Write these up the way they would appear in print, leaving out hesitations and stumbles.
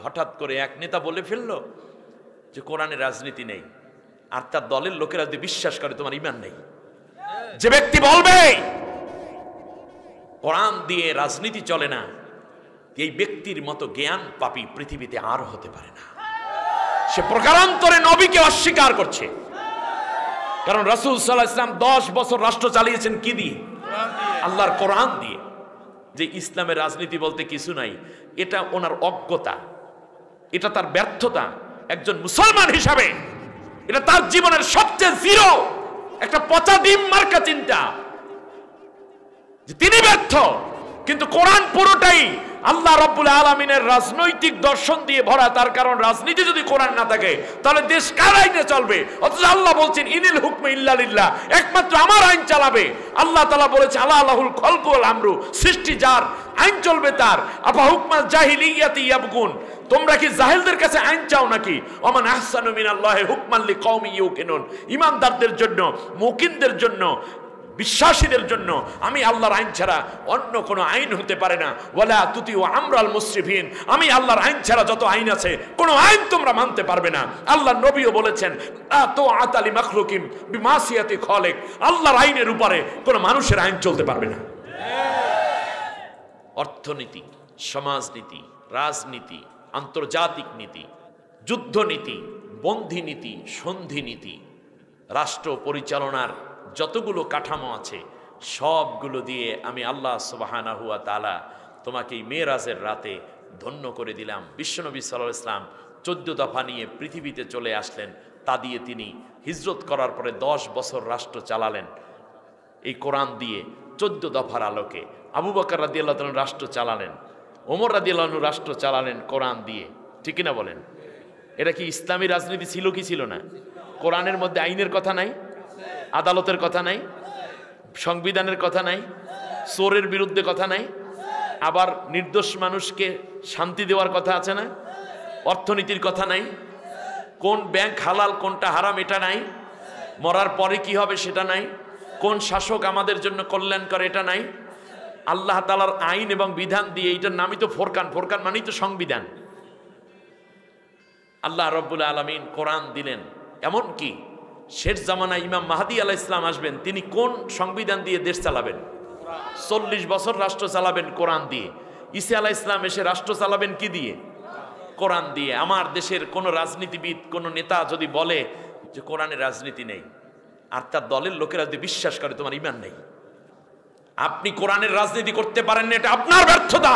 হঠাৎ করে এক নেতা বলে ফেললো যে কোরআনে রাজনীতি নেই, আর তার দলের লোকেরা যদি বিশ্বাস করে তোমার ঈমান নেই। যে ব্যক্তি বলবে কোরআন দিয়ে রাজনীতি চলে না, এই ব্যক্তির মতো জ্ঞান পাপী পৃথিবীতে আর হতে পারে না। সে প্রকারান্তরে নবীকে অস্বীকার করছে। কারণ রাসূল সাল্লাল্লাহু আলাইহি ওয়াসাল্লাম 10 বছর রাষ্ট্র চালিয়েছেন কি দিয়ে? আল্লাহর কোরআন দিয়ে। যে ইসলামের রাজনীতি বলতে কিছু নাই, এটা ওনার অজ্ঞতা, এটা তার ব্যর্থতা। একজন মুসলমান হিসাবে এটা তার জীবনের সবচেয়ে জিরো একটা পচা ডিম মার্কা চিন্তা যে তিনি ব্যর্থ। কিন্তু কোরআন পুরোটাই আল্লাহ রাব্বুল আলামিনের রাজনৈতিক দর্শন দিয়ে ভরা। তার কারণ রাজনীতি যদি কোরআন না থাকে তাহলে দেশ কার আইনে চলবে? অথচ আল্লাহ বলছেন ইনিল হুকমে ইল্লা লিল্লাহ, একমাত্র আমার আইন চালাবে। আল্লাহ তাআলা বলেছে আলা আলাহুল খলকু ওয়াল আমরু, সৃষ্টি যার, আইন চলবে তার। আফা হুকমাল জাহিলিয়াতি ইয়াবগুন, তোমরা কি জাহেলদের কাছে আইন চাও নাকি? ওমান আহসানু মিনাল্লাহি হুকমান লিকওমি ইউকিনুন, ঈমানদারদের জন্য, মুকিনদের জন্য, বিশ্বাসীদের জন্য আমি আল্লাহর আইন ছাড়া অন্য কোনো আইন হতে পারে না। ওয়ালা তুতিউ আমরাল মুসরিফিন, আমি আল্লাহর আইন ছাড়া যত আইন আছে কোনো আইন তোমরা মানতে পারবে না। আল্লাহর নবীও বলেছেন লা তুআতা লিমাখলুকিন বিমাসিয়াতি খালিক, আল্লাহর আইনের উপরে কোনো মানুষের আইন চলতে পারবে না। অর্থনীতি, সমাজনীতি, রাজনীতি, আন্তর্জাতিক নীতি, যুদ্ধনীতি, বন্ধি নীতি, সন্ধি নীতি, রাষ্ট্র পরিচালনার যতগুলো কাঠামো আছে সবগুলো দিয়ে আমি আল্লাহ সুবহানাহু ওয়া তাআলা তোমাকে এই মেরাজের রাতে ধন্য করে দিলাম। বিশ্বনবী সাল্লাল্লাহু আলাইহি ওয়াসাল্লাম 14 দফা নিয়ে পৃথিবীতে চলে আসলেন। তা দিয়ে তিনি হিজরত করার পরে 10 বছর রাষ্ট্র চালালেন এই কোরআন দিয়ে 14 দফার আলোকে। আবু বকর রাদিয়াল্লাহু তাআলা রাষ্ট্র চালালেন, ওমর রাদিয়াল্লাহু আনহু রাষ্ট্র চালালেন কোরআন দিয়ে। ঠিক কিনা বলেন? এটা কি ইসলামী রাজনীতি ছিল কি ছিল না? কোরআনের মধ্যে আইনের কথা নাই, আদালতের কথা নাই, সংবিধানের কথা নাই, চোরের বিরুদ্ধে কথা নাই, আবার নির্দোষ মানুষকে শান্তি দেওয়ার কথা আছে না? অর্থনীতির কথা নাই, কোন ব্যাংক হালাল কোনটা হারাম এটা নাই, মরার পরে কি হবে সেটা নাই, কোন শাসক আমাদের জন্য কল্যাণ করে এটা নাই। আল্লাহ তাআলার আইন এবং বিধান দিয়ে, এটার নামই তো ফোরকান, ফোরকান মানেই তো সংবিধান। আল্লাহ রাব্বুল আলামিন কোরআন দিলেন। এমন কি শেষ জামানায় ইমাম মাহদী আলাইহিস সালাম আসবেন, তিনি কোন সংবিধান দিয়ে দেশ চালাবেন? 40 বছর রাষ্ট্র চালাবেন কোরআন দিয়ে। ঈসা আলাইহিস সালাম এসে রাষ্ট্র চালাবেন কি দিয়ে? কোরআন দিয়ে। আমার দেশের কোন রাজনীতিবিদ, কোন নেতা যদি বলে যে কোরআনে রাজনীতি নেই, আর তার দলের লোকেরা যদি বিশ্বাস করে তোমার ঈমান নেই, আপনি কোরআনের রাজনীতি করতে পারেন না, এটা আপনার ব্যর্থতা।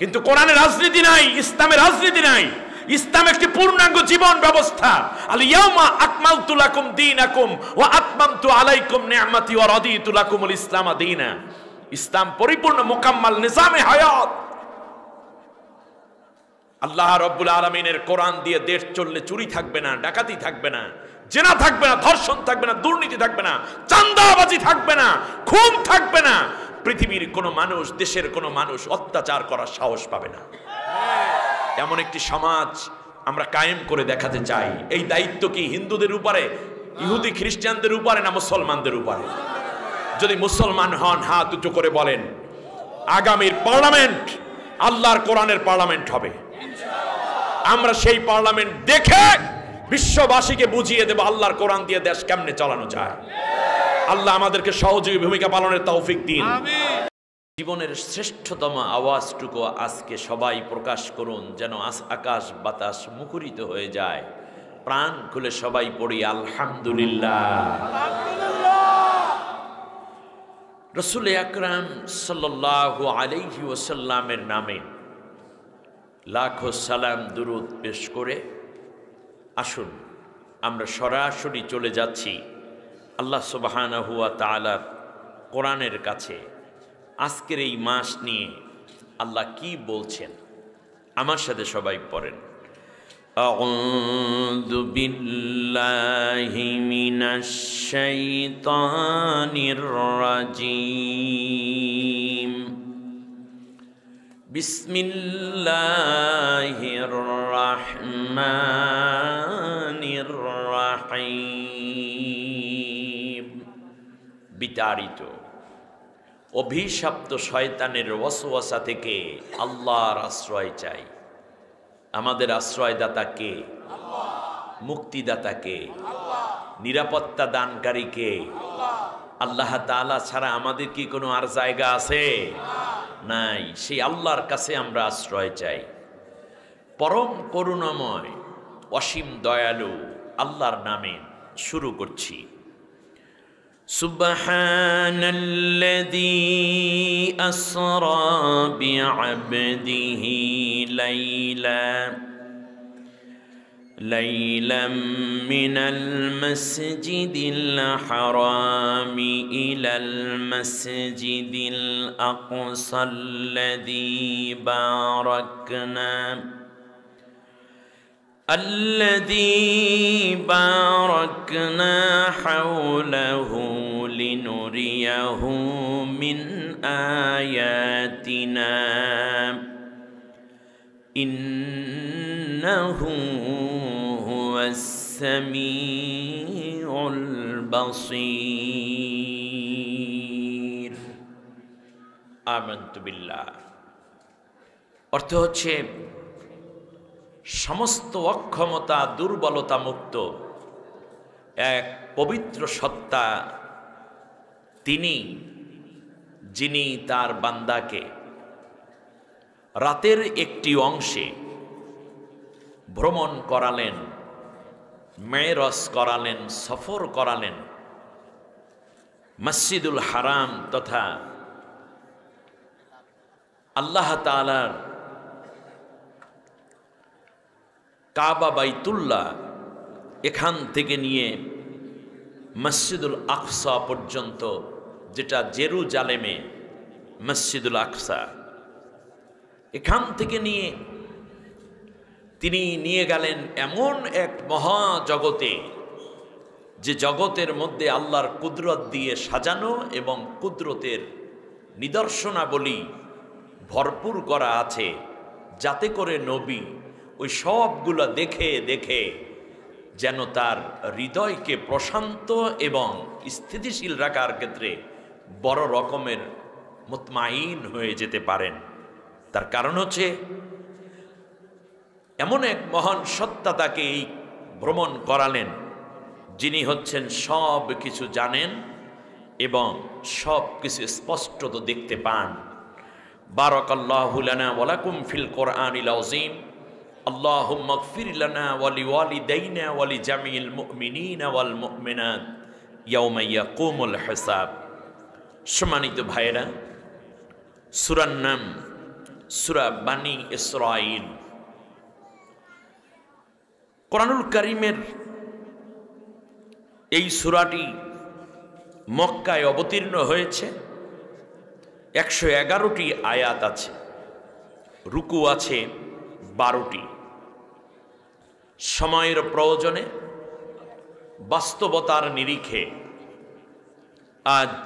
কিন্তু কোরআনের রাজনীতি নাই, ইসলামের রাজনীতি নাই। ইসলাম একটি পূর্ণাঙ্গ জীবন ব্যবস্থা। আল ইয়াউমা আকমালতু লাকুম দীনাকুম ওয়া আতমামতু আলাইকুম নি'মাতি ওয়া রাদিতু লাকুমুল ইসলাম দীনা। ইসলাম পরিপূর্ণ মোকাম্মাল নিজামে হায়াত। আল্লাহ রাব্বুল আলামিনের কোরআন দিয়ে দেশ চললে চুরি থাকবে না, ডাকাতি থাকবে না, জেনা থাকবে না, ধর্ষণ থাকবে না, দুর্নীতি থাকবে না, চাঁদাবাজি থাকবে না, খুন থাকবে না। পৃথিবীর কোন মানুষ, দেশের কোন মানুষ অত্যাচার করার সাহস পাবে না। এমন একটি সমাজ আমরা কায়েম করে দেখাতে চাই। এই দায়িত্ব কি হিন্দুদের উপরে, ইহুদি খ্রিস্টানদের উপরে, না মুসলমানদের উপরে? যদি মুসলমান হন হাত উঁচু করে বলেন আগামীর পার্লামেন্ট আল্লাহর কোরআনের পার্লামেন্ট হবে। আমরা সেই পার্লামেন্ট দেখে বিশ্ববাসীকে বুঝিয়ে দেব আল্লাহর কোরআন দিয়ে দেশ কেমনে চালানো যায়। আল্লাহ আমাদেরকে সহযোগী ভূমিকা পালনের তৌফিক দিন। জীবনের শ্রেষ্ঠতম আওয়াজটুকু আজকে সবাই প্রকাশ করুন, যেন আকাশ বাতাস মুখরিত হয়ে যায়। প্রাণ খুলে সবাই পড়ি আলহামদুলিল্লাহ। রাসূল আকরাম সাল্লাল্লাহু আলাইহি ওয়াসাল্লামের নামে লাখো সালাম দুরূদ পেশ করে আসুন আমরা সরাসরি চলে যাচ্ছি আল্লাহ সুবহানাহু ওয়া তাআলার কোরআনের কাছে। আজকের এই মাস নিয়ে আল্লাহ কি বলছেন আমার সাথে সবাই পড়েন। আউযু বিল্লাহি মিনাশ শাইতানির রাজীম। বিসমিল্লাহির রাহমানির রাহিম। বিতাড়িত অভিশপ্ত শয়তানের ওয়াসওয়াসা থেকে আল্লাহর আশ্রয় চাই। আমাদের আশ্রয়দাতা কে? মুক্তিদাতা কে? নিরাপত্তা দানকারী কে? আল্লাহ তাআলা ছাড়া আমাদের কি কোনো আর জায়গা আছে? নাই। সেই আল্লাহর কাছে আমরা আশ্রয় চাই। পরম করুণাময় অসীম দয়ালু আল্লাহর নামে শুরু করছি। সুবহানাল্লাযী আসরা বিআবদিহি লাইলাম মিনাল মাসজিদিল হারামি ইলাল মাসজিদিল আকসাল্লাযী বারাকনা হাওলাহু লিনুরিয়াহু মিন আয়াতিনা ইন্নাহু হুয়াস সামিউল বাসীর। আমানতু বিল্লাহ অর্থ হচ্ছে সমস্ত অক্ষমতা দুর্বলতা মুক্ত এক পবিত্র সত্তা তিনি, যিনি তার বান্দাকে রাতের একটি অংশে ভ্রমণ করালেন, মেরাজ করালেন, সফর করালেন মসজিদুল হারাম তথা আল্লাহ তাআলার কাবা বাইতুল্লাহ, এখান থেকে নিয়ে মসজিদুল আকসা পর্যন্ত, যেটা জেরুজালেমে মসজিদুল আকসা, এখান থেকে নিয়ে তিনি নিয়ে গেলেন এমন এক মহাজগতে, যে জগতের মধ্যে আল্লাহর কুদরত দিয়ে সাজানো এবং কুদরতের নিদর্শনাবলী ভরপুর করা আছে, যাতে করে নবী ওই সবগুলো দেখে দেখে যেন তার হৃদয়কে প্রশান্ত এবং স্থিতিশীল রাখার ক্ষেত্রে বড় রকমের মুতমাইন হয়ে যেতে পারেন। তার কারণ হচ্ছে এমন এক মহান সত্তা তাকে এই ভ্রমণ করালেন, যিনি হচ্ছেন সব কিছু জানেন এবং সব কিছু স্পষ্টত দেখতে পান। বারাকাল্লাহু লানা ওয়া লাকুম ফিল কোরআনিল আযীম। আল্লাহুম্মা গফির লানা ওয়া লিওয়ালিদাইনা ওয়া লিজামিল মুমিনিনা ওয়াল মুমিনাত ইয়াওমা ইয়াকুমুল হিসাব। সম্মানিত ভাইরা, সূরার নাম সূরা বানী ইসরাঈল। কোরআনুল কারীমের এই সূরাটি মক্কায় অবতীর্ণ হয়েছে। 111টি আয়াত আছে, রুকু আছে 12টি। সময়ের প্রয়োজনে, বাস্তবতার নিরিখে আজ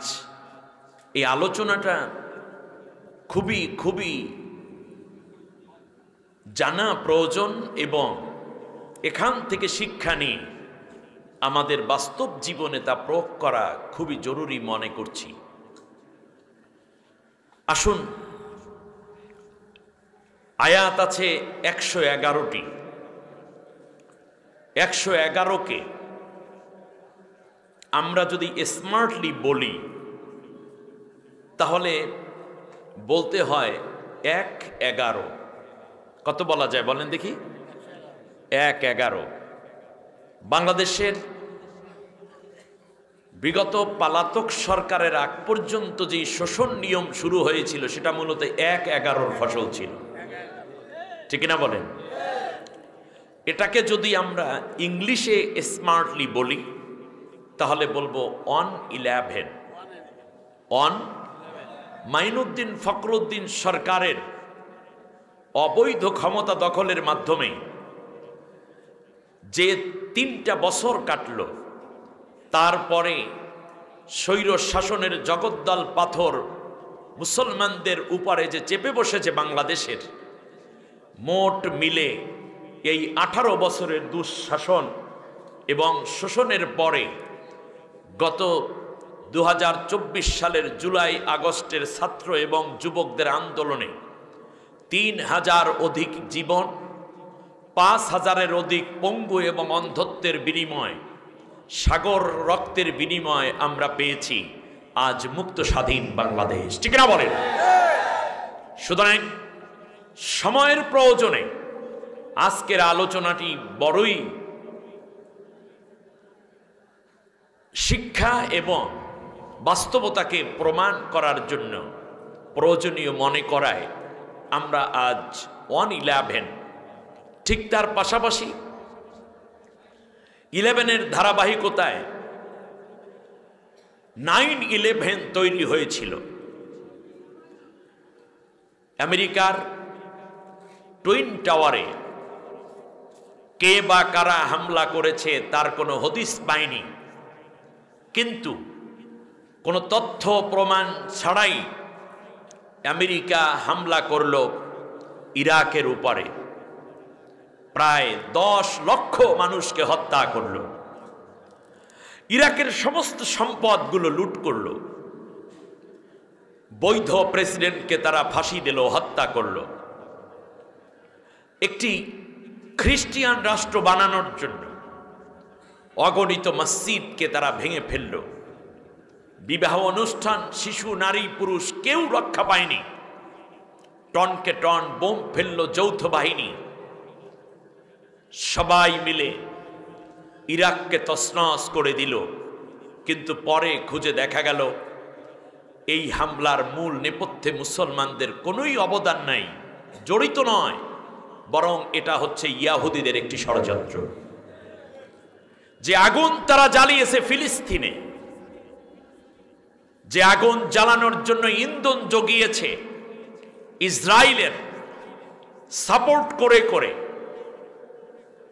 এই আলোচনাটা খুবই খুবই জানা প্রয়োজন এবং এখান থেকে শিক্ষা নিয়ে আমাদের বাস্তব জীবনে তা প্রয়োগ করা খুবই জরুরি মনে করছি। আসুন, আয়াত আছে 111টি। 111কে আমরা যদি স্মার্টলি বলি তাহলে বলতে হয় 1-11। কত বলা যায় বলেন দেখি? 1-11। বাংলাদেশের বিগত পলাতক সরকারের আগ পর্যন্ত যে শোষণ নিয়ম শুরু হয়েছিল সেটা মূলত 1-11 ফসল ছিল, ঠিক না বলেন? এটাকে যদি আমরা ইংলিশে স্মার্টলি বলি তাহলে বলবো 1-11। মাইনুদ্দিন ফখরুদ্দিন সরকারের অবৈধ ক্ষমতা দখলের মাধ্যমে যে 3টা বছর কাটল, তারপরে স্বৈর শাসনের জগদ্দল পাথর মুসলমানদের উপরে যে চেপে বসেছে বাংলাদেশের, মোট মিলে এই 18 বছরের দুঃশাসন এবং শোষণের পরে গত 2024 সালের জুলাই আগস্টের ছাত্র এবং যুবকদের আন্দোলনে 3000 অধিক জীবন, 5,000-এর অধিক পঙ্গু এবং অন্ধত্বের বিনিময়, সাগর রক্তের বিনিময় আমরা পেয়েছি আজ মুক্ত স্বাধীন বাংলাদেশ। ঠিক না বলেন? সুতরাং সময়ের প্রয়োজনে আজকের আলোচনাটি বড়ই শিক্ষা এবং বাস্তবতাকে প্রমাণ করার জন্য প্রয়োজনীয় মনে করায় আমরা আজ 1/11, ঠিক তার পাশাপাশি 11-এর ধারাবাহিকতায় 9/11 তৈরি হয়েছিল। আমেরিকার টুইন টাওয়ারে কে বা কারা হামলা করেছে তার কোনো হদিস পায়নি, কিন্তু কোনো তথ্য প্রমাণ ছাড়াই আমেরিকা হামলা করল ইরাকের উপরে, প্রায় 10 লক্ষ মানুষকে হত্যা করল, ইরাকের সমস্ত সম্পদগুলো লুট করল, বৈধ প্রেসিডেন্টকে তারা ফাঁসি দিল, হত্যা করল, একটি খ্রিস্টিয়ান রাষ্ট্র বানানোর জন্য অগণিত মসজিদকে তারা ভেঙে ফেলল, বিবাহ অনুষ্ঠান, শিশু, নারী, পুরুষ কেউ রক্ষা পায়নি, টনকে টন বোম ফেলল যৌথ বাহিনী, সবাই মিলে ইরাককে তছনছ করে দিল। কিন্তু পরে খুঁজে দেখা গেল এই হামলার মূল নেপথ্যে মুসলমানদের কোনোই অবদান নাই, জড়িত নয়, বরং এটা হচ্ছে ইয়াহুদীদের একটি ষড়যন্ত্র। যে আগুন তারা জ্বালিয়েছে ফিলিস্তিনে, যে আগুন জ্বালানোর জন্য ইন্ধন জুগিয়েছে ইসরায়েলের সাপোর্ট করে করে,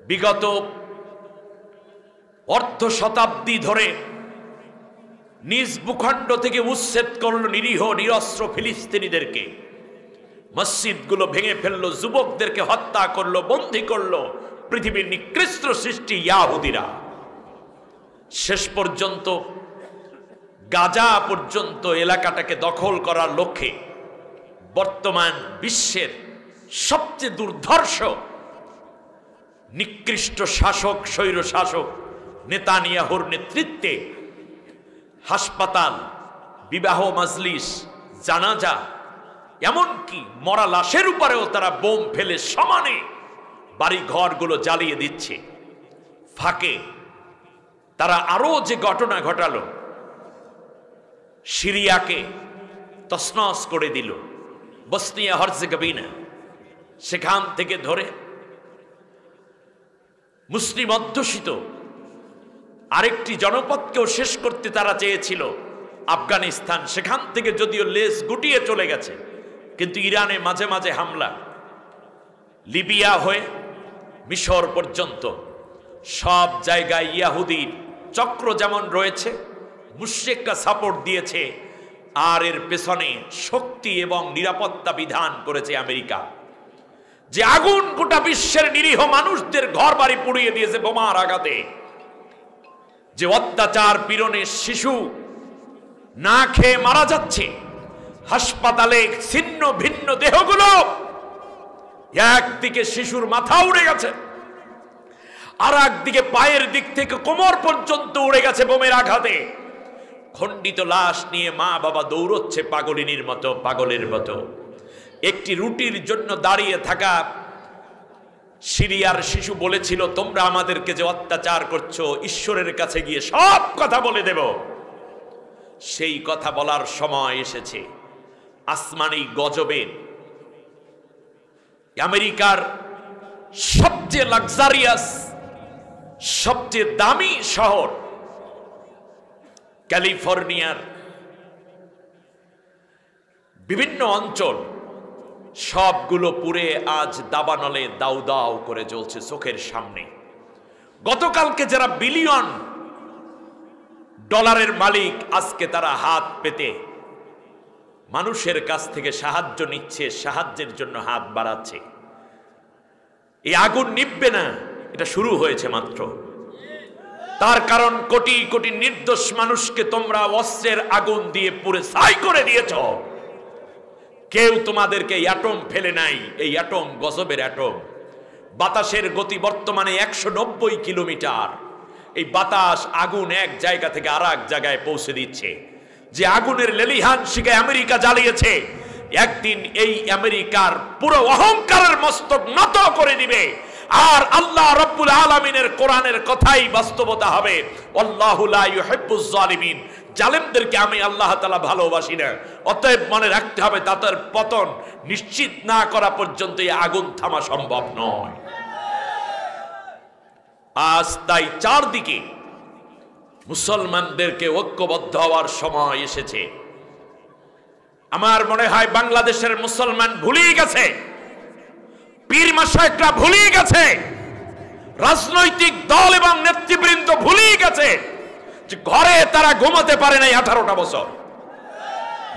বিগত অর্ধ শতাব্দী ধরে নিজ ভূখণ্ড থেকে উচ্ছেদ করল নিরীহ নিরস্ত্র ফিলিস্তিনিদেরকে, মসজিদগুলো ভেঙে ফেললো, যুবকদেরকে হত্যা করলো, বন্দী করলো পৃথিবীর নিকৃষ্ট সৃষ্টি ইয়াহুদিরা। শেষ পর্যন্ত গাজা পর্যন্ত এলাকাটাকে দখল করার লক্ষ্যে বর্তমান বিশ্বের সবচেয়ে দুর্ধর্ষ নিকৃষ্ট শাসক, স্বৈর শাসক নেতানিয়াহুর নেতৃত্বে হাসপাতাল, বিবাহ মজলিস, জানাজা, এমনকি মরা লাশের উপরেও তারা বোম ফেলে সমানে বাড়ি ঘরগুলো জ্বালিয়ে দিচ্ছে। ফাঁকে তারা আরো যে ঘটনা ঘটালো, সিরিয়াকে তছনছ করে দিল, বসনিয়া হার্জেগোভিনা, সেখান থেকে ধরে মুসলিম অধ্যুষিত আরেকটি জনপদকেও শেষ করতে তারা চেয়েছিল, আফগানিস্তান, সেখান থেকে যদিও লেজ গুটিয়ে চলে গেছে, কিন্তু ইরানে মাঝে মাঝে হামলা, লিবিয়া হয়ে মিশর পর্যন্ত সব জায়গায় ইয়াহুদির চক্র যেমন রয়েছে, মুশরিকরা সাপোর্ট দিয়েছে, আর এর পেছনে শক্তি এবং নিরাপত্তা বিধান করেছে আমেরিকা। যে আগুন গোটা বিশ্বের নিরীহ মানুষদের ঘর বাড়ি পুড়িয়ে দিয়েছে বোমার আঘাতে, যে অত্যাচার পীড়নে শিশু না খেয়ে মারা যাচ্ছে, হাসপাতালে ছিন্ন ভিন্ন দেহগুলো, একদিকে শিশুর মাথা উড়ে গেছে, আর একদিকে পায়ের দিক থেকে কোমর পর্যন্ত উড়ে গেছে বোমের আঘাতে, খণ্ডিত লাশ নিয়ে মা বাবা দৌড়চ্ছে পাগলিনীর মতো, পাগলের মতো। একটি রুটির জন্য দাঁড়িয়ে থাকা সিরিয়ার শিশু বলেছিল, তোমরা আমাদেরকে যে অত্যাচার করছো, ঈশ্বরের কাছে গিয়ে সব কথা বলে দেব। সেই কথা বলার সময় এসেছে। আসমানি গজবের আমেরিকার সবচেয়ে লাক্সারিয়াস, সবচেয়ে দামি শহর ক্যালিফোর্নিয়ার বিভিন্ন অঞ্চল সবগুলো পুড়ে আজ দাবানলে দাউ দাউ করে জ্বলছে চোখের সামনে। গতকালকে যারা বিলিয়ন ডলারের মালিক, আজকে তারা হাত পেতে মানুষের কাছ থেকে সাহায্য নিচ্ছে, সাহায্যের জন্য হাত বাড়াচ্ছে। এই আগুন নিভবে না, এটা শুরু হয়েছে মাত্র। তার কারণ কোটি কোটি নির্দোষ মানুষকে তোমরা অস্ত্রের আগুন দিয়ে পুড়ে ছাই করে দিয়েছ। কেউ তোমাদেরকে অ্যাটম ফেলে নাই, এই অ্যাটম গজবের অ্যাটম। বাতাসের গতি বর্তমানে 190 কিলোমিটার। এই বাতাস আগুন এক জায়গা থেকে আর এক জায়গায় পৌঁছে দিচ্ছে। যে আগুনের লেলিহান শিখে আমেরিকা জ্বালিয়েছে, একদিন এই আমেরিকার পুরো অহংকারের মস্তক নত করে দিবে। আর আল্লাহ রাব্বুল আলামিনের কোরআনের কথাই বাস্তবতা হবে, আল্লাহু লা ইউহিব্বুজ জালিমিন। জালেমদেরকে আমি আল্লাহ তাআলা ভালোবাসি না। অতএব মনে রাখতে হবে, তাদের পতন নিশ্চিত না করা পর্যন্ত এই আগুন থামা সম্ভব নয়। আজ তাই চারদিকে মুসলমানদেরকে ঐক্যবদ্ধ হওয়ার সময় এসেছে। আমার মনে হয় বাংলাদেশের মুসলমান ভুলেই গেছে, পীর মাশায়েখরা ভুলেই গেছে, রাজনৈতিক দল এবং নেতৃবৃন্দ ভুলেই গেছে যে ঘরে তারা ঘুমাতে পারে নাই 18টা বছর।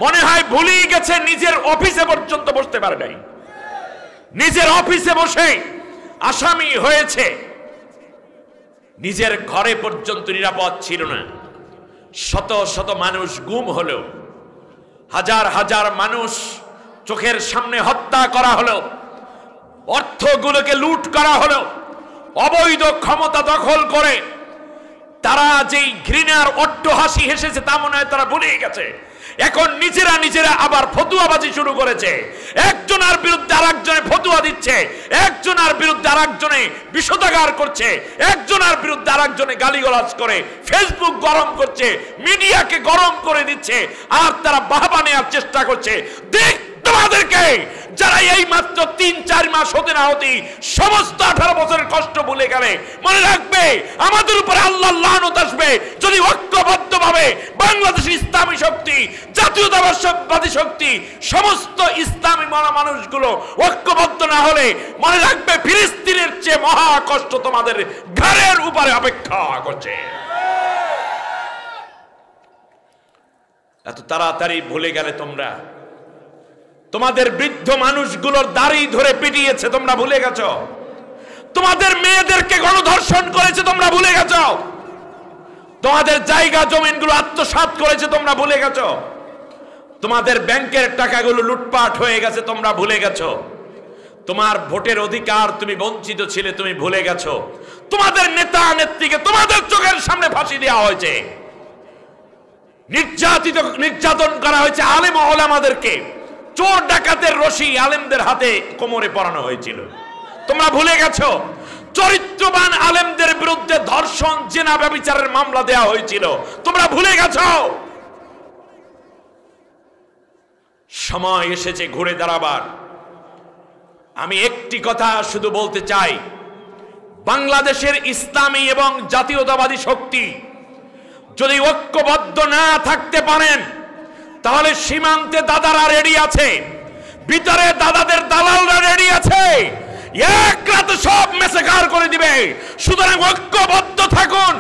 মনে হয় ভুলেই গেছে নিজের অফিসে পর্যন্ত বসতে পারে নাই। নিজের অফিসে বসে আসামি হয়েছে, নিজের ঘরে পর্যন্ত নিরাপদ ছিল না। শত শত মানুষ গুম হলো, হাজার হাজার মানুষ চোখের সামনে হত্যা করা হলো, অর্থগুলোকে লুট করা হলো। অবৈধ ক্ষমতা দখল করে তারা যেই ঘৃণার অট্টহাসি হেসেছে তা মনে হয় তারা ভুলে গেছে। এখন নিজেরা আবার ফতুয়াবাজি শুরু করেছে। একজনের বিরুদ্ধে আরেকজনে ফতুয়া দিচ্ছে, একজনের বিরুদ্ধে আরেকজনে বিষোদ্গার করছে, একজনের বিরুদ্ধে আরেকজনে গালিগালাজ করে, ফেসবুক গরম করছে, মিডিয়াকে গরম করে দিচ্ছে, আর তারা বাহবা নেওয়ার চেষ্টা করছে। দেখ তোমাদেরকে, যারা এই মাত্র 3-4 মাস হতে না হতে সমস্ত 18 বছরের কষ্ট ভুলে গেলে, মনে রাখবে আমাদের উপরে আল্লাহর লানত আসবে যদি ঐক্যবদ্ধভাবে বাংলাদেশের ইসলামী শক্তি, জাতীয়তাবাদী শক্তি, সমস্ত ইসলামী মানুষগুলো ঐক্যবদ্ধ না হলে, মনে রাখবে ফিলিস্তিনের চেয়ে মহা কষ্ট তোমাদের ঘরের উপরে অপেক্ষা করছে। এত তাড়াতাড়ি ভুলে গেলে তোমরা? তোমাদের বৃদ্ধ মানুষগুলোর দাড়ি ধরে পিটিয়েছে, তোমরা ভুলে গেছো? তোমাদের মেয়েদেরকে গণধর্ষণ করেছে, তোমরা ভুলে গেছো? তোমাদের জায়গা জমিনগুলো আত্মসাৎ করেছে, তোমরা ভুলে গেছো? তোমাদের ব্যাংকের টাকাগুলো লুটপাট হয়ে গেছে, তোমরা ভুলে গেছো? তোমার ভোটের অধিকার তুমি বঞ্চিত ছিলে, তুমি ভুলে গেছো? তোমাদের নেতা নেত্রীকে তোমাদের চোখের সামনে ফাঁসি দেওয়া হয়েছে, নির্যাতন করা হয়েছে, আলেম ওলামাদেরকে চোর ডাকাতের রশি আলেমদের হাতে কোমরে পরানো হয়েছিল, তোমরা ভুলে গেছো? চরিত্রবান আলেমদের বিরুদ্ধে ধর্ষণ, জেনা, ব্যভিচারের মামলা দেওয়া হয়েছিল, তোমরা ভুলে গেছো? সময় এসেছে ঘুরে দাঁড়াবার। আমি একটি কথা শুধু বলতে চাই, বাংলাদেশের ইসলামী এবং জাতীয়তাবাদী শক্তি যদি ঐক্যবদ্ধ না থাকতে পারেন, তাহলে সীমান্তে দাদারা রেডি আছে, ভিতরে দাদাদের দালালরা রেডি আছে, এক রাতে সব মেসেকার করে দিবে। সুতরাং ঐক্যবদ্ধ থাকুন।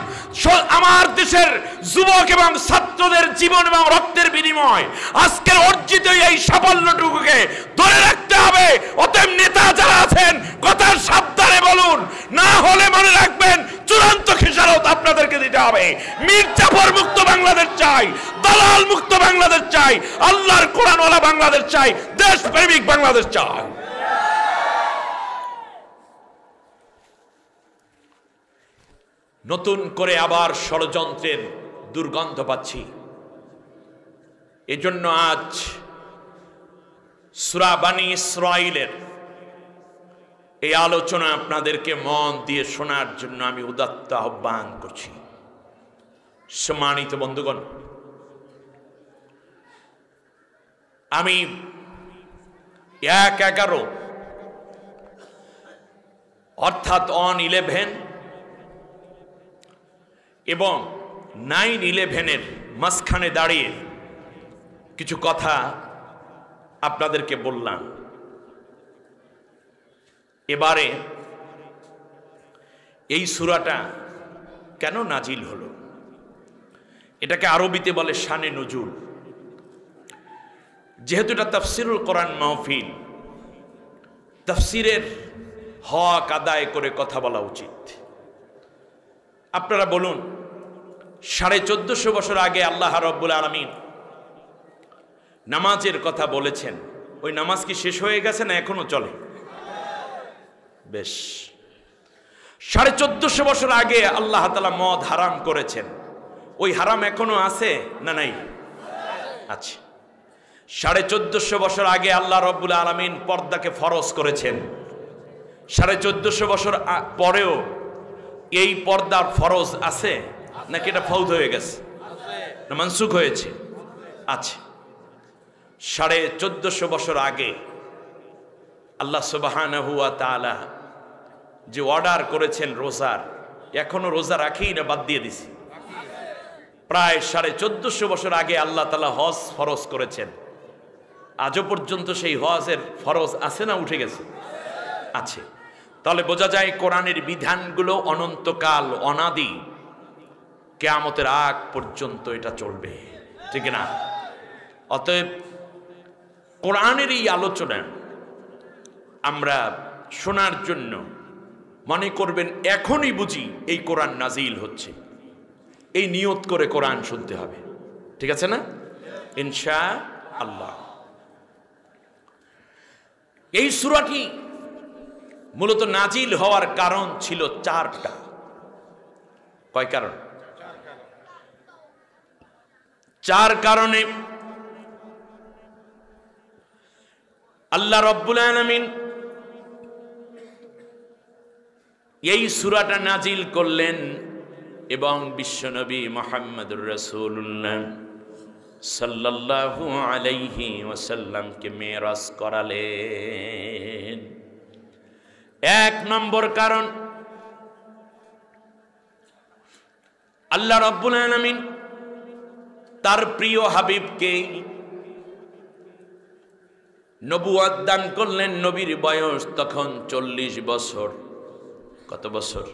আমার দেশের যুবক এবং ছাত্রদের জীবন এবং রক্তের বিনিময় আজকের অর্জিত এই সাফল্যটুকুকে ধরে রাখতে হবে। অতএব নেতা যারা আছেন কথা সাবধানে বলুন, না হলে মনে রাখবেন চূড়ান্ত খেসারত আপনাদেরকে দিতে হবে। মীর জাফর মুক্ত বাংলাদেশ চাই, দালাল মুক্ত বাংলাদেশ চাই, আল্লাহর কোরআনওয়ালা বাংলাদেশ চাই, দেশপ্রেমিক বাংলাদেশ চাই। নতুন করে আবার ষড়যন্ত্রের দুর্গন্ধ পাচ্ছি। এজন্য আজ সূরা বানী ইসরাঈলের এই আলোচনা আপনাদেরকে মন দিয়ে শোনার জন্য আমি উদাত্ত আহ্বান করছি। সম্মানিত বন্ধুগণ, আমি 1-11 অর্থাৎ 11 এবং 9/11 মাঝখানে দাঁড়িয়ে কিছু কথা আপনাদেরকে বললাম। এবারে এই সূরাটা কেন নাজিল হলো, এটাকে আরবিতে বলে শানে নুজুল। যেহেতু এটা তাফসিরুল কোরআন মাহফিল, তাফসিরের হক আদায় করে কথা বলা উচিত। আপনারা বলুন, 1450 বছর আগে আল্লাহ রাব্বুল আলামিন নামাজের কথা বলেছেন, ওই নামাজ কি শেষ হয়ে গেছে না এখনো চলে? বেশ 1450 বছর আগে আল্লাহ তাআলা মদ হারাম করেছেন। ওই হারাম এখনো আছে না নাই? আছে। 1450 বছর আগে আল্লাহ রাব্বুল আলামিন পর্দাকে ফরজ করেছেন। 1450 বছর পরেও এই পর্দার ফরজ আছে নাকি এটা ফৌত হয়ে গেছে না মানসুখ হয়েছে? আছে। 1450 বছর আগে আল্লাহ সুবহানাহু ওয়া তাআলা যে অর্ডার করেছেন রোজার, এখনো রোজা রাখি না বাদ দিয়ে দিছি? প্রায় 1450 বছর আগে আল্লাহ তাআলা হজ ফরজ করেছেন। আজও পর্যন্ত সেই হজের ফরজ আছে না উঠে গেছে? আছে। তাহলে বোঝা যায় কোরআনের বিধানগুলো অনন্তকাল, অনাদি, কিয়ামতের আগ পর্যন্ত এটা চলবে, ঠিক না? অতএব কোরআনের এই আলোচনা আমরা শোনার জন্য মনে করবেন এখনই বুঝি এই কোরআন নাজিল হচ্ছে, এই নিয়ত করে কোরআন শুনতে হবে, ঠিক আছে না? ইনশাআল্লাহ। এই সূরাটি মূলত নাজিল হওয়ার কারণ ছিল 4টা। কয় কারণ? 4 কারণে আল্লাহ রাব্বুল আলামিন এই সূরাটা নাজিল করলেন এবং বিশ্বনবী মুহাম্মদুর রাসূলুল্লাহ সাল্লাল্লাহু আলাইহি ওয়াসাল্লামকে মেরাজ করালেন। 1 নম্বর কারণ, আল্লাহ রাব্বুল আলামিন তার প্রিয় হাবিবকে নবুয়ত দান করলেন। নবীর বয়স তখন 40 বছর। কত বছর?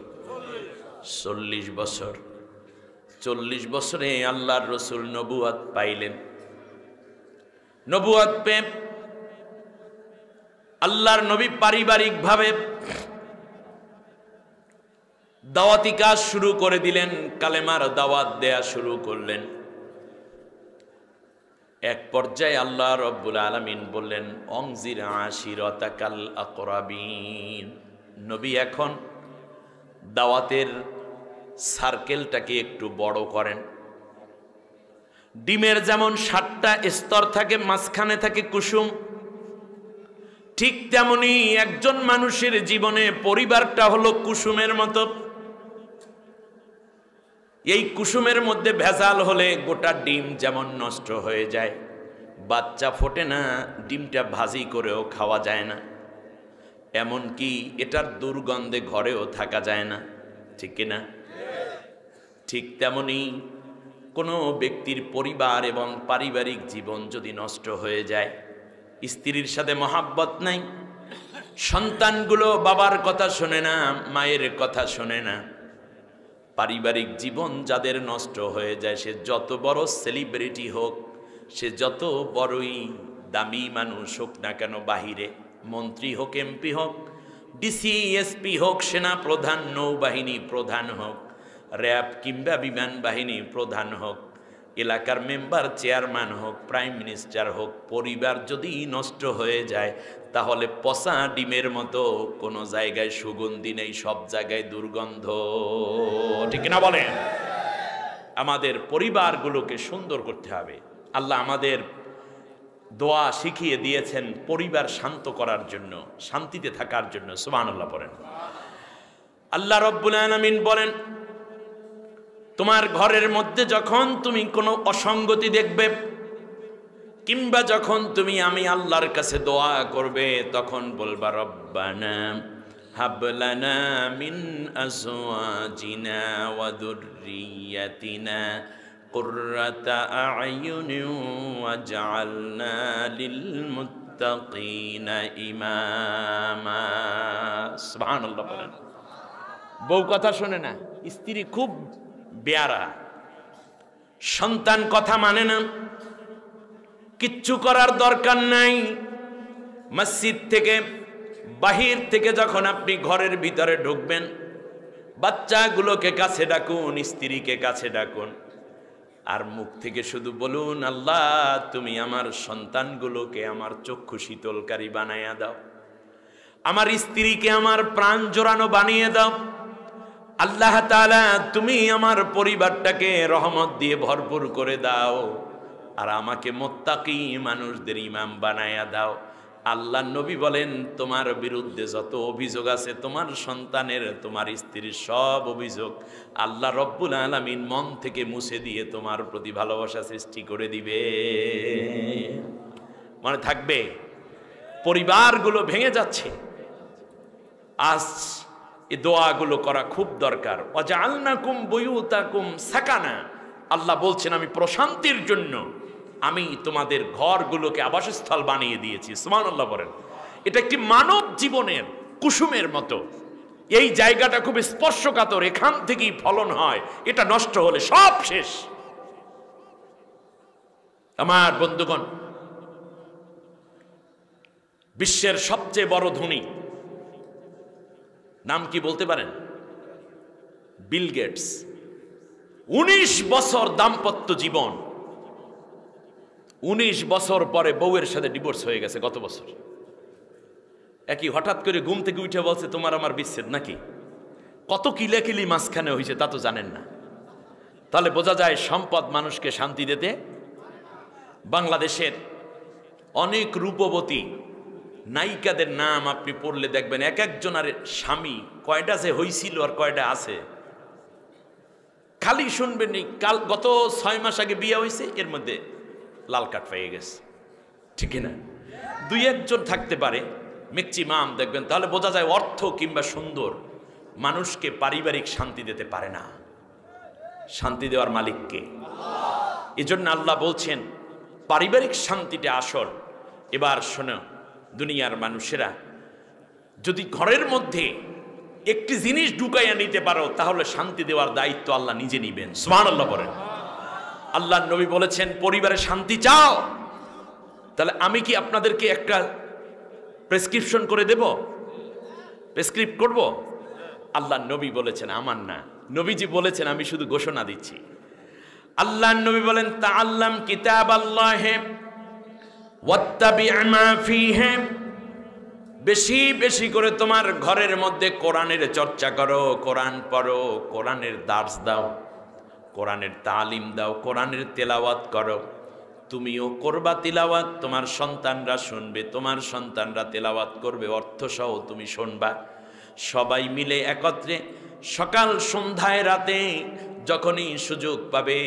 40 বছর। 40 বছরে আল্লাহর রাসূল নবুয়ত পাইলেন। নবুয়ত পেয়ে আল্লাহর নবী পারিবারিকভাবে দাওয়াতি কাজ শুরু করে দিলেন, কালেমার দাওয়াত দেয়া শুরু করলেন। এক পর্যায়ে আল্লাহ রাব্বুল আলামিন বললেন, অংজির আশিরাতাকাল আকরাবিন। নবী এখন দাওয়াতের সার্কেলটাকে একটু বড় করেন। ডিমের যেমন 7টা স্তর থাকে, মাঝখানে থাকে কুসুম, ঠিক তেমনি একজন মানুষের জীবনে পরিবারটা হলো কুসুমের মতো। এই কুসুমের মধ্যে ভেজাল হলে গোটা ডিম যেমন নষ্ট হয়ে যায়, বাচ্চা ফোটে না, ডিমটা ভাজি করেও খাওয়া যায় না, এমনকি এটার দুর্গন্ধে ঘরেও থাকা যায় না, ঠিক কিনা? ঠিক তেমনি কোনো ব্যক্তির পরিবার এবং পারিবারিক জীবন যদি নষ্ট হয়ে যায়, স্ত্রীর সাথে মহাব্বত নাই, সন্তানগুলো বাবার কথা শোনে না, মায়ের কথা শোনে না, পারিবারিক জীবন যাদের নষ্ট হয়ে যায়, সে যত বড় সেলিব্রিটি হোক, সে যত বড়ই দামি মানুষ হোক না কেন, বাহিরে মন্ত্রী হোক, এমপি হোক, ডিসি এসপি হোক, সেনা প্রধান, নৌবাহিনী প্রধান হোক, র্যাব কিংবা বিমান বাহিনী প্রধান হোক, এলাকার মেম্বার চেয়ারম্যান হোক, প্রাইম মিনিস্টার হোক, পরিবার যদি নষ্ট হয়ে যায় তাহলে পচা ডিমের মতো কোনো জায়গায় সুগন্ধি নেই, সব জায়গায় দুর্গন্ধ, ঠিক না বলেন? আমাদের পরিবারগুলোকে সুন্দর করতে হবে। আল্লাহ আমাদের দোয়া শিখিয়ে দিয়েছেন পরিবার শান্ত করার জন্য, শান্তিতে থাকার জন্য। সুবহানাল্লাহ পড়েন। আল্লাহ রাব্বুল আলামিন বলেন, তোমার ঘরের মধ্যে যখন তুমি কোনো অসঙ্গতি দেখবে কিংবা যখন তুমি আমি আল্লাহর কাছে দোয়া করবে, তখন বলবা রব্বানা হাব লানা মিন আজওয়াজিনা ওয়া যুররিয়াতিনা কুররাতা আ'য়ুনিন ওয়াজআলনা লিল মুত্তাকিনা ইমামা। সুবহানাল্লাহ বলেন। বউ কথা শোনে না, স্ত্রী খুব বেয়ারা, সন্তান কথা মানে না, কিচ্ছু করার দরকার নাই। মসজিদ থেকে বাহির থেকে যখন আপনি ঘরের ভিতরে ঢুকবেন, বাচ্চাগুলোকে কাছে ডাকুন, স্ত্রীকে কাছে ডাকুন, আর মুখ থেকে শুধু বলুন, আল্লাহ তুমি আমার সন্তানগুলোকে আমার চক্ষু শীতলকারী বানাইয়া দাও, আমার স্ত্রীকে আমার প্রাণ জোড়ানো বানিয়ে দাও। আল্লাহ তাআলা তুমি আমার পরিবারটাকে রহমত দিয়ে ভরপুর করে দাও, আর আমাকে মুত্তাকি মানুষদের ইমাম বানায়া দাও। আল্লাহ নবী বলেন, তোমার বিরুদ্ধে যত অভিযোগ আছে, তোমার সন্তানের, তোমার স্ত্রীর সব অভিযোগ আল্লাহ রব্বুল আলামিন মন থেকে মুছে দিয়ে তোমার প্রতি ভালোবাসা সৃষ্টি করে দিবে। মনে থাকবে, পরিবারগুলো ভেঙে যাচ্ছে। আজ এই দোয়াগুলো করা খুব দরকার। ওয়াজআলনাকুম বুয়ুতাকুম সাকানা, আল্লাহ বলছেন আমি প্রশান্তির জন্য আমি তোমাদের ঘরগুলোকে আবাসস্থল বানিয়ে দিয়েছি। সুবহানাল্লাহ বলেন। এটা একটি মানব জীবনের কুসুমের মতো। এই জায়গাটা খুব স্পর্শকাতর, এখান থেকেই ফলন হয়, এটা নষ্ট হলে সব শেষ। আমার বন্ধুগণ, বিশ্বের সবচেয়ে বড় ধনী নাম কি বলতে পারেন? Bill Gates. 19 বছর দাম্পত্য জীবন, 19 বছর পরে বউয়ের সাথে ডিভোর্স হয়ে গেছে। গত বছর একই হঠাৎ করে ঘুম থেকে উঠে বলছে তোমার আমার বিচ্ছেদ নাকি। কত কিলাকিলি মাঝখানে হয়েছে তা তো জানেন না। তাহলে বোঝা যায় সম্পদ মানুষকে শান্তি দিতে। বাংলাদেশের অনেক রূপবতী নায়িকাদের নাম আপনি পড়লে দেখবেন এক একজনের স্বামী কয়টা যে হয়েছিল আর কয়টা আছে খালি শুনবেন। কাল গত 6 মাস আগে বিয়ে হয়েছে, এর মধ্যে লাল কার্ড পেয়ে গেছে, ঠিক না? 2-1 থাকতে পারে, ম্যাক্সিমাম দেখবেন। তাহলে বোঝা যায় অর্থ কিংবা সুন্দর মানুষকে পারিবারিক শান্তি দিতে পারে না। শান্তি দেওয়ার মালিককে। এজন্য আল্লাহ বলছেন পারিবারিক শান্তিটা আসল। এবার শোনো, দুনিয়ার মানুষেরা যদি ঘরের মধ্যে একটি জিনিস ঢুকাইয়া নিতে পারো, তাহলে শান্তি দেওয়ার দায়িত্ব আল্লাহ নিজে নিবেন। সুবহানাল্লাহ বলেন। আল্লাহ নবী বলেছেন পরিবারে শান্তি চাও, তাহলে আমি কি আপনাদেরকে একটা প্রেসক্রিপশন করে দেব? প্রেসক্রিপ্ট করব? আল্লাহ নবী বলেছেন, আমার না, নবীজি বলেছেন, আমি শুধু ঘোষণা দিচ্ছি। আল্লাহ নবী বলেন তাআল্লাম কিতাবাল্লাহি ওয়াত্তাবি' মা ফীহি, বেশি বেশি করে তোমার ঘরের মধ্যে কোরআনের চর্চা করো, কোরআন পড়ো, কোরআনের দার্স দাও, কোরআনের তালিম দাও, কোরআনের তেলাওয়াত করো। তুমিও করবা তিলাওয়াত, তোমার সন্তানরা শুনবে, তোমার সন্তানরা তেলাওয়াত করবে, অর্থসহ তুমি শুনবা। সবাই মিলে একত্রে সকাল সন্ধ্যায় রাতে যখনই সুযোগ পাবে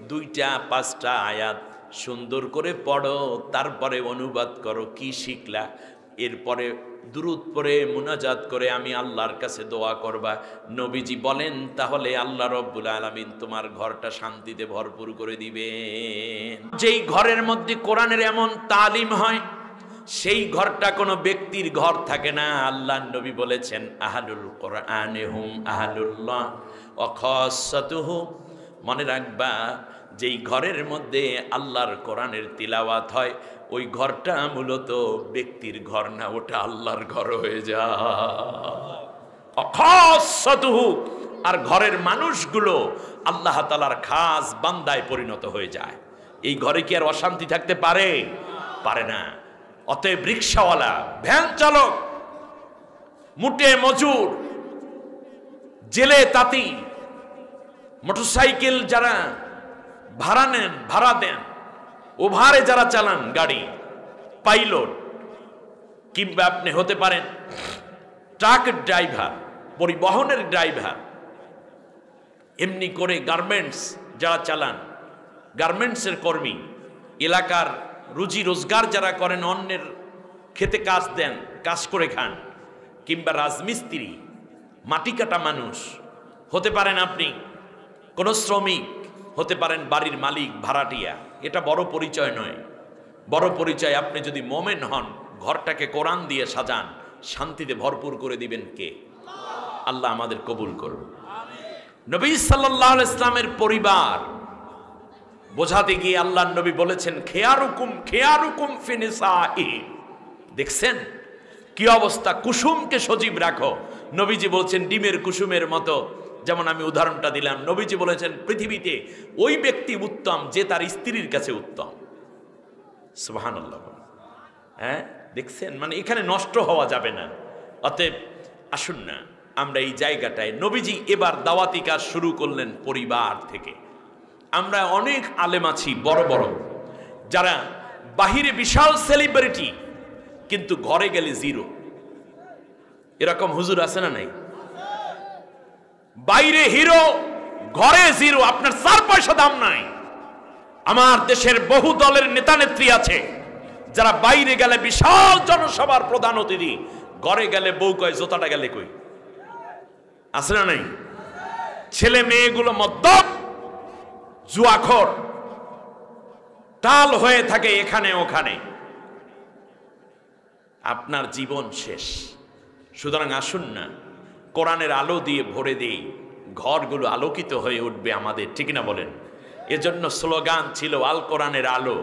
2-5টা আয়াত সুন্দর করে পড়ো, তারপরে অনুবাদ করো কি শিখলা, এরপরে দুরূদ পড়ে মুনাজাত করে আমি আল্লাহর কাছে দোয়া করবা। নবীজি বলেন তাহলে আল্লাহ রব্বুল আলামিন তোমার ঘরটা শান্তিতে ভরপুর করে দিবেন। যেই ঘরের মধ্যে কোরআনের এমন তালিম হয়, সেই ঘরটা কোনো ব্যক্তির ঘর থাকে না। আল্লাহ নবী বলেছেন আহলুল কোরআনে হুম আহলুল্লাহ ওয়া খাসাতুহু। মনে রাখবা, যেই ঘরের মধ্যে আল্লাহর কোরআনের তিলাওয়াত হয়, ওই ঘরটা মূলত ব্যক্তির ঘর না, ওটা আল্লাহর ঘর হয়ে যায়। খাসাতুহু, আর ঘরের মানুষগুলো আল্লাহ তাআলার খাস বান্দায় পরিণত হয়ে যায়। এই ঘরে কি আর অশান্তি থাকতে পারে? পারে না। অতএব রিকশাওয়ালা, ভ্যান চালক, মুটে মজুর, জেলে তাঁতি, মোটরসাইকেল যারা ভাড়া নেন, ভাড়া দেন, ওভারে যারা চালান গাড়ি, পাইলট, কিংবা আপনি হতে পারেন ট্রাক ড্রাইভার, পরিবহনের ড্রাইভার, এমনি করে গার্মেন্টস যারা চালান, গার্মেন্টসের কর্মী, এলাকার রুজি রোজগার যারা করেন, অন্যের খেতে কাজ দেন, কাজ করে খান, কিংবা রাজমিস্ত্রি, মাটি কাটা মানুষ হতে পারেন, আপনি কোনো শ্রমিক হতে পারেন, বাড়ির মালিক, ভাড়াটিয়া। এটা বড় পরিচয় নয়। বড় পরিচয় আপনি যদি মোমেন হন, ঘরটাকে কোরআন দিয়ে সাজান, শান্তিতে ভরপুর করে দিবেন কে? আল্লাহ আমাদের কবুল করুন। নবী সাল্লাল্লাহু আলাইহি ইসলামের পরিবার বোঝাতে গিয়ে আল্লাহ নবী বলেছেন খেয়ারুকুম খেয়ারুকুম ফি নিসাই। দেখছেন কি অবস্থা? কুসুমকে সজীব রাখো। নবীজি বলছেন ডিমের কুসুমের মতো। যেমন আমি উদাহরণটা দিলাম, নবীজি বলেছেন পৃথিবীতে ওই ব্যক্তি উত্তম যে তার স্ত্রীর কাছে উত্তম। সুবহানাল্লাহ। হ্যাঁ, দেখছেন, মানে এখানে নষ্ট হওয়া যাবে না। অতএব আসুন না আমরা এই জায়গাটায়, নবীজি এবার দাওয়াতি কাজ শুরু করলেন পরিবার থেকে। আমরা অনেক আলেম আছি বড় বড়, যারা বাহিরে বিশাল সেলিব্রিটি কিন্তু ঘরে গেলে জিরো। এরকম হুজুর আছে না নাই? বাইরে হিরো, ঘরে জিরো, আপনার 4 পয়সা দাম নাই। আমার দেশের বহু দলের নেতা নেত্রী আছে যারা বাইরে গেলে বিশাল জনসভার প্রধান অতিথি, ঘরে গেলে বউ কয় জোতাটা গেলে কই। আছে না নাই? ছেলে মেয়েগুলো মদ্যপ, জুয়াখোর, টাল হয়ে থাকে এখানে ওখানে। আপনার জীবন শেষ। সুতরাং আসুন না কোরআনের আলো দিয়ে ভরে দেই, ঘরগুলো আলোকিত হয়ে উঠবে আমাদের, ঠিক না বলেন? এজন্য স্লোগান ছিল আল কোরআনের আলো।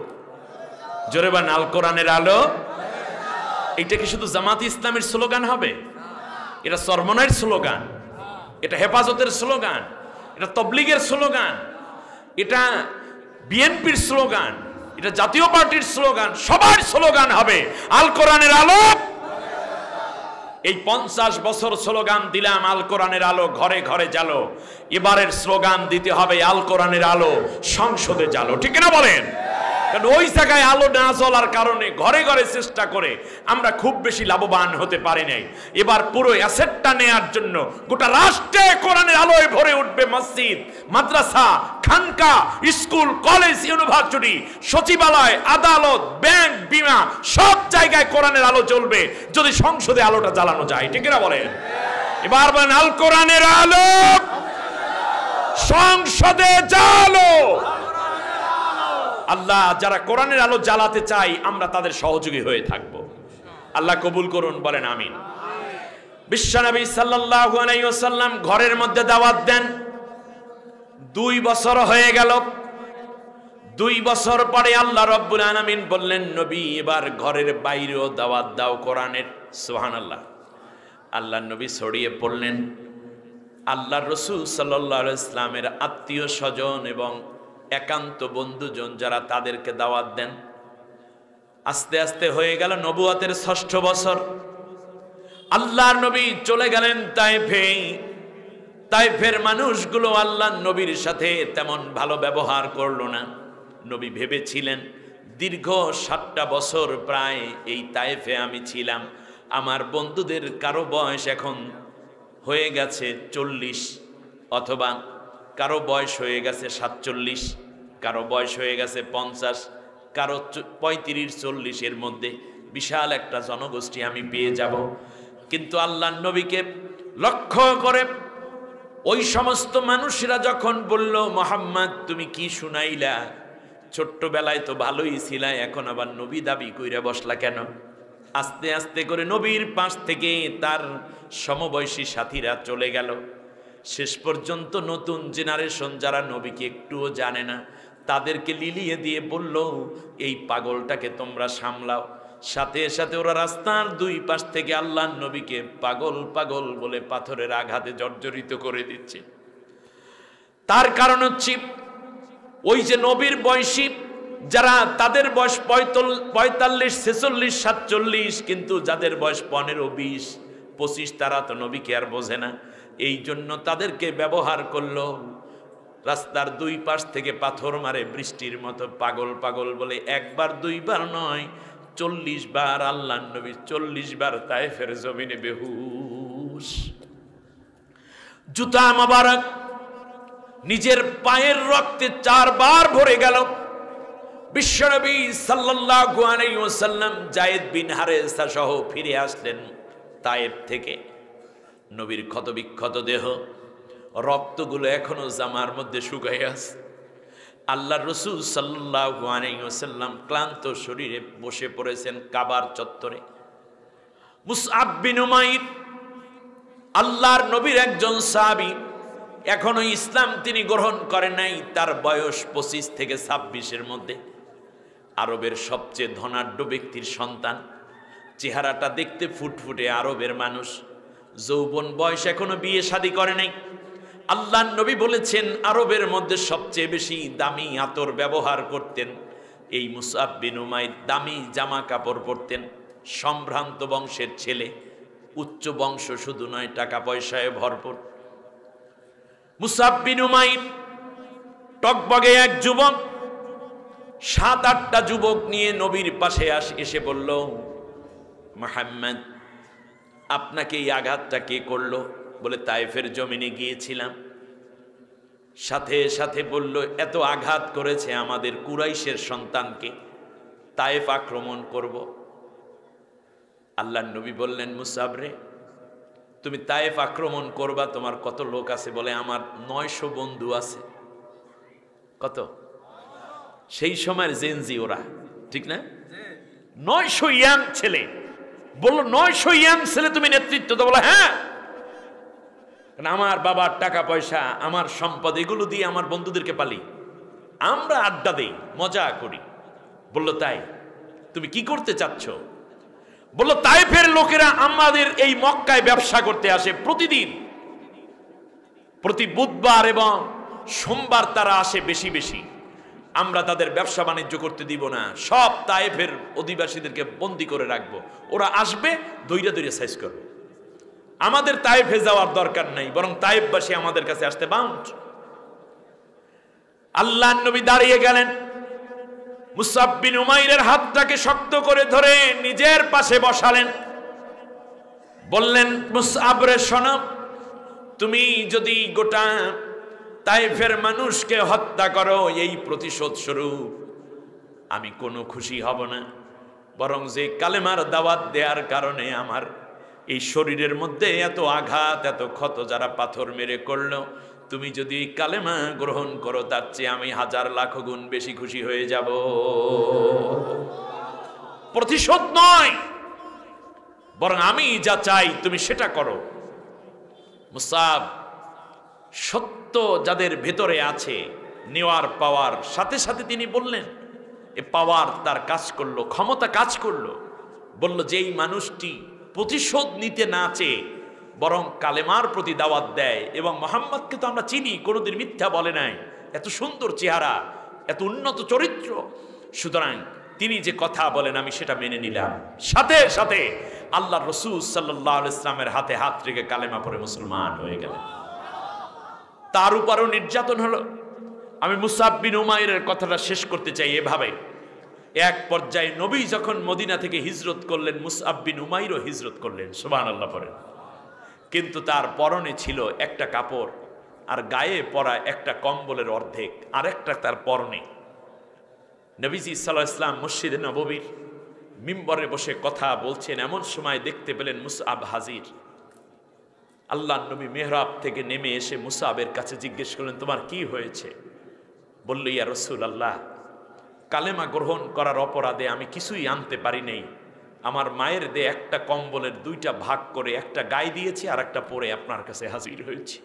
জোরে বলেন আল কোরআনের আলো। এটা কি শুধু জামাত ইসলামের স্লোগান হবে? এটা সরমনের স্লোগান, এটা হেফাজতের স্লোগান, এটা তবলিগের স্লোগান, এটা বিএনপির স্লোগান, এটা জাতীয় পার্টির স্লোগান, সবার স্লোগান হবে আল কোরআনের আলো। এই 50 বছর স্লোগান দিলাম আল কোরআনের আলো, ঘরে ঘরে জ্বালো। এবারের স্লোগান দিতে হবে আল কোরআনের আলো, সংসদে জ্বালো, ঠিক না বলেন? কারণ ওই জায়গায় আলো না জ্বলার কারণে ঘরে ঘরে চেষ্টা করে আমরা খুব বেশি লাভবান হতে পারি নাই। এবার পুরো অ্যাসেটটা নেয়ার জন্য গোটা রাষ্ট্রে কোরআনের আলোয় ভরে উঠবে। মসজিদ, মাদ্রাসা, খানকা, স্কুল, কলেজ, ইউনিভার্সিটি, সচিবালয়, আদালত, ব্যাংক, বিমা, সব জায়গায় কোরআনের আলো জ্বলবে যদি সংসদে আলোটা জ্বালানো যায়, ঠিক না বলেন? এবার বলেন আল কোরআনের আলো, সংসদে জ্বালো। আল্লাহ যারা কোরআনের আলো জ্বালাতে চাই আমরা তাদের সহযোগী হয়ে থাকব। আল্লাহ কবুল করুন, বলেন আমিন। বিশ্বনবী সাল্লাল্লাহু আলাইহি ওয়াসাল্লাম ঘরের মধ্যে দাওয়াত দেন। 2 বছর হয়ে গেল। 2 বছর পরে আল্লাহ রাব্বুল আলামিন বললেন, নবী এবার ঘরের বাইরেও দাওয়াত দাও কোরআনের। সুবহানাল্লাহ। আল্লাহর নবী ছড়িয়ে পড়লেন। আল্লাহর রাসূল সাল্লাল্লাহু আলাইহি ওয়াসাল্লামের আত্মীয় স্বজন এবং একান্ত বন্ধুজন যারা, তাদেরকে দাওয়াত দেন। আস্তে আস্তে হয়ে গেল নবুয়তের 6ষ্ঠ বছর। আল্লাহর নবী চলে গেলেন তায়েফে। তায়েফের মানুষগুলো আল্লাহর নবীর সাথে তেমন ভালো ব্যবহার করলো না। নবী ভেবেছিলেন দীর্ঘ 7টা বছর প্রায় এই তায়েফে আমি ছিলাম, আমার বন্ধুদের কারো বয়স এখন হয়ে গেছে 40, অথবা কারো বয়স হয়ে গেছে 47, কারো বয়স হয়ে গেছে 50, কারো 35-40 এর মধ্যে বিশাল একটা জনগোষ্ঠী আমি পেয়ে যাব। কিন্তু আল্লাহর নবীকে লক্ষ্য করে ওই সমস্ত মানুষরা যখন বলল, মুহাম্মদ তুমি কি শুনাইলা? ছোট্টবেলায় তো ভালোই ছিলা, এখন আবার নবী দাবি কইরা বসলা কেন? আস্তে আস্তে করে নবীর পাশ থেকে তার সমবয়সী সাথীরা চলে গেল। শেষ পর্যন্ত নতুন জেনারেশন যারা নবীকে একটুও জানে না, তাদেরকে লিলিয়ে দিয়ে বলল, এই পাগলটাকে তোমরা সামলাও। সাথে সাথে ওরা রাস্তার 2 পাশ থেকে আল্লাহর নবীকে পাগল পাগল বলে পাথরের আঘাতে জর্জরিত করে দিচ্ছে। তার কারণ হচ্ছে ওই যে নবীর বয়সী যারা, তাদের বয়স 45, 46, 47, কিন্তু যাদের বয়স 15, 20, 25 তারা তো নবীকে আর বোঝে না। এই জন্য তাদেরকে ব্যবহার করলো। রাস্তার 2 পাশ থেকে পাথর মারে বৃষ্টির মতো, পাগল পাগল বলে। 1 বার 2 বার নয়, 40 বার আল্লাহর নবী 40 বার তায়েফের জমিনে বেহুশ। জুতা মোবারক নিজের পায়ের রক্তে 4 বার ভরে গেল। বিশ্বনবী সাল্লাল্লাহু আলাইহি ওয়াসাল্লাম যায়েদ বিন হারেসা সহ ফিরে আসলেন তায়েফ থেকে। নবীর ক্ষতবিক্ষত দেহ, রক্তগুলো এখনো জামার মধ্যে শুকায় আছে। আল্লাহর রাসূল সাল্লাল্লাহু আলাইহি ওয়াসাল্লাম ক্লান্ত শরীরে বসে পড়েছেন কাবার চত্বরে। মুসআব বিন উমাইর আল্লাহর নবীর একজন সাহাবী, এখনো ইসলাম তিনি গ্রহণ করেন নাই, তার বয়স 25 থেকে 26 এর মধ্যে। আরবের সবচেয়ে ধনাঢ্য ব্যক্তির সন্তান, চেহারাটা দেখতে ফুটফুটে আরবের মানুষ, যৌবন বয়স, এখনো বিয়ে শাদী করে নাই। আল্লাহর নবী বলেছেন আরবের মধ্যে সবচেয়ে বেশি দামি আতর ব্যবহার করতেন এই মুসআব বিন উমাইর। দামি জামা কাপড় পরতেন, সম্ভ্রান্ত বংশের ছেলে। উচ্চ বংশ শুধু নয়, টাকা পয়সায় ভরপুর। মুসআব বিন উমাইর টকবগে এক যুবক, 7-8টা যুবক নিয়ে নবীর পাশে এসে বলল, মুহাম্মদ, আপনাকে এই আঘাতটা কে করলো? বলে, তায়েফের জমিনে গিয়েছিলাম। সাথে সাথে বলল, এত আঘাত করেছে আমাদের কুরাইশের সন্তানকে, তায়েফ আক্রমণ করব। আল্লাহর নবী বললেন, মুসআব রে, তুমি তায়েফ আক্রমণ করবা, তোমার কত লোক আছে? বলে, আমার 900 বন্ধু আছে। কত? সেই সময়ের জেনজি ওরা, ঠিক না? 900 ইয়াং ছেলে। বললো, 900 ইয়াং ছেলে তুমি নেতৃত্ব দাও? বলে, হ্যাঁ, আমার বাবার টাকা পয়সা, আমার সম্পদ, এগুলো দিয়ে আমার বন্ধুদেরকে পালি, আমরা আড্ডা দেই, মজা করি। বলল, তাই? তুমি কি করতে চাচ্ছ? বলল, তায়েফের লোকেরা আমাদের এই মক্কায় ব্যবসা করতে আসে প্রতিদিন, প্রতি বুধবার এবং সোমবার তারা আসে বেশি বেশি। আমরা তাদের ব্যবসা বাণিজ্য করতে দিব না, সব তায়েফের অধিবাসীদেরকে বন্দি করে রাখবো। ওরা আসবে, দইরা দইরা সাইজ করবে। আমাদের তায়েফে যাওয়ার দরকার নাই, বরং তায়েফবাসী আমাদের কাছে আসতে বাউন্ড। আল্লাহর নবী দাঁড়িয়ে গেলেন, মুসআব বিন উমাইরের হাতটাকে শক্ত করে ধরে নিজের পাশে বসালেন। বললেন, মুসআব রে, শোনো, তুমি যদি গোটা তায়েফের মানুষকে হত্যা করো, এই প্রতিশোধ স্বরূপ আমি কোনো খুশি হব না, বরং যে কালেমার দাওয়াত দেওয়ার কারণে আমার এই শরীরের মধ্যে এত আঘাত, এত ক্ষত যারা পাথর মেরে করলো, তুমি যদি কালেমা গ্রহণ করো, তার চেয়ে আমি 1000 লাখ গুণ বেশি খুশি হয়ে যাব। প্রতিশোধ নয়, বরং আমি যা চাই তুমি সেটা করো। মুসআব সত্য যাদের ভেতরে আছে, নেওয়ার পাওয়ার সাথে সাথে তিনি বললেন, এ পাওয়ার তার কাজ করলো, ক্ষমতা কাজ করলো। বলল, যেই মানুষটি প্রতিশোধ নিতে না চেয়ে বরং কালেমার প্রতি দাওয়াত দেয়, এবং মুহাম্মদকে তো আমরা চিনি, কোনোদিন মিথ্যা বলে নাই, এত সুন্দর চেহারা, এত উন্নত চরিত্র, সুতরাং তিনি যে কথা বলেন আমি সেটা মেনে নিলাম। সাথে সাথে আল্লাহর রাসূল সাল্লাল্লাহু আলাইহি ওয়াসাল্লামের হাতে হাত রেখে কালেমা পড়ে মুসলমান হয়ে গেলেন। তার উপরও নির্যাতন হলো। আমি মুসআব বিন উমাইরের কথাটা শেষ করতে চাই এভাবে, এক পর্যায়ে নবী যখন মদিনা থেকে হিজরত করলেন, মুসআব বিন উমাইরও হিজরত করলেন, সুবহানাল্লাহ পড়েন। কিন্তু তার পরনে ছিল একটা কাপড়, আর গায়ে পরা একটা কম্বলের অর্ধেক, আরেকটা তার পরনে। নবীজি সাল্লাল্লাহু আলাইহি ওয়াসাল্লাম মসজিদে নববীর মিম্বরে বসে কথা বলছেন, এমন সময় দেখতে পেলেন মুসআব হাজির। আল্লাহর নবী মেহরাব থেকে নেমে এসে মুসআবের কাছে জিজ্ঞেস করলেন, তোমার কি হয়েছে? বলল, ইয়া রাসূলুল্লাহ, কালেমা গ্রহণ করার অপরাধে আমি কিছুই আনতে পারি নাই। আমার মায়ের দিয়ে একটা কম্বলের 2টা ভাগ করে একটা গায়ে দিয়েছি, আর একটা পরে আপনার কাছে হাজির হয়েছি।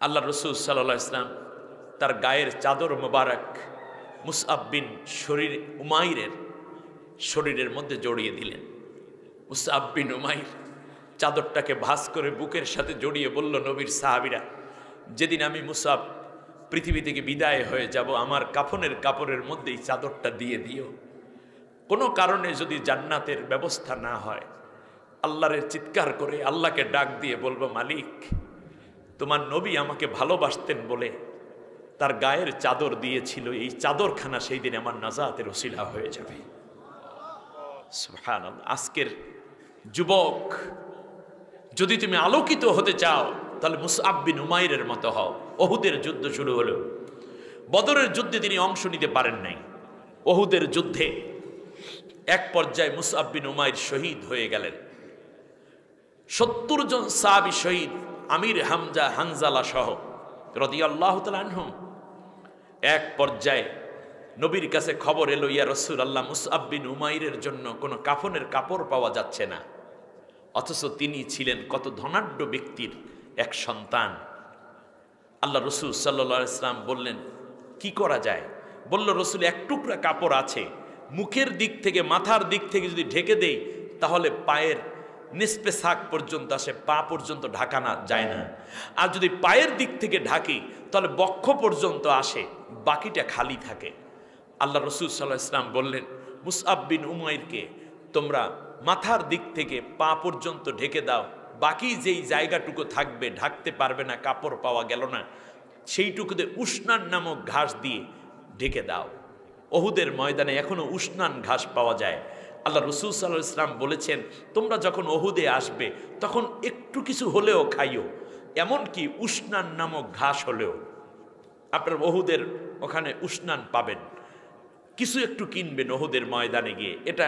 আল্লাহ রাসূল সাল্লাল্লাহু আলাইহি ওয়াসাল্লাম তার গায়ের চাদর মোবারক মুসআব বিন উমাইরের শরীরের মধ্যে জড়িয়ে দিলেন। মুসআব বিন উমাইর চাদরটাকে ভাঁজ করে বুকের সাথে জড়িয়ে বলল, নবীর সাহাবীরা, যেদিন আমি মুসআব পৃথিবী থেকে বিদায় হয়ে যাব, আমার কাফনের কাপড়ের মধ্যেই চাদরটা দিয়ে দিও। কোনো কারণে যদি জান্নাতের ব্যবস্থা না হয়, আল্লাহর চিৎকার করে আল্লাহকে ডাক দিয়ে বলবো, মালিক, তোমার নবী আমাকে ভালোবাসতেন বলে তার গায়ের চাদর দিয়েছিল, এই চাদরখানা সেই দিন আমার নাজাতের ওসিলা হয়ে যাবে। সুবহানাল্লাহ। আজকের যুবক, যদি তুমি আলোকিত হতে চাও, তাহলে মুসআব বিন উমাইরের মতো হও। ওহুদের যুদ্ধ শুরু হলো। বদরের যুদ্ধে তিনি অংশ নিতে পারেন নাই। ওহুদের যুদ্ধে এক পর্যায়ে মুসআব বিন উমাইর শহীদ হয়ে গেলেন। 70 জন সাহাবী শহীদ, আমির হানজালা সহ রাদিয়াল্লাহু তাআলা আনহুম। এক পর্যায়ে নবীর কাছে খবর এলো, ইয়া রাসূলুল্লাহ, মুসআব বিন উমাইরের জন্য কোনো কাফনের কাপড় পাওয়া যাচ্ছে না, অথচ তিনি ছিলেন কত ধনাঢ্য ব্যক্তির এক সন্তান। আল্লাহ রাসূল সাল্লাল্লাহু আলাইহি ওয়াসাল্লাম বললেন, কি করা যায়? বলল, রাসূল, এক টুকরা কাপড় আছে, মুখের দিক থেকে মাথার দিক থেকে যদি ঢেকে দেই, তাহলে পায়ের নিসপে সাক পর্যন্ত আসে, পা পর্যন্ত ঢাকানো যায় না। আর যদি পায়ের দিক থেকে ঢাকি, তাহলে বক্ষ পর্যন্ত আসে, বাকিটা খালি থাকে। আল্লাহ রাসূল সাল্লাল্লাহু আলাইহি ওয়াসাল্লাম বললেন, মুসআব বিন উমাইরকে তোমরা মাথার দিক থেকে পা পর্যন্ত ঢেকে দাও, বাকি যেই জায়গাটুকু থাকবে ঢাকতে পারবে না, কাপড় পাওয়া গেল না, সেইটুকুতে উষ্ণান নামক ঘাস দিয়ে ঢেকে দাও। ওহুদের ময়দানে এখনো উষ্ণান ঘাস পাওয়া যায়। আল্লাহ রসুল সাল্লাল্লাহু আলাইহি ওয়াসাল্লাম বলেছেন, তোমরা যখন ওহুদে আসবে তখন একটু কিছু হলেও খাইও, এমনকি উষ্ণান নামক ঘাস হলেও। আপনার ওহুদের ওখানে উষ্ণান পাবেন, কিছু একটু কিনবেন ওহুদের ময়দানে গিয়ে, এটা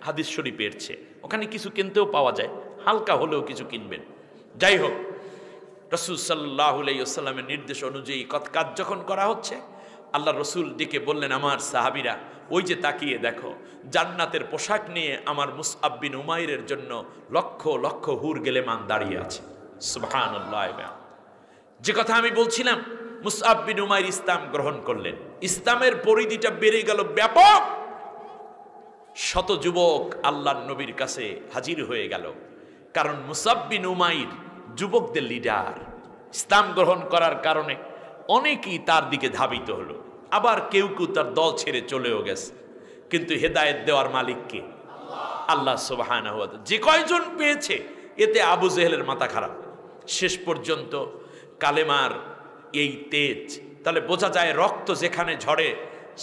হাদিস শরীফে এসেছে। ওখানে কিছু কিনতেও পাওয়া যায়, হালকা হলেও কিছু কিনবেন। যাই হোক, রাসূল সাল্লাল্লাহু আলাইহি ওয়াসাল্লামের নির্দেশ অনুযায়ী কাজ যখন করা হচ্ছে, আল্লাহ রসুল ডেকে বললেন, আমার সাহাবীরা ওই যে তাকিয়ে দেখো, জান্নাতের পোশাক নিয়ে আমার মুসআব বিন উমাইরের জন্য লক্ষ লক্ষ হুর গেলেমান দাঁড়িয়ে আছে। সুবহানাল্লাহ। যে কথা আমি বলছিলাম, মুসআব বিন উমাইর ইসলাম গ্রহণ করলেন, ইসলামের পরিধিটা বেড়ে গেল ব্যাপক। শত যুবক আল্লাহর নবীর কাছে হাজির হয়ে গেল, কারণ মুসআব বিন উমাইর যুবকদের লিডার। ইসলাম গ্রহণ করার কারণে অনেকেই তার দিকে ধাবিত হলো, আবার কেউ কেউ তার দল ছেড়ে চলেও গেছে। কিন্তু হেদায়েত দেওয়ার মালিক কে? আল্লাহ সুবহানাহু ওয়া তাআলা। যে কয়জন পেয়েছে, এতে আবু জেহেলের মাথা খারাপ। শেষ পর্যন্ত কালেমার এই তেজ, তাহলে বোঝা যায় রক্ত যেখানে ঝরে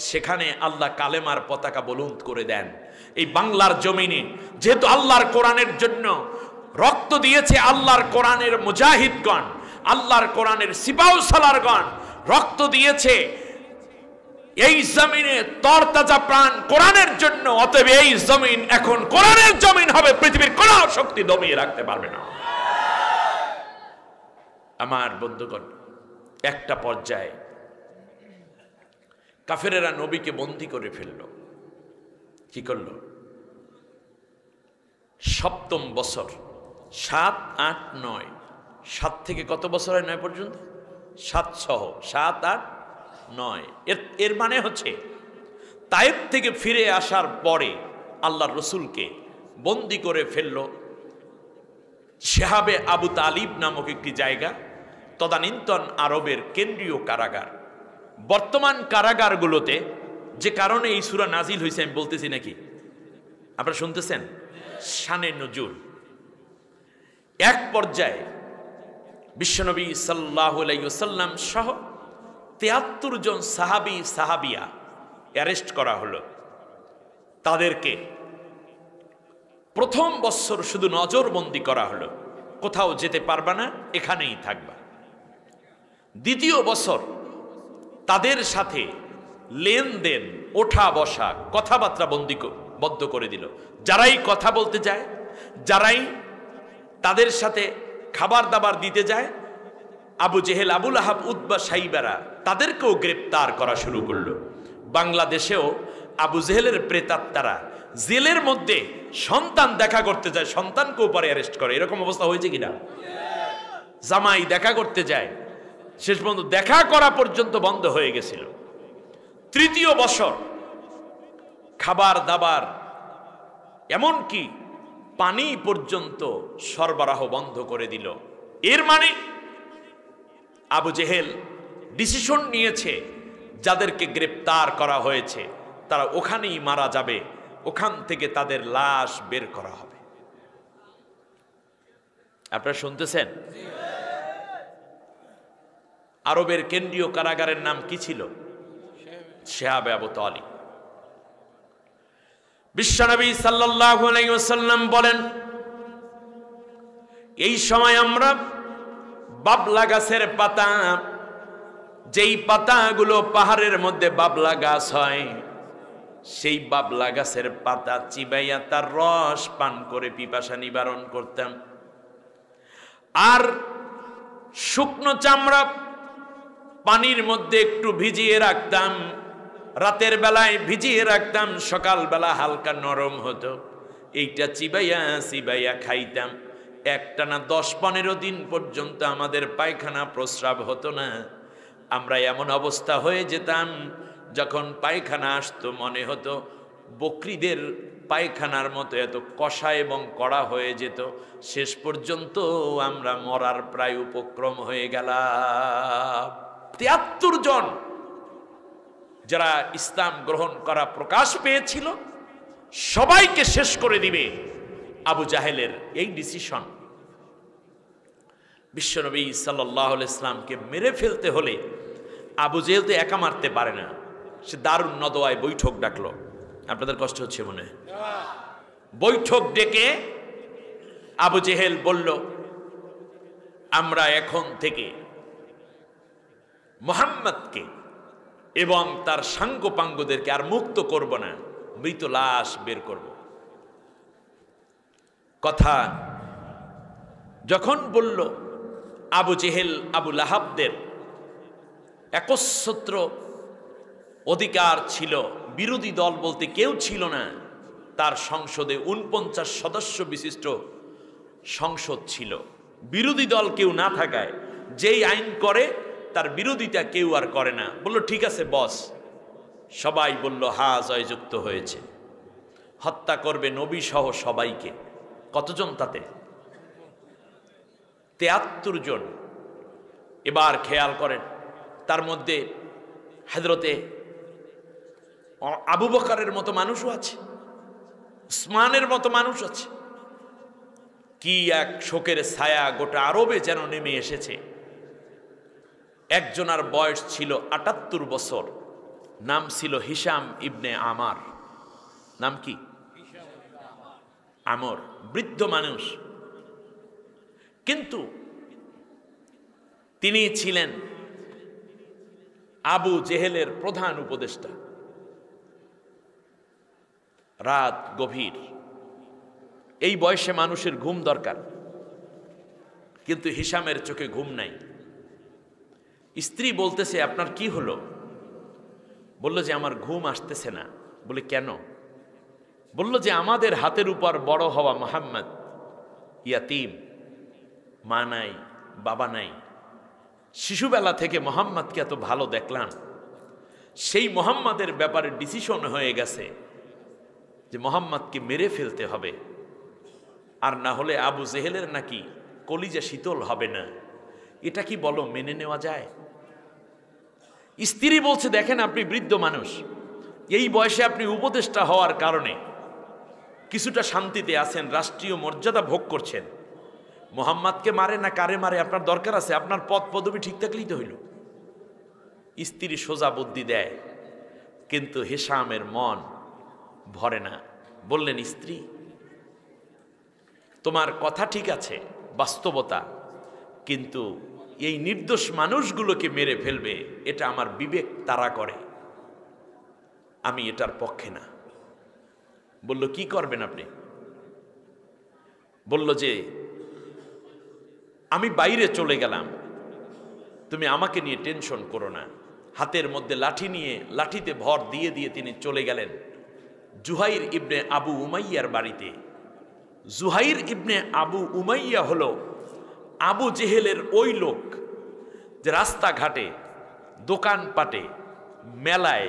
সেখানে আল্লাহ কালেমার পতাকা বুলন্দ করে দেন। এই বাংলার জমিনে যেহেতু আল্লাহর কোরআনের জন্য রক্ত দিয়েছে আল্লাহর কোরআনের মুজাহিদগণ, আল্লাহর কোরআনের সিপাহসালারগণ রক্ত দিয়েছে এই জমিনে তরতাজা প্রাণ কোরআনের জন্য। অতএব এই জমিন এখন কোরআনের জমিন হবে, পৃথিবীর কোন শক্তি দমিয়ে রাখতে পারবে না। আমার বন্ধুগণ, একটা পর্যায়ে কাফেরেরা নবীকে বন্দী করে ফেলল। কি করল? 7ম বছর, 7, 8, 9, 7 থেকে কত বছর হয়? 9 পর্যন্ত, 7 সহ 7, 8, 9। এর মানে হচ্ছে তায়েফ থেকে ফিরে আসার পরে আল্লাহর রসুলকে বন্দী করে ফেলল শেহাবে আবু তালিব নামক একটি জায়গা, তদানীন্তন আরবের কেন্দ্রীয় কারাগার। বর্তমান কারাগারগুলোতে যে কারণে এই সূরা নাজিল হয়েছে আমি বলতেছি নাকি, আপনারা শুনতেছেন? শানে নুজুল। এক পর্যায়ে বিশ্বনবী সাল্লাল্লাহু আলাইহি ওয়াসাল্লাম সহ 73 জন সাহাবী সাহাবিয়া অ্যারেস্ট করা হলো। তাদেরকে প্রথম বছর শুধু নজরবন্দি করা হলো, কোথাও যেতে পারবা না, এখানেই থাকবা। দ্বিতীয় বছর তাদের সাথে লেনদেন, ওঠা বসা, কথাবার্তা বন্ধ করে দিল। যারাই কথা বলতে যায়, যারাই তাদের সাথে খাবার দাবার দিতে যায়, আবু জেহেল, আবুল আহাব, উতবা, সাইবারা তাদেরকেও গ্রেপ্তার করা শুরু করলো। বাংলাদেশেও আবু জেহেলের প্রেতাত্মারা জেলের মধ্যে সন্তান দেখা করতে যায়, সন্তানকেও পরে অ্যারেস্ট করে। এরকম অবস্থা হয়েছে কিনা? জামাই দেখা করতে যায়, শেষ পর্যন্ত দেখা করা পর্যন্ত বন্ধ হয়ে গেছিল। তৃতীয় বছর খাবার দাবার, এমনকি পানি পর্যন্ত সরবরাহ বন্ধ করে দিল। এর মানে আবু জেহেল ডিসিশন নিয়েছে যাদেরকে গ্রেপ্তার করা হয়েছে তারা ওখানেই মারা যাবে, ওখান থেকে তাদের লাশ বের করা হবে। আপনারা শুনতেছেন? আরবের কেন্দ্রীয় কারাগারের নাম কি ছিল? শেহাবে আবু তালিব। বিশ্বনবী সাল্লাল্লাহু আলাইহি ওয়াসাল্লাম বলেন, এই সময় আমরা বাবলা গাছের পাতা, যেই পাতাগুলো পাহাড়ের মধ্যে বাবলা গাছ হয়, সেই বাবলা গাছের পাতা চিবাইয়া তার রস পান করে পিপাসা নিবারণ করতাম। আর শুকনো চামড়া পানির মধ্যে একটু ভিজিয়ে রাখতাম, রাতের বেলায় ভিজিয়ে রাখতাম, সকালবেলা হালকা নরম হতো। এইটা চিবাইয়া চিবাইয়া খাইতাম। একটানা 10-15 দিন পর্যন্ত আমাদের পায়খানা প্রস্রাব হতো না। আমরা এমন অবস্থা হয়ে যেতাম, যখন পায়খানা আসতো মনে হতো বকরিদের পায়খানার মতো এত কষা এবং কড়া হয়ে যেত। শেষ পর্যন্ত আমরা মরার প্রায় উপক্রম হয়ে গেলাম। 73 জন যারা ইসলাম গ্রহণ করা প্রকাশ পেয়েছিল, সবাইকে শেষ করে দিবে আবু জাহেলের এই ডিসিশন, বিশ্বনবী সাল্লাল্লাহু আলাইহি ইসলামকে মেরে ফেলতে হলে আবু জেহেল তো একা মারতে পারে না, সে দারুন নদওয়ায় বৈঠক ডাকলো। আপনাদের কষ্ট হচ্ছে মনে? বৈঠক ডেকে আবু জেহেল বলল, আমরা এখন থেকে মুহাম্মদকে এবং তার সাঙ্গপাঙ্গদেরকে আর মুক্ত করব না, মৃত লাশ বের করব। কথা যখন বলল, আবু জেহেল আবু লাহাবদের একচ্ছত্র অধিকার ছিল, বিরোধী দল বলতে কেউ ছিল না। তার সংসদে 49 সদস্য বিশিষ্ট সংসদ ছিল, বিরোধী দল কেউ না থাকায় যেই আইন করে তার বিরোধিতা কেউ আর করে না। বলল ঠিক আছে বস। সবাই বলল হা, জয়যুক্ত হয়েছে। হত্যা করবে নবী সহ সবাইকে। কতজন তাতে? 73 জন। এবার খেয়াল করেন, তার মধ্যে হযরতে আবু বকরের মতো মানুষও আছে, উসমানের মতো মানুষ আছে। কি এক শোকের ছায়া গোটা আরবে যেন নেমে এসেছে। একজনার বয়স ছিল ৭৮ বছর, নাম ছিল হিশাম ইবনে আমার। নাম কি? আমর। বৃদ্ধ মানুষ, কিন্তু তিনি ছিলেন আবু জেহেলের প্রধান উপদেষ্টা। রাত গভীর, এই বয়সে মানুষের ঘুম দরকার, কিন্তু হিশামের চোখে ঘুম নাই। স্ত্রী বলতেছে আপনার কি হলো? বলল যে আমার ঘুম আসতেছে না। বলে কেন? বলল যে আমাদের হাতের উপর বড় হওয়া মুহাম্মদ ইয়াতিম, মা নাই বাবা নাই, শিশুবেলা থেকে মুহাম্মদকে এত ভালো দেখলাম, সেই মুহাম্মদের ব্যাপারে ডিসিশন হয়ে গেছে যে মুহাম্মদকে মেরে ফেলতে হবে, আর না হলে আবু জেহেলের নাকি কলিজা শীতল হবে না। এটা কি বলো মেনে নেওয়া যায়? স্ত্রী বলছে দেখেন আপনি বৃদ্ধ মানুষ, এই বয়সে আপনি উপদেষ্টা হওয়ার কারণে কিছুটা শান্তিতে আছেন, রাষ্ট্রীয় মর্যাদা ভোগ করছেন। মুহাম্মদকে মারে না কারে মারে আপনার দরকার আছে? আপনার পদ পদবি ঠিক থাকলেই তো হইল। স্ত্রী সোজা বুদ্ধি দেয়, কিন্তু হিশামের মন ভরে না। বললেন স্ত্রী তোমার কথা ঠিক আছে, বাস্তবতা, কিন্তু এই নির্দোষ মানুষগুলোকে মেরে ফেলবে এটা আমার বিবেক তাড়া করে, আমি এটার পক্ষে না। বলল কি করবেন আপনি? বলল যে আমি বাইরে চলে গেলাম, তুমি আমাকে নিয়ে টেনশন করো না। হাতের মধ্যে লাঠি নিয়ে লাঠিতে ভর দিয়ে দিয়ে তিনি চলে গেলেন জুহাইর ইবনে আবু উমাইয়ার বাড়িতে। জুহাইর ইবনে আবু উমাইয়া হলো আবু জেহেলের ওই লোক যে রাস্তাঘাটে, দোকানপাটে, মেলায়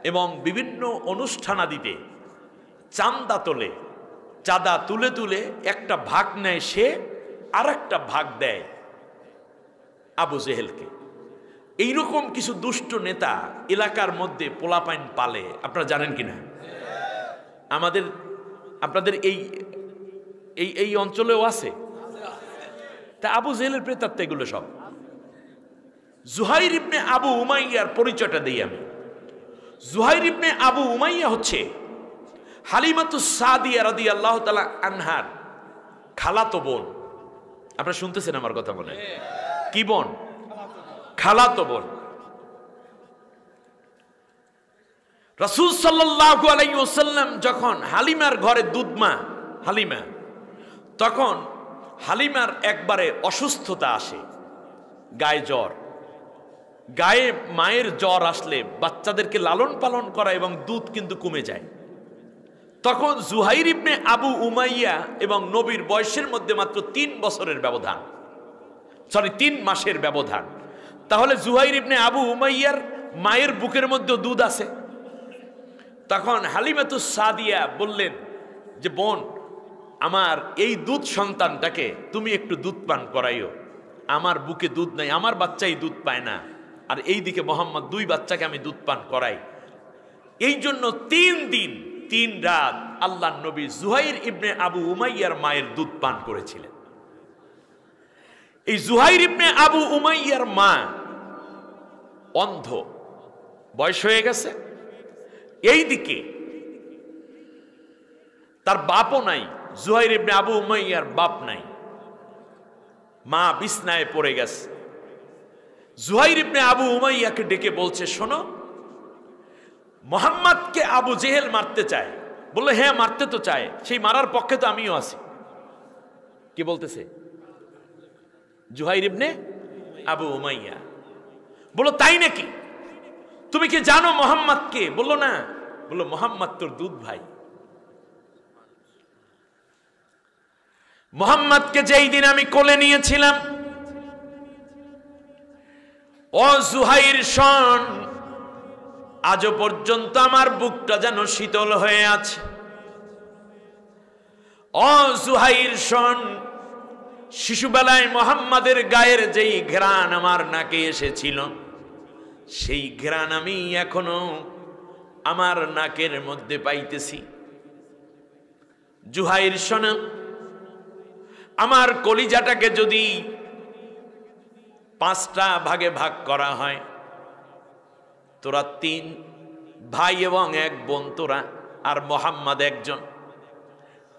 এবং বিভিন্ন অনুষ্ঠানাদিতে চাঁদা তোলে, চাঁদা তুলে তুলে একটা ভাগ নেয় সে, আর একটা ভাগ দেয় আবু জেহেলকে। এইরকম কিছু দুষ্ট নেতা এলাকার মধ্যে পোলাপাইন পালে, আপনারা জানেন কিনা? আমাদের আপনাদের এই এই এই অঞ্চলেও আছে। তা আবু জেহেলের প্রেতাত্মা এগুলো সব। জুহাইর ইবনে আবু উমাইয়ার পরিচয়টা দেই আমি। জুহাইর ইবনে আবু উমাইয়া হচ্ছে হালিমাতুস সাদিয়া রাদিয়াল্লাহু তাআলা আনহার খালাতো বোন। আপনারা শুনতেছেন আমার কথা? মনে কি বোন? খালাতো বোন। রাসূল সাল্লাল্লাহু আলাইহি ওয়াসাল্লাম যখন হালিমার ঘরে দুধমা হালিমা, তখন হালিমার একবারে অসুস্থতা আসে, গায়ে জ্বর। গায়ে মায়ের জ্বর আসলে বাচ্চাদেরকে লালন পালন করা এবং দুধ কিন্তু কমে যায়। তখন জুহাইর ইবনে আবু উমাইয়া এবং নবীর বয়সের মধ্যে মাত্র 3 বছরের ব্যবধান, 3 মাসের ব্যবধান। তাহলে জুহাইর ইবনে আবু উমাইয়ার মায়ের বুকের মধ্যে দুধ আছে। তখন হালিমাতুস সাদিয়া বললেন যে বোন, আমার এই দুধ সন্তানটাকে তুমি একটু দুধ পান করাইও, আমার বুকে দুধ নাই, আমার বাচ্চাই দুধ পায় না, আর এইদিকে মোহাম্মদ 2 বাচ্চাকে আমি দুধ পান করাই। এই জন্য 3 দিন 3 রাত আল্লাহ নবী জুহাইর ইবনে আবু উমাইয়ার মায়ের দুধ পান করেছিলেন। এই জুহাইর ইবনে আবু উমাইয়ার মা অন্ধ, বয়স হয়ে গেছে, এইদিকে তার বাপও নাই, জুহাইর ইবনে আবু উমাইয়ার বাপ নাই, মা বিছনায় পড়ে গেছে। জুহাইর ইবনে আবু উমাইয়াকে ডেকে বলছে, শোনো, মুহাম্মদকে আবু জেহেল মারতে চায়। বললো, হ্যাঁ মারতে তো চায়, সেই মারার পক্ষে তো আমিও আছি। কি বলতেছে? জুহাইর ইবনে আবু উমাইয়া বললো, তাই নাকি? তুমি কি জানো মুহাম্মদকে? বললো, না। বললো, মুহাম্মদ তোর দুধ ভাই। মুহাম্মদকে যেই দিন আমি কোলে নিয়েছিলাম, ও জুহাইর শোন, আজও পর্যন্ত আমার বুকটা যেন শীতল হয়ে আছে। ও জুহাইর শোন, শিশুবেলায় মুহাম্মাদের গায়ের যেই ঘ্রাণ আমার নাকে এসেছিল, সেই ঘ্রাণ আমি এখনো আমার নাকের মধ্যে পাইতেছি। জুহাইর শোন, আমার কলিজাটাকে যদি 5টা ভাগে ভাগ করা হয়, তোরা 3 ভাই এবং 1 বোন, তোরা আর মুহাম্মদ একজন,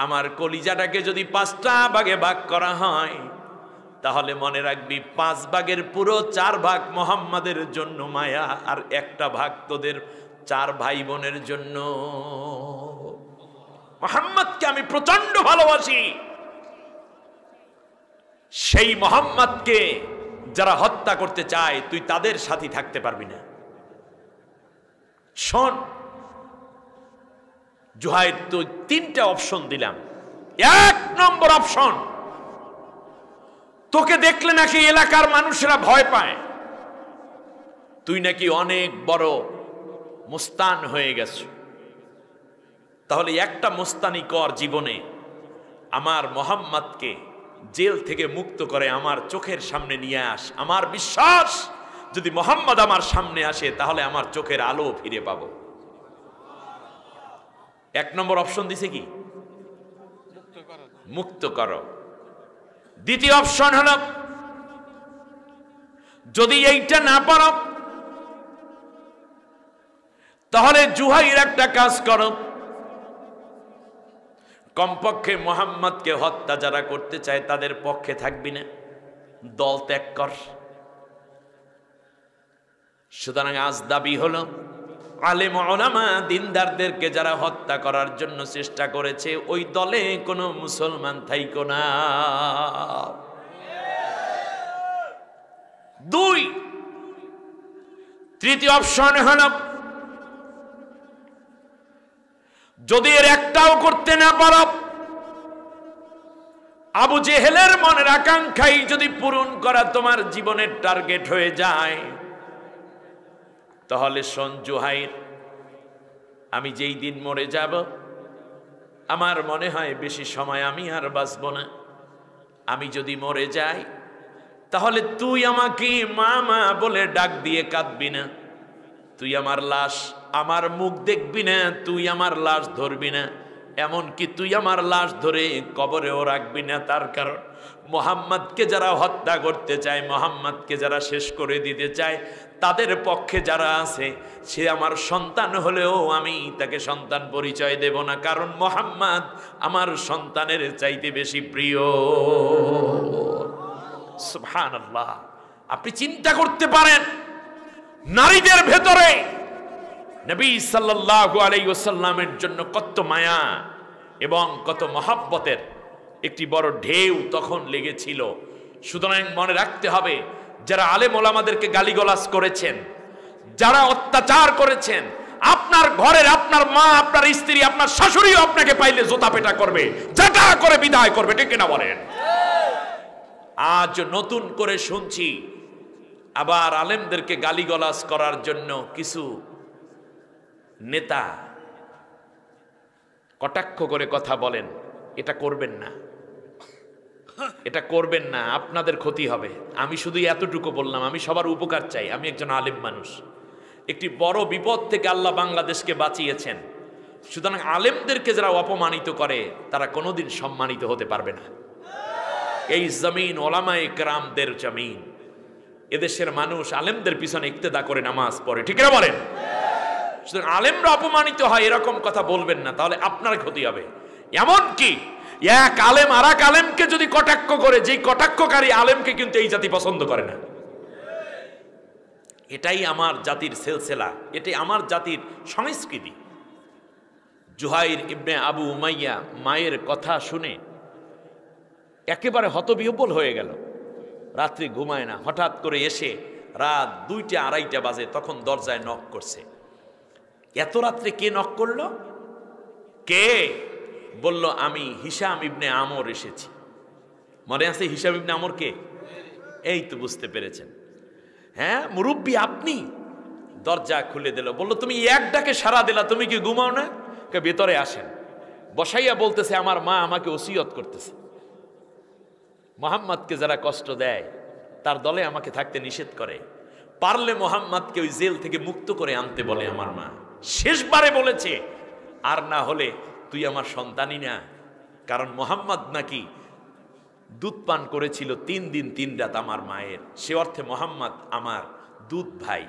আমার কলিজাটাকে যদি 5টা ভাগে ভাগ করা হয়, তাহলে মনে রাখবি 5 ভাগের পুরো 4 ভাগ মুহাম্মাদের জন্য মায়া, আর 1টা ভাগ তোদের 4 ভাই বোনের জন্য। মুহাম্মদকে আমি প্রচন্ড ভালোবাসি। সেই মুহাম্মদকে যারা হত্যা করতে চায়, তুই তাদের সাথে থাকতে পারবি না। শোন জুহাইর, তুই 3টা অপশন দিলাম। 1 নম্বর অপশন, তোকে দেখলে নাকি এলাকার মানুষেরা ভয় পায়, তুই নাকি অনেক বড় মুস্তান হয়ে গেছ। তাহলে একটা মুস্তানি কর জীবনে, আমার মুহাম্মদকে জেল থেকে মুক্ত করে আমার চোখের সামনে নিয়ে আস। আমার বিশ্বাস, যদি মুহাম্মদ আমার সামনে আসে, তাহলে আমার চোখের আলো ফিরে পাবো। 1 নম্বর অপশন দিছে কি? মুক্ত করো। 2য় অপশন হলো, যদি এইটা না পারো, তাহলে জুহাইর একটা কাজ করো, কমপক্ষে মুহাম্মদকে হত্যা যারা করতে চায় তাদের পক্ষে থাকবি না, দল ত্যাগ কর। সুতরাং আজ দাবি হলো, আলেম ওলামা দিনদারদেরকে যারা হত্যা করার জন্য চেষ্টা করেছে, ওই দলে কোনো মুসলমান থাইকো না। 2, 3য় অপশন হলো, যদি এর একটাও করতে না পারো, আবু জেহেলের মনের আকাঙ্ক্ষাই যদি পূরণ করা তোমার জীবনের টার্গেট হয়ে যায়, তাহলে শোন জুহাইর, আমি যেই দিন মরে যাব, আমার মনে হয় বেশি সময় আমি আর বাঁচব না। আমি যদি মরে যাই, তাহলে তুই আমাকে মা মা বলে ডাক দিয়ে কাঁদবি না, তুই আমার লাশ, আমার মুখ দেখবি না, তুই আমার লাশ ধরবি না, এমনকি তুই আমার লাশ ধরে কবরেও রাখবি না। তার কারণ মুহাম্মদকে যারা হত্যা করতে চায়, মুহাম্মদকে যারা শেষ করে দিতে চায়, তাদের পক্ষে যারা আছে, সে আমার সন্তান হলেও আমি তাকে সন্তান পরিচয় দেব না, কারণ মুহাম্মদ আমার সন্তানের চাইতে বেশি প্রিয়। সুবহানাল্লাহ। আপনি চিন্তা করতে পারেন, নারীদের ভেতরে নবী সাল্লাল্লাহু আলাইহি ওয়াসাল্লামের জন্য কত মায়া এবং কত মহব্বতের একটি বড় ঢেউ তখন লেগেছিল। সুতরাং মনে রাখতে হবে, যারা আলেম ওলামাদেরকে গালিগালাজ করেছেন, যারা অত্যাচার করেছেন, আপনার ঘরের আপনার মা, আপনার স্ত্রী, আপনার শাশুড়িও আপনাকে পাইলে জোতা পেটা করবে, জাটা করে বিদায় করবে, ঠিক না বলেন? আজ নতুন করে শুনছি আবার আলেমদেরকে গালিগালাজ করার জন্য কিছু নেতা কটাক্ষ করে কথা বলেন। এটা করবেন না, এটা করবেন না, আপনাদের ক্ষতি হবে। আমি শুধু এতটুকু বললাম, আমি সবার উপকার চাই, আমি একজন আলেম মানুষ। একটি বড় বিপদ থেকে আল্লাহ বাংলাদেশকে বাঁচিয়েছেন। সুতরাং আলেমদেরকে যারা অপমানিত করে তারা কোনোদিন সম্মানিত হতে পারবে না। এই জমিন ওলামায়ে কেরামদের জমিন। এদেশের মানুষ আলেমদের পিছনে ইক্তেদা করে নামাজ পড়ে, ঠিক না বলেন? সুতরাং আলেমরা অপমানিত হয় এরকম কথা বলবেন না, তাহলে আপনার ক্ষতি হবে। এমনকি এক আলেম আর এক আলেমকে যদি কটাক্ষ করে, যেই কটাক্ষকারী আলেমকে কিন্তু এই জাতি পছন্দ করে না। এটাই আমার জাতির সিলসিলা, এটাই আমার জাতির সংস্কৃতি। জুহাইর ইবনে আবু উমাইয়া মায়ের কথা শুনে একেবারে হতবিহ্বল হয়ে গেল, রাত্রি ঘুমায় না। হঠাৎ করে এসে রাত 2টা 2:30 বাজে, তখন দরজায় নক করছে। এত রাত্রে কে নক করলো? কে? বলল, আমি হিশাম ইবনে আমর এসেছি। মনে আছে হিশাম ইবনে আমর কে? এই তো বুঝতে পেরেছেন। হ্যাঁ মুরব্বী আপনি? দরজা খুলে দিল। বলল, তুমি এক ডাকে সাড়া দিলা, তুমি কি ঘুমাও না? ভেতরে আসেন। বসাইয়া বলতেছে, আমার মা আমাকে ওসিয়ত করতেছে, মোহাম্মদকে যারা কষ্ট দেয় তার দলে আমাকে থাকতে নিষেধ করে, পারলে মোহাম্মদকে ওই জেল থেকে মুক্ত করে আনতে বলে আমার মা। শেষবারে বলেছে, আর না হলে তুই আমার সন্তানই না। কারণ মোহাম্মদ নাকি দুধ পান করেছিল 3 দিন 3 রাত আমার মায়ের, সে অর্থে মোহাম্মদ আমার দুধ ভাই।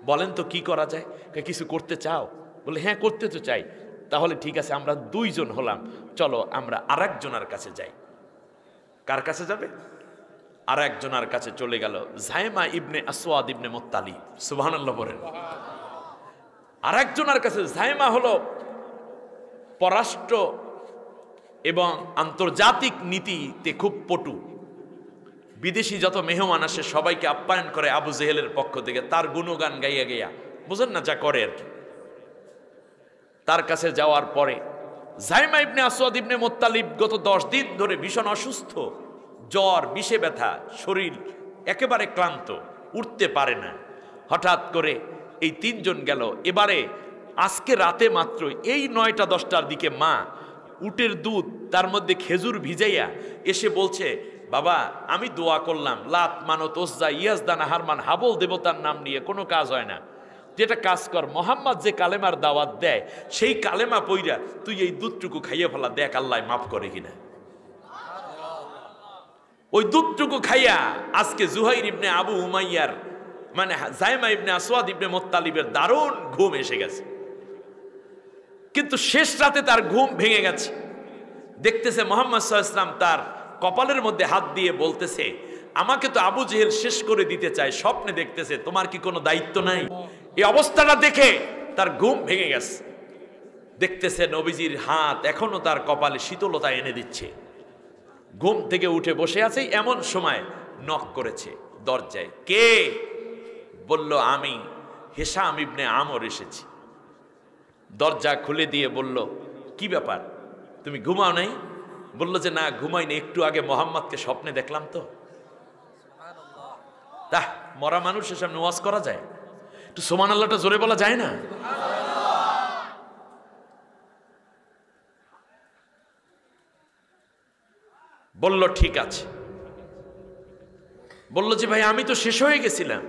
বলেন তো কি করা যায়? কিছু করতে চাও? বলে, হ্যাঁ করতে তো চাই। তাহলে ঠিক আছে, আমরা 2 জন হলাম, চলো আমরা আরেকজনের কাছে যাই। কার কাছে যাবে? আরেকজনের কাছে চলে গেল, জায়মা ইবনে আসওয়াদ ইবনে মুত্তালিব। সুবহানাল্লাহ বলেন। আরেকজনের কাছে। জায়মা হলো পররাষ্ট্র এবং আন্তর্জাতিক নীতিতে খুব পটু। বিদেশি যত মেহমান আসে সবাইকে আপ্যায়ন করে আবু জেহেলের পক্ষ থেকে, তার গুণগান গাইয়া গাইয়া, বুঝেন না, যা করে আর কি। তার কাছে যাওয়ার পরে জায়মা ইবনে আসওয়াদ ইবনে মুত্তালিব গত 10 দিন ধরে ভীষণ অসুস্থ, জ্বর, বিষে ব্যথা, শরীর একেবারে ক্লান্ত, উঠতে পারে না। হঠাৎ করে এই 3 জন গেল। এবারে আজকে রাতে মাত্র এই 9টা 10টার দিকে মা উটের দুধ তার মধ্যে খেজুর ভিজাইয়া এসে বলছে, বাবা আমি দোয়া করলাম, লাত মানত ওজ্জা ইয়াজদান হারমান হাবল দেবতার নাম নিয়ে কোনো কাজ হয় না, যেটা কাজ কর, মোহাম্মদ যে কালেমার দাওয়াত দেয় সেই কালেমা পইরা তুই এই দুধটুকু খাইয়ে ফেলা, দেখ আল্লাহ মাফ করে কিনা। ওই দুধটুকু খাইয়া আজকে জুহাইর ইবনে আবু উমাইয়ার মানে জায়মা ইবনে আসওয়াদ ইবনে মুত্তালিবের দারুণ ঘুম এসে গেছে। কিন্তু শেষ রাতে তার ঘুম ভেঙে গেছে। দেখতেছে মুহাম্মদ সাল্লাল্লাহু আলাইহি ওয়াসাল্লাম তার কপালের মধ্যে হাত দিয়ে বলতেছে, আমাকে তো আবু জেহেল শেষ করে দিতে চায়, স্বপ্নে দেখতেছে, তোমার কি কোনো দায়িত্ব নাই? এই অবস্থাটা দেখে তার ঘুম ভেঙে গেছে। দেখতেছে নবীজির হাত এখনো তার কপালে শীতলতা এনে দিচ্ছে। ঘুম থেকে উঠে বসে আছে, এমন সময় নক করেছে দরজায়। কে? বলল, আমি হিশাম ইবনে আমর এসেছি। দরজা খুলে দিয়ে বলল, কি ব্যাপার, তুমি ঘুমাও নাই? বলল যে না ঘুমাইনি, একটু আগে মোহাম্মদকে স্বপ্নে দেখলাম। তো তা মরা মানুষের সামনে ওয়াজ করা যায়? একটু সুবহানাল্লাহটা জোরে বলা যায় না? বলল ঠিক আছে। বলল যে ভাই আমি তো শেষ হয়ে গেছিলাম।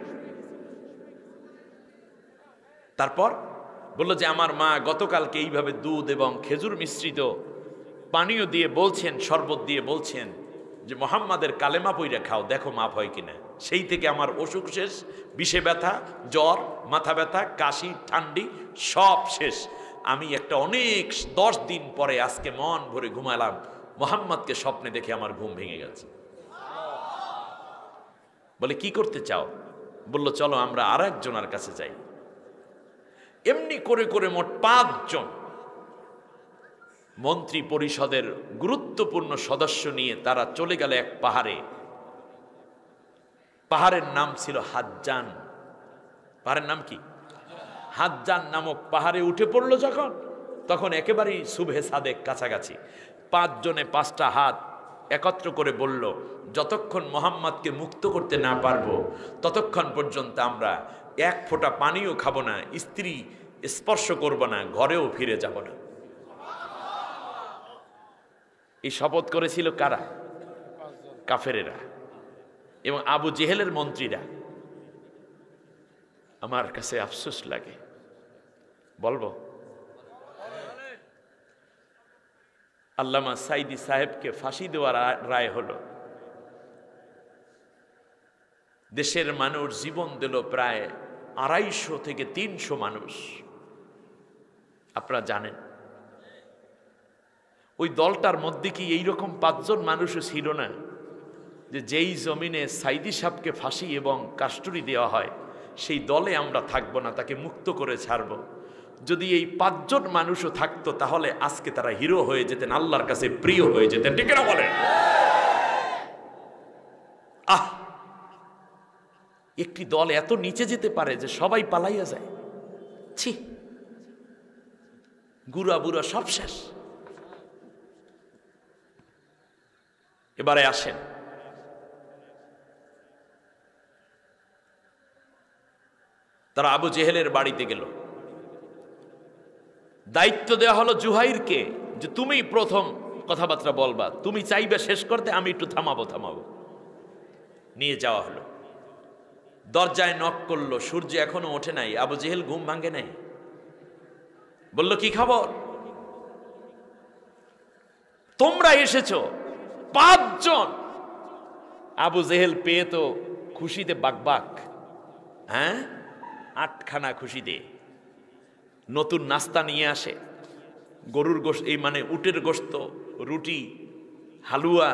তারপর বলল যে আমার মা গতকালকে এইভাবে দুধ এবং খেজুর মিশ্রিত পানীয় দিয়ে বলছেন, শরবত দিয়ে বলছেন যে মোহাম্মদের কালেমা পইরা খাও, দেখো মাফ হয় কিনা। সেই থেকে আমার অসুখ শেষ, বিষে ব্যথা, জ্বর, মাথা ব্যথা, কাশি, ঠান্ডি সব শেষ। আমি একটা অনেক 10 দিন পরে আজকে মন ভরে ঘুমালাম, মোহাম্মদকে স্বপ্নে দেখে আমার ঘুম ভেঙে গেছে। বলে কি করতে চাও? বলল চলো আমরা আরেকজনের কাছে যাই। এমনি করে করে মোট 5 জন মন্ত্রী পরিষদের গুরুত্বপূর্ণ সদস্য নিয়ে তারা চলে গেল এক পাহাড়ে। পাহাড়ের নাম ছিল হাজ্জান। পাহাড়ের নাম কি? হাজ্জান নামক পাহাড়ে উঠে পড়লো যখন, তখন একেবারেই সুবহে সাদেক কাছাকাছি। 5 জনে 5টা হাত একত্র করে বলল, যতক্ষণ মোহাম্মদকে মুক্ত করতে না পারবো ততক্ষণ পর্যন্ত আমরা 1 ফোঁটা পানিও খাবো না, স্ত্রী স্পর্শ করব না, ঘরেও ফিরে যাব না। এই শপথ করেছিল কারা? কাফেরেরা এবং আবু জেহেলের মন্ত্রীরা। আমার কাছে আফসোস লাগে, বলবো আল্লামা সাইদি সাহেবকে ফাঁসি দেওয়ার রায় হলো। দেশের মানুষ জীবন দিল প্রায় 250 থেকে 300 মানুষ। আপনারা জানেন ওই দলটার মধ্যে কি এইরকম 5 জন মানুষও ছিল না যে যেই জমিনে সাইদি সাহেবকে ফাঁসি এবং কাস্টডি দেওয়া হয় সেই দলে আমরা থাকবো না, তাকে মুক্ত করে ছাড়ব। যদি এই 5 জন মানুষও থাকতো তাহলে আজকে তারা হিরো হয়ে যেতেন, আল্লাহর কাছে প্রিয় হয়ে যেতেন, ঠিক না বলেন? একটি দল এত নিচে যেতে পারে যে সবাই পালাইয়া যায়? ছি, গুড়া বুড়া সব শেষ। এবারে আসেন, তারা আবু জেহেলের বাড়িতে গেল। দায়িত্ব দেওয়া হলো জুহাইরকে যে তুমি প্রথম কথাবার্তা বলবা, তুমি চাইবে শেষ করতে, আমি একটু থামাবো। নিয়ে যাওয়া হলো। দরজায় নক করলো, সূর্য এখনো ওঠে নাই, আবু জেহেল ঘুম ভাঙে নাই। বলল কি খবর? তোমরা এসেছো 5 জন। আবু জেহেল পেয়ে তো খুশিতে বাকবাক, হ্যাঁ 8খানা খুশিতে। নতুন নাস্তা নিয়ে আসে, গরুর গোশত, এই মানে উটের গোশত, রুটি, হালুয়া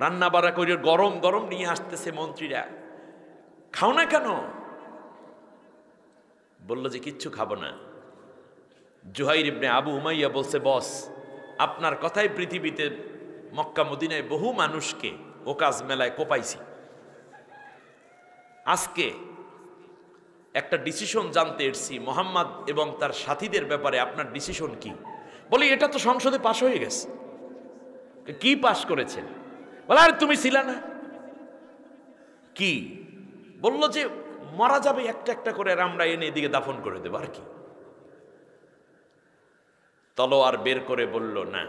রান্না বাড়া করে গরম গরম নিয়ে আসতেছে মন্ত্রীরা। খাও না কেন? বলল যে কিচ্ছু খাবো না। জুহাইর ইবনে আবু উমাইয়া বলছে, বস আপনার কথাই পৃথিবীতে মক্কা মদিনায় বহু মানুষকে ওকাজ মেলায় কোপাইছি, আজকে একটা ডিসিশন জানতে এসেছি মোহাম্মদ এবং তার সাথীদের ব্যাপারে, আপনার ডিসিশন কি? বলি এটা তো সংসদে পাশ হয়ে গেছে। কি পাশ করেছেন? বলে আরে তুমি ছিলে না। কি? বললো যে মারা যাবে একটা একটা করে, আর আমরা এনে এদিকে দাফন করে দেবো, আর কি। তলোয়ার বের করে বলল না,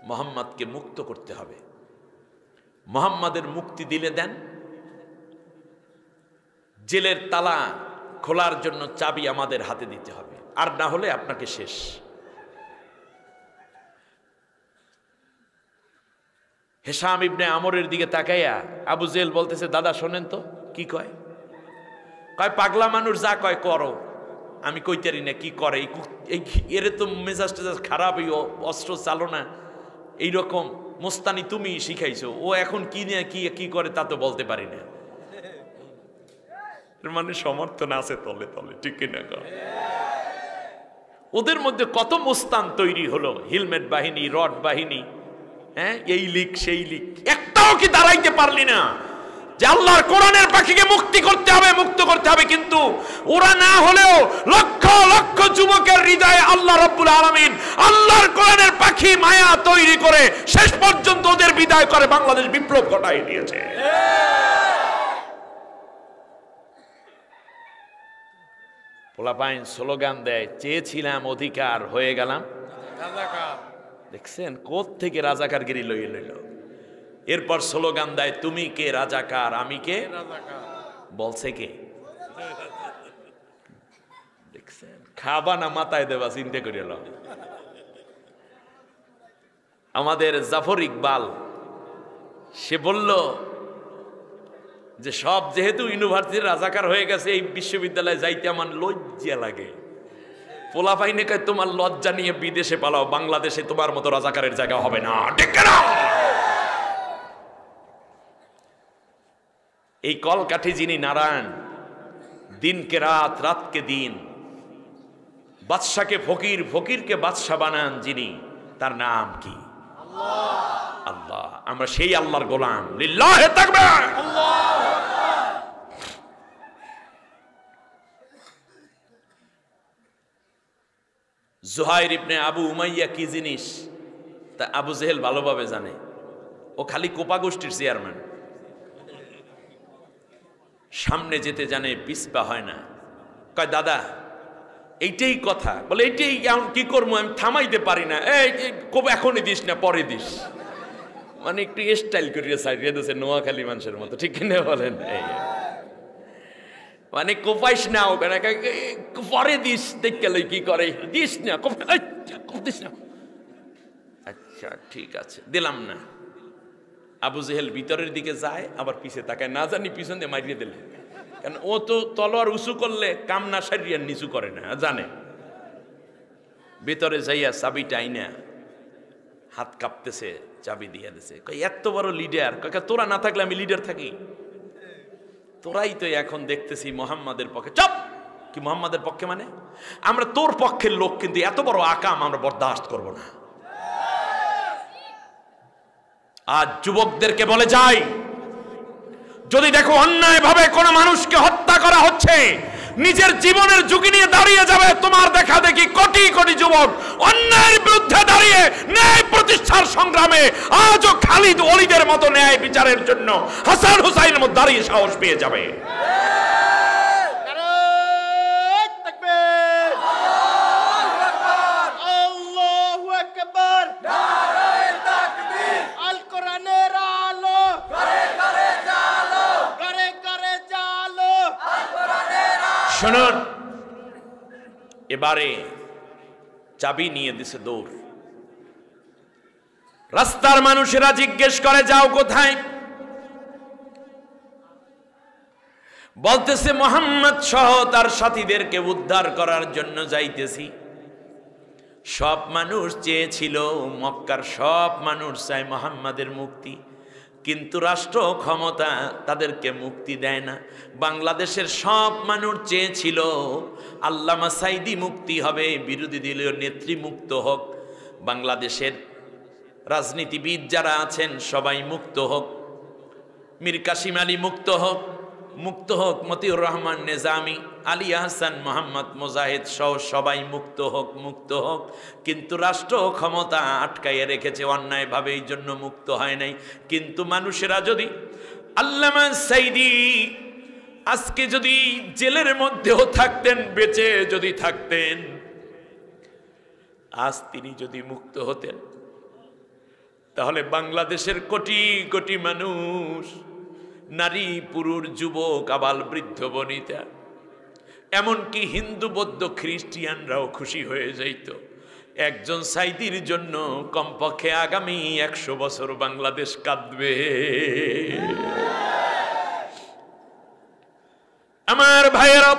মোহাম্মদকে মুক্ত করতে হবে। মোহাম্মদের মুক্তি দিলে দেন, জেলের তালা খোলার জন্য চাবি আমাদের হাতে দিতে হবে, আর না হলে আপনাকে শেষ। হেশাম ইবনে আমরের দিকে তাকাইয়া আবু জেহেল বলতেছে, দাদা শোনেন তো কি কয়? কয় পাগলা মানুষ যা কয় করো, আমি কইতারি না কি করে। এর তো মেজাজ টেজাজ খারাপ, এই অস্ত্র চালনা এইরকম মোস্তানি তুমি শিখাইছো, ও এখন কি নিয়ে কি করে তা তো বলতে পারি না। মানে সমর্থন আছে তলে তলে, ঠিক কিনা? ওদের মধ্যে কত মোস্তান তৈরি হলো, হেলমেট বাহিনী, রড বাহিনী, হ্যাঁ এই লিক সেই লিক, একটাও কি দাঁড়াইতে পারলি না যে আল্লাহর কোরআনের পাখিকে মুক্ত করতে হবে। কিন্তু ওরা না হলেও লক্ষ লক্ষ যুবকের হৃদয়ে আল্লাহ রাব্বুল আলামিন আল্লাহর কোরআনের পাখি মায়া তৈরি করে শেষ পর্যন্ত ওদের বিদায় করে বাংলাদেশ বিপ্লব ঘটাই দিয়েছে। পোলাপাইন স্লোগান দেয়, চেয়েছিলাম অধিকার, হয়ে গেলাম রাজাকার। দেখছেন কোথ থেকে রাজাকারগিরি লইল। এরপর স্লোগান দেয়, তুমি কে রাজাকার, আমি কে রাজাকার। বলছে কে? দেখছেন, খাবা না মাথায় দেবা, চিন্তা করে। আমাদের জাফর ইকবাল সে বলল যে সব যেহেতু ইউনিভার্সিটির রাজাকার হয়ে গেছে, এই বিশ্ববিদ্যালয়ে যাইতে আমার লজ্জা লাগে। পোলাপাইনে কয় তোমার লজ্জা নিয়ে বিদেশে পালাও, বাংলাদেশে তোমার মতো রাজাকারের জায়গা হবে না, ঠিক না? এই কলকাঠি যিনি নারায়ণ, দিনকে রাত, রাতকে দিন, বাদশাকে ফকির, ফকিরকে বাদশা বানান যিনি, তার নাম কি? আল্লাহ। আমরা সেই আল্লাহর গোলাম। লিল্লাহে তাকবীর। জুহাইর ইবনে আবু উমাইয়া কি জিনিস তা আবু জেহেল ভালোভাবে জানে। ও খালি কোপা গোষ্ঠীর চেয়ারম্যান, সামনে যেতে জানে, পিছপা হয় না। কয় দাদা এইটাই কথা, বলে এইটাই কি করবো, আমি থামাইতে পারি না, এই এখনই দিস না পরে দিস, মানে একটু স্টাইল করিয়ে সাইডে দিয়েছে নোয়াখালী মানুষের মতো, ঠিক কিনা বলেন? মানে কোপাইস না, ওখানে পরে দিস, দেখতে কি করে, দিস না, দিস না। ঠিক আছে দিলাম না। আবু জেহেল ভিতরের দিকে যায়, আবার পিছে তাকায়, না জানি পিছন দিয়ে মারিয়ে দিলে, কারণ ও তো তলোয়ার উঁচু করলে কামনা সারিয়ে নিচু করে না, জানে। ভিতরে যাইয়া চাবিটা আইনা হাত কাঁপতেছে, চাবি দিয়ে দিছে। এত বড় লিডার, তোরা না থাকলে আমি লিডার থাকি? তোরাই তো এখন দেখতেছি মোহাম্মদের পক্ষে। চপ, কি মোহাম্মদের পক্ষে মানে? আমরা তোর পক্ষের লোক, কিন্তু এত বড় আকাম আমরা বরদাস্ত করব না। আজ যুবকদেরকে বলে যাই, যদি দেখো অন্যায় ভাবে কোন মানুষকে হত্যা করা হচ্ছে, নিজের জীবনের ঝুঁকি নিয়ে দাঁড়িয়ে যাবে। তোমার দেখা দেখি কোটি কোটি যুবক অন্যায়ের বিরুদ্ধে দাঁড়িয়ে ন্যায় প্রতিষ্ঠার সংগ্রামে আজও খালিদ ওলিদের মতো ন্যায় বিচারের জন্য হাসান হুসাইনের মধ্যে দাঁড়িয়ে সাহস পেয়ে যাবে। শুনুন, এবারে চাবি নিয়ে দিছে দৌড়। রাস্তার মানুষেরা জিজ্ঞেস করে, যাও কোথায়? বলতেছে মুহাম্মদ সহ তার সাথীদেরকে উদ্ধার করার জন্য যাইতেছি। সব মানুষ চেয়েছিল, মক্কার সব মানুষ চায় মুহাম্মাদের মুক্তি, কিন্তু রাষ্ট্র ক্ষমতা তাদেরকে মুক্তি দেয় না। বাংলাদেশের সব মানুষ চেয়েছিল আল্লামা সাইদি মুক্তি হবে, বিরোধী দলীয় নেত্রী মুক্ত হোক, বাংলাদেশের রাজনীতিবিদ যারা আছেন সবাই মুক্ত হোক, মীর কাসিম আলী মুক্ত হোক, মুক্ত হোক মতিউর রহমান নিজামী, আলী আহসান, মোহাম্মদ মুজাহিদ সহ সবাই মুক্ত হোক, মুক্ত হোক। কিন্তু রাষ্ট্র ক্ষমতা আটকাইয়ে রেখেছে অন্যায়ভাবে, এই জন্য মুক্ত হয় নাই। কিন্তু মানুষেরা যদি আল্লামা সাইদি আজকে যদি জেলের মধ্যেও থাকতেন, বেঁচে যদি থাকতেন, আজ তিনি যদি মুক্ত হতেন, তাহলে বাংলাদেশের কোটি কোটি মানুষ, নারী পুরুষ যুবক আবাল বৃদ্ধ বনিতা, এমনকি হিন্দু বৌদ্ধ খ্রিস্টিয়ানরাও খুশি হয়ে যাইত। একজন সাইদির জন্য কমপক্ষে আগামী 100 বছর বাংলাদেশ কাঁদবে। আমার ভাইয়েরা,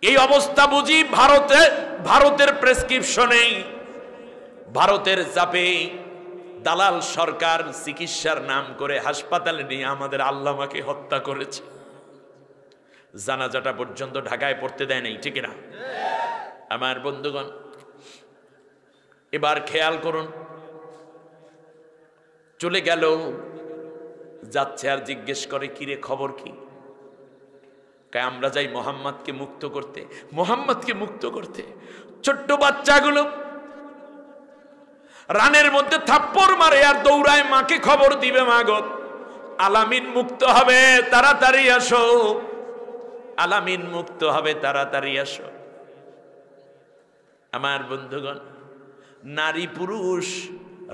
এই অবস্থা বুঝি ভারতের প্রেসক্রিপশনে, ভারতের চাপে দালাল সরকার চিকিৎসার নাম করে হাসপাতালে নিয়ে আমাদের আল্লামাকে হত্যা করেছে। জানাজাটা পর্যন্ত ঢাকায় পড়তে দেয় নাই, ঠিক না? আমার বন্ধুগণ, এবার খেয়াল করুন, চলে গেল, যাচ্ছে আর জিজ্ঞেস করে, কিরে খবর কি? আমরা যাই মোহাম্মদকে মুক্ত করতে, মোহাম্মদকে মুক্ত করতে। ছোট্ট বাচ্চাগুলো রানের মধ্যে থাপ্পড় মারে আর দৌড়ায় মাকে খবর দিবে, মা গো আলামিন মুক্ত হবে, তাড়াতাড়ি আসো, আলামিন মুক্ত হবে, তাড়াতাড়ি আসো। আমার বন্ধুগণ, নারী পুরুষ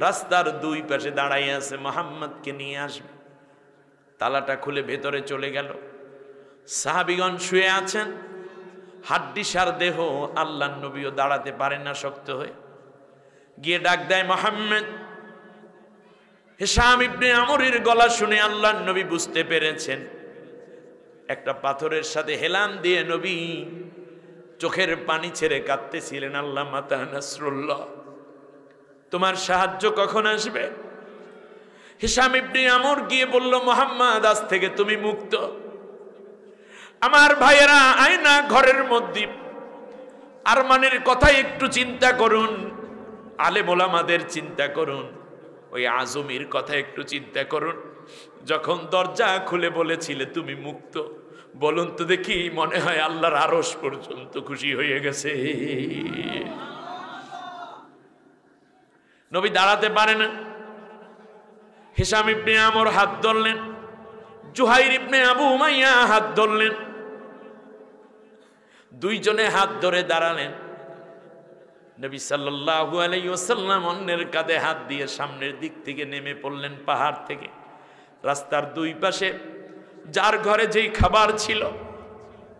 রাস্তার দুই পাশে দাঁড়াই আছে, মোহাম্মদকে নিয়ে আসবে। তালাটা খুলে ভেতরে চলে গেল। সাহাবীগণ শুয়ে আছেন, হাড্ডিসার দেহ, আল্লাহর নবীও দাঁড়াতে পারেন না শক্ত হয়ে। গিয়ে ডাক দেয়, মুহাম্মদ। হিশাম ইবনে আমরের গলা শুনে আল্লাহর নবী বুঝতে পেরেছেন। একটা পাথরের সাথে হেলান দিয়ে নবী চোখের পানি ছেড়ে কাঁদতেছিলেন, আল্লাহ মাতা নাসরুল্লাহ, তোমার সাহায্য কখন আসবে? হিশাম ইবনে আমর গিয়ে বলল, মুহাম্মদ আজ থেকে তুমি মুক্ত। আমার ভাইয়েরা, আয়না ঘরের মধ্যে আরমানের কথা একটু চিন্তা করুন, আলেম ওলামাদের চিন্তা করুন, ওই আজমির কথা একটু চিন্তা করুন। যখন দরজা খুলে বলেছিলে তুমি মুক্ত, বলুন তো দেখি, মনে হয় আল্লাহর আরশ পর্যন্ত খুশি হয়ে গেছে। নবী দাঁড়াতে পারে না। হিশাম ইবনে আমর হাত ধরলেন, জুহাইর ইবনে আবু উমাইয়া হাত ধরলেন, দুইজনে হাত ধরে দাঁড়ালেন। নবী সাল্লাল্লাহু আলাইহি ওয়াসাল্লাম অন্যের কাঁধে হাত দিয়ে সামনের দিক থেকে নেমে পড়লেন পাহাড় থেকে। রাস্তার দুই পাশে যার ঘরে যেই খাবার ছিল,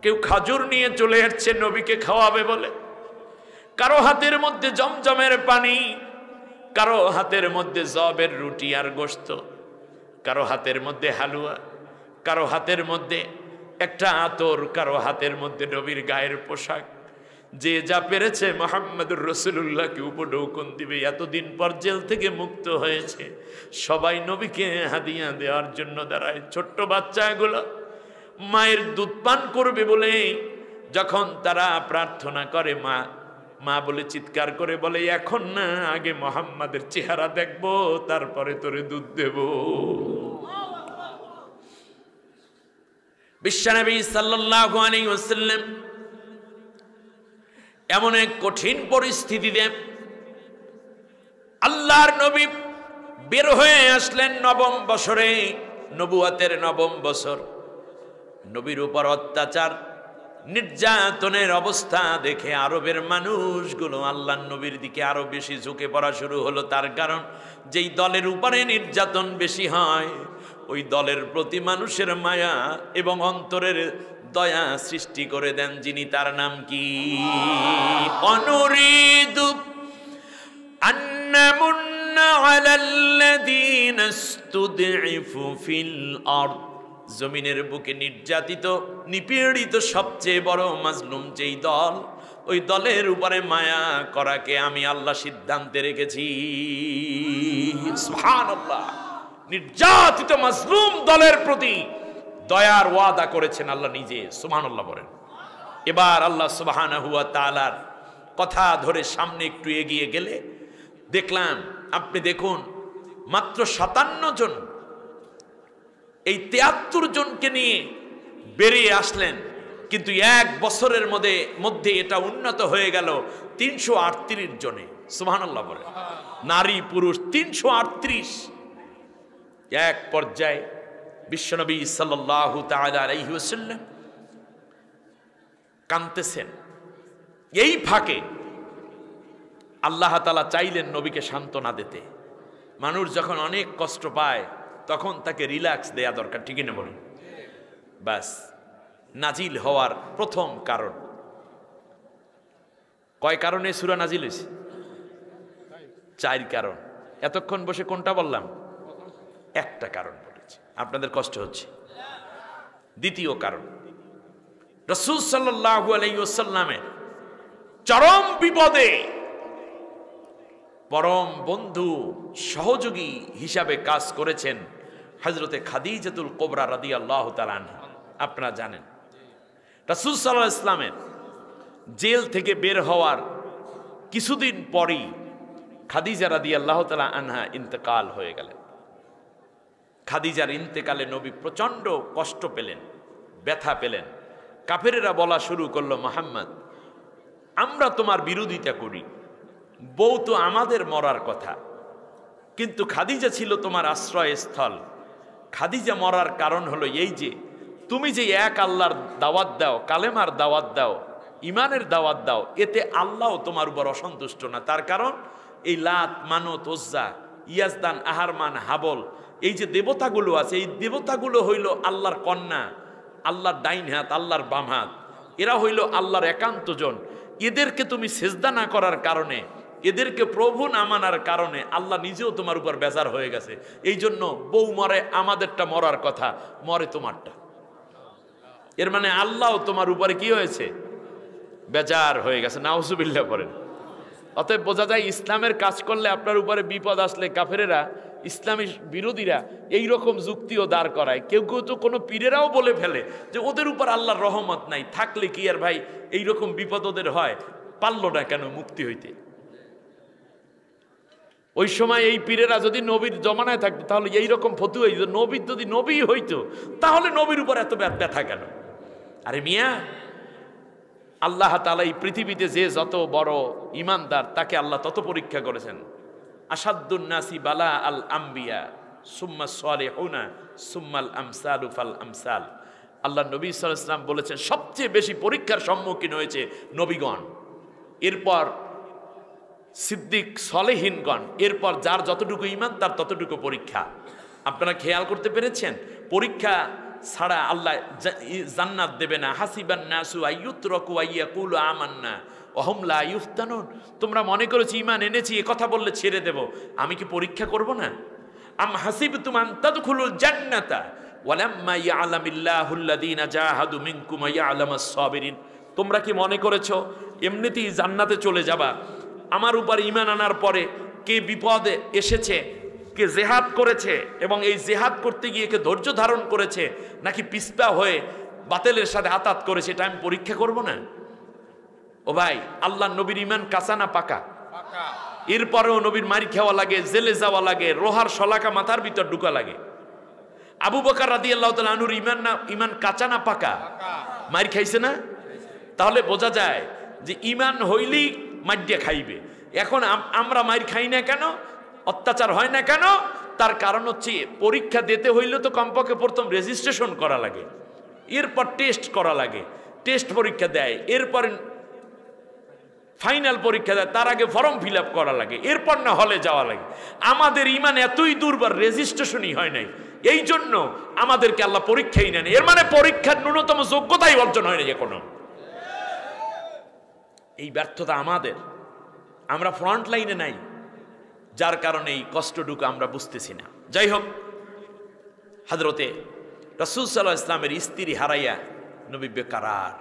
কেউ খাজুর নিয়ে চলে এসেছে নবীকে খাওয়াবে বলে, কারো হাতের মধ্যে জমজমের পানি, কারো হাতের মধ্যে জবের রুটি আর গোশত, কারো হাতের মধ্যে হালুয়া, কারো হাতের মধ্যে একটা আতর, কারো হাতের মধ্যে নবীর গায়ের পোশাক। যে যা পেরেছে মুহাম্মদুর রাসূলুল্লাহকে উপঢৌকন দিবে। এতদিন পর জেল থেকে মুক্ত হয়েছে, সবাই নবীকে হাদিয়া দেওয়ার জন্য দাঁড়ায়। ছোট্ট বাচ্চাগুলো মায়ের দুধ পান করবে বলে যখন তারা প্রার্থনা করে, মা বলে চিৎকার করে বলে, এখন না, আগে মুহাম্মাদের চেহারা দেখবো, তারপরে তোরে দুধ দেব। বিশ্বনবী সাল্লাল্লাহু আলাইহি ওয়াসাল্লাম এমন এক কঠিন পরিস্থিতিতে আল্লাহর নবী বের হয়ে আসলেন নবম বছরে, নবুয়তের নবম বছর। নবীর উপর অত্যাচার নির্যাতনের অবস্থা দেখে আরবের মানুষগুলো আল্লাহর নবীর দিকে আরো বেশি ঝুঁকে পড়া শুরু হলো। তার কারণ, যেই দলের উপরে নির্যাতন বেশি হয় ওই দলের প্রতি মানুষের মায়া এবং অন্তরের দয়া সৃষ্টি করে দেন যিনি, তার নাম কি? অনুরিদু আন্নামুন্না আলাল্লাযীনা ইসতুদঈফু ফিল আরদ। জমিনের বুকে নির্যাতিত নিপীড়িত সবচেয়ে বড় মাজলুম যেই দল, ওই দলের উপরে মায়া করাকে আমি আল্লাহ সিদ্ধান্তে রেখেছি। সুবহানাল্লাহ। নির্যাতিত মাজলুম দলের প্রতি দয়ার ওয়াদা করেছেন আল্লাহ নিজে। সুবহানাল্লাহ বলেন। এবার আল্লাহ সুবহানাহু ওয়া তাআলার কথা ধরে সামনে একটু এগিয়ে গেলে দেখলাম, আপনি দেখুন, মাত্র 57 জন এই 73 জনকে নিয়ে বেরিয়ে আসলেন, কিন্তু এক বছরের মধ্যে এটা উন্নত হয়ে গেল 338 জনে। সুবহানাল্লাহ বলেন। নারী পুরুষ 338। এক পর্যায়ে বিশ্বনবী সাল্লাল্লাহু তাআলা আলাইহি ওয়াসাল্লাম কাঁদতেছেন। এই ফাঁকে আল্লাহ তাআলা চাইলেন নবীকে সান্ত্বনা দিতে। মানুষ যখন অনেক কষ্ট পায় তখন তাকে রিল্যাক্স দেয়া দরকার, ঠিক না বলুন? বাস, নাজিল হওয়ার প্রথম কারণ, কয় কারণে সূরা নাজিল হয়েছে? 4 কারণ। এতক্ষণ বসে কোনটা বললাম? একটা কারণ বলেছি, আপনাদের কষ্ট হচ্ছে। দ্বিতীয় কারণ, রাসূল সাল্লাল্লাহু আলাইহি ওয়াসাল্লামের চরম বিপদে পরম বন্ধু সহযোগী হিসাবে কাজ করেছেন হযরতে খাদিজাতুল কুবরা রাদিয়াল্লাহু তাআলা আনহা। আপনারা জানেন, রাসূল সাল্লাল্লাহু আলাইহি ওয়াসাল্লামের জেল থেকে বের হওয়ার কিছুদিন পরই খাদিজা রাদিয়াল্লাহু তাআলা আনহা ইন্তেকাল হয়ে গেলেন। খাদিজার ইন্তেকালে নবী প্রচণ্ড কষ্ট পেলেন, ব্যথা পেলেন। কাফেরেরা বলা শুরু করলো, মুহাম্মদ, আমরা তোমার বিরোধিতা করি, বউ তো আমাদের মরার কথা, কিন্তু খাদিজা ছিল তোমার আশ্রয়স্থল। খাদিজা মরার কারণ হলো এই যে তুমি যে এক আল্লাহর দাওয়াত দাও, কালেমার দাওয়াত দাও, ইমানের দাওয়াত দাও, এতে আল্লাহ তোমার উপর অসন্তুষ্ট না। তার কারণ এই লাত, মানত, উজ্জা, ইয়াজদান, আহারমান, হাবল, এই যে দেবতাগুলো আছে, এই দেবতাগুলো হইল আল্লাহর কন্যা, আল্লাহর ডাইন হাত, আল্লাহর বাম হাত। এরা হইল আল্লাহর একান্ত জন। এদেরকে তুমি সেজদা না করার কারণে, এদেরকে প্রভু না মানার কারণে আল্লাহ নিজেও তোমার উপর বেজার হয়ে গেছে। এই জন্য বউ মরে, আমাদেরটা মরার কথা, মরে তোমারটা। এর মানে আল্লাহ তোমার উপরে কি হয়েছে? বেজার হয়ে গেছে। নাউজুবিল্লাহ করেন। অতএব বোঝা যায়, ইসলামের কাজ করলে আপনার উপরে বিপদ আসলে কাফেরেরা, ইসলামী বিরোধীরা এইরকম যুক্তিও দাঁড় করায়। কেউ কেউ তো কোনো পীরেরাও বলে ফেলে যে ওদের উপর আল্লাহর রহমত নাই, থাকলে কি আর ভাই এইরকম বিপদ ওদের হয়, পারলো না কেন মুক্তি হইতে? ওই সময় এই পীরেরা যদি নবীর জমানায় থাকতো তাহলে এইরকম ফতু হইত। নবীর যদি নবী হইতো তাহলে নবীর উপর এত ব্যথা কেন? আরে মিয়া, আল্লাহ তাআলা এই পৃথিবীতে যে যত বড় ইমানদার তাকে আল্লাহ তত পরীক্ষা করেছেন। আসাদুন নাসি বালা আল আম্বিয়া সুম্মা সালিহুনা সুম্মাল আমসালু ফাল আমসাল। আল্লাহ নবী সাল্লাল্লাহু আলাইহি ওয়াসাল্লাম বলেছেন, সবচেয়ে বেশি পরীক্ষার সম্মুখীন হয়েছে নবীগণ, এরপর সিদ্দিক, সলেহিনগণ, এরপর যার যতটুকু ঈমান তার ততটুকু পরীক্ষা। আপনারা খেয়াল করতে পেরেছেন? পরীক্ষা ছাড়া আল্লাহ জান্নাত দেবে না। হাসিবান নাসু আইয়ুতরাকু আইয়াকুলু আমান্না ওয়াহুম লা ইফতানুন, তোমরা মনে করেছো ঈমান এনেছি এ কথা বললে ছেড়ে দেব, আমি কি পরীক্ষা করব না? আম হাসিবতুম আন তাদখুলুল জান্নাতা ওয়ালাম্মা ইয়ালামিল্লাহুল্লাযীনা জাহাদু মিনকুম ওয়া ইয়ালামাস সাবিরিন, তোমরা কি মনে করেছো এমনিতেই জান্নাতে চলে যাবা? আমার উপর ঈমান আনার পরে কে বিপদে এসেছে, কে জেহাদ করেছে এবং এই জেহাদ করতে গিয়ে কে ধৈর্য ধারণ করেছে নাকি পিছপা হয়ে বাতিলের সাথে আতাত করেছে, এটা আমি পরীক্ষা করব না? ও ভাই, আল্লাহ নবীর ঈমান কাঁচা না পাকা? এরপরেও নবীর মারি খাওয়া লাগে, জেলে যাওয়া লাগে, রোহার শলাকা মাথার ভিতর ঢুকা লাগে। আবু বকর রাদিয়াল্লাহু তাআলা আনহুর ঈমান কাঁচা না পাকা? মার খাইছে না? তাহলে বোঝা যায় যে ঈমান হইলেই মাইর খাইবে। এখন আমরা মাইর খাই না কেন, অত্যাচার হয় না কেন? তার কারণ হচ্ছে পরীক্ষা দিতে হইলে তো কমপক্ষে প্রথম রেজিস্ট্রেশন করা লাগে, এরপর টেস্ট করা লাগে, টেস্ট পরীক্ষা দেয়, এরপর ফাইনাল পরীক্ষা দেয়, তার আগে ফর্ম ফিল আপ করা লাগে, এরপর না হলে যাওয়া লাগে। আমাদের ঈমান এতই দুর্বল, রেজিস্ট্রেশনই হয় নাই, এই জন্য আমাদেরকে আল্লাহ পরীক্ষাই নেন। এর মানে পরীক্ষার ন্যূনতম যোগ্যতাই অর্জন হয় নাই এখনো। এই ব্যর্থতা আমাদের, আমরা ফ্রন্ট লাইনে নাই, যার কারণে এই কষ্টটুকু আমরা বুঝতেছি না। যাই হোক, হযরতে রাসূল সাল্লাল্লাহু আলাইহি ওয়াসাল্লামের স্ত্রী হারাইয়া নবী বেকারার।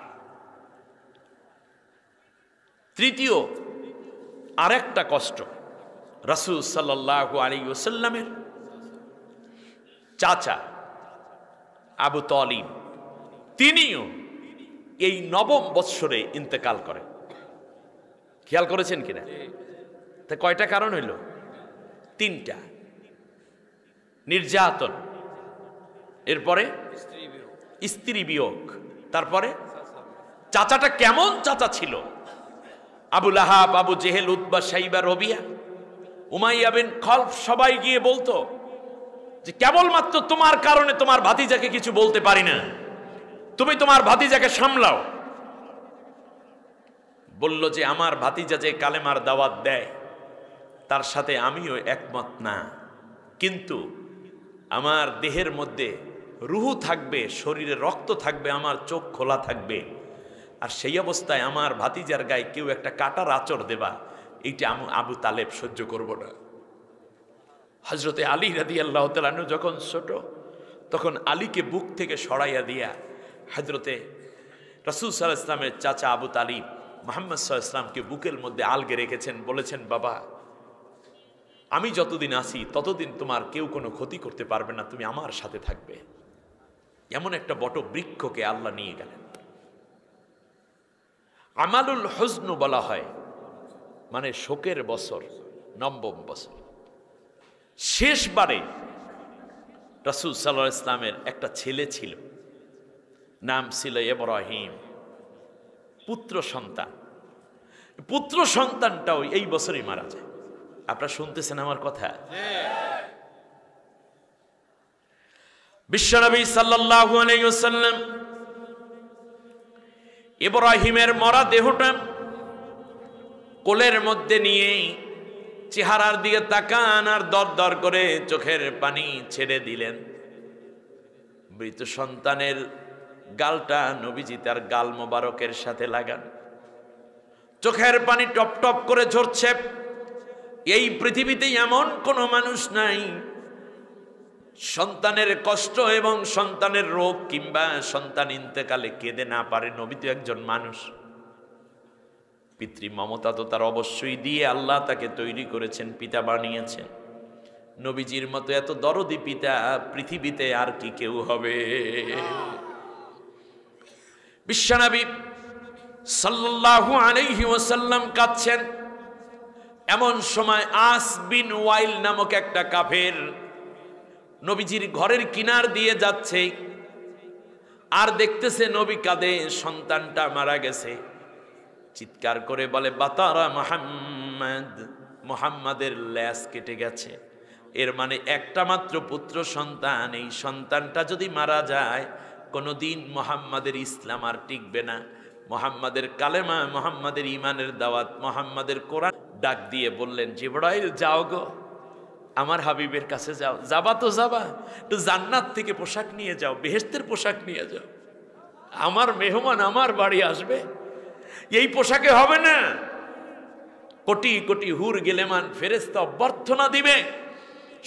তৃতীয় আরেকটা কষ্ট, রাসূল সাল্লাল্লাহু আলাইহি ওয়াসাল্লামের চাচা আবু তালিব, তিনিও এই নবম বৎসরে ইন্তেকাল করেন। খেয়াল করেছেন কিনা? তা কয়টা কারণ হইল? তিনটা। নির্যাতন, এরপরে স্ত্রী বিয়োগ, তারপরে চাচাটা কেমন চাচা ছিল? আবু লাহাব, আবু জেহেল, উতবা, শাইবা, রবিয়া, উমাইয়া বিন খলফ সবাই গিয়ে বলতো যে কেবলমাত্র তোমার কারণে তোমার ভাতিজাকে কিছু বলতে পারি না, তুমি তোমার ভাতিজাকে সামলাও। বলল যে আমার ভাতিজা যে কালেমার দাওয়াত দেয় তার সাথে আমিও একমত না, কিন্তু আমার দেহের মধ্যে রুহু থাকবে, শরীরে রক্ত থাকবে, আমার চোখ খোলা থাকবে, আর সেই অবস্থায় আমার ভাতিজার গায়ে কেউ একটা কাটার আঁচড় দেবা, এইটা আমি আবু তালেব সহ্য করব না। হযরতে আলী রাদিয়াল্লাহু তাআলা আনহু যখন ছোট, তখন আলীকে বুক থেকে সরাইয়া দিয়া হযরতে রাসূল সাল্লাল্লাহু আলাইহি ওয়াসাল্লামের চাচা আবু তালিব মুহাম্মদ সাল্লাল্লাহু আলাইহি ওয়াসাল্লামকে বুকের মধ্যে আলগে রেখেছেন, বলেছেন বাবা আমি যতদিন আছি ততদিন তোমার কেউ কোনো ক্ষতি করতে পারবে না, তুমি আমার সাথে থাকবে। এমন একটা বট বৃক্ষকে আল্লাহ নিয়ে গেলেন। আমালুল হুজন বলা হয়, মানে শোকের বছর, নবম বছর। শেষবারে রাসূল সাল্লাল্লাহু আলাইহি ওয়াসাল্লামের একটা ছেলে ছিল, নাম ছিল ইব্রাহিম, পুত্র সন্তান। পুত্র সন্তানটাও এই বছরই মারা যায়। আপনারা শুনতেছেন আমার কথা? বিশ্বনবী সাল্লাল্লাহু আলাইহি ওয়াসাল্লাম ইব্রাহিমের মরা দেহটা কোলের মধ্যে নিয়ে চেহারার দিকে তাকান আর দর দর করে চোখের পানি ছেড়ে দিলেন। মৃত সন্তানের গালটা নবীজি তার গাল মোবারকের সাথে লাগান, চোখের পানি টপ টপ করে ঝরছে। এই পৃথিবীতে এমন কোনো মানুষ নাই সন্তানের কষ্ট এবং সন্তানের রোগ কিংবা সন্তান ইন্তেকালে কেঁদে না পারে। নবী তো একজন মানুষ, পিতৃ মমতা তো তার অবশ্যই দিয়ে আল্লাহ তাকে তৈরি করেছেন, পিতা বানিয়েছেন। নবীজির মতো এত দরদি পিতা পৃথিবীতে আর কি কেউ হবে? বিশ্বনবী সাল্লাল্লাহু আলাইহি ওয়াসাল্লাম কাঁদছেন। এমন সময় আস বিন ওয়াইল নামক একটা কাফের নবীজির ঘরের কিনার দিয়ে যাচ্ছে আর দেখতেছে নবী কাঁদে, সন্তানটা মারা গেছে। চিৎকার করে বলে বাতারা মুহাম্মদ, মুহাম্মাদের ল্যাজ কেটে গেছে। এর মানে একটা মাত্র পুত্র সন্তান, এই সন্তানটা যদি মারা যায় কোনোদিন মুহাম্মাদের ইসলাম আর টিকবে না। মুহাম্মাদের কালেমা, মুহাম্মাদের ইমানের দাওয়াত, মুহাম্মাদের কোরআন। ডাক দিয়ে বললেন জিবরাইল যাও গো, আমার হাবিবের কাছে যাও। যাবা তো যাবা, একটু জান্নাত থেকে পোশাক নিয়ে যাও, বেহেশতের পোশাক নিয়ে যাও। আমার মেহমান আমার বাড়ি আসবে, এই পোশাকে হবে না। কোটি কোটি হুর গেলেমান ফেরেশতা অভ্যর্থনা দিবে।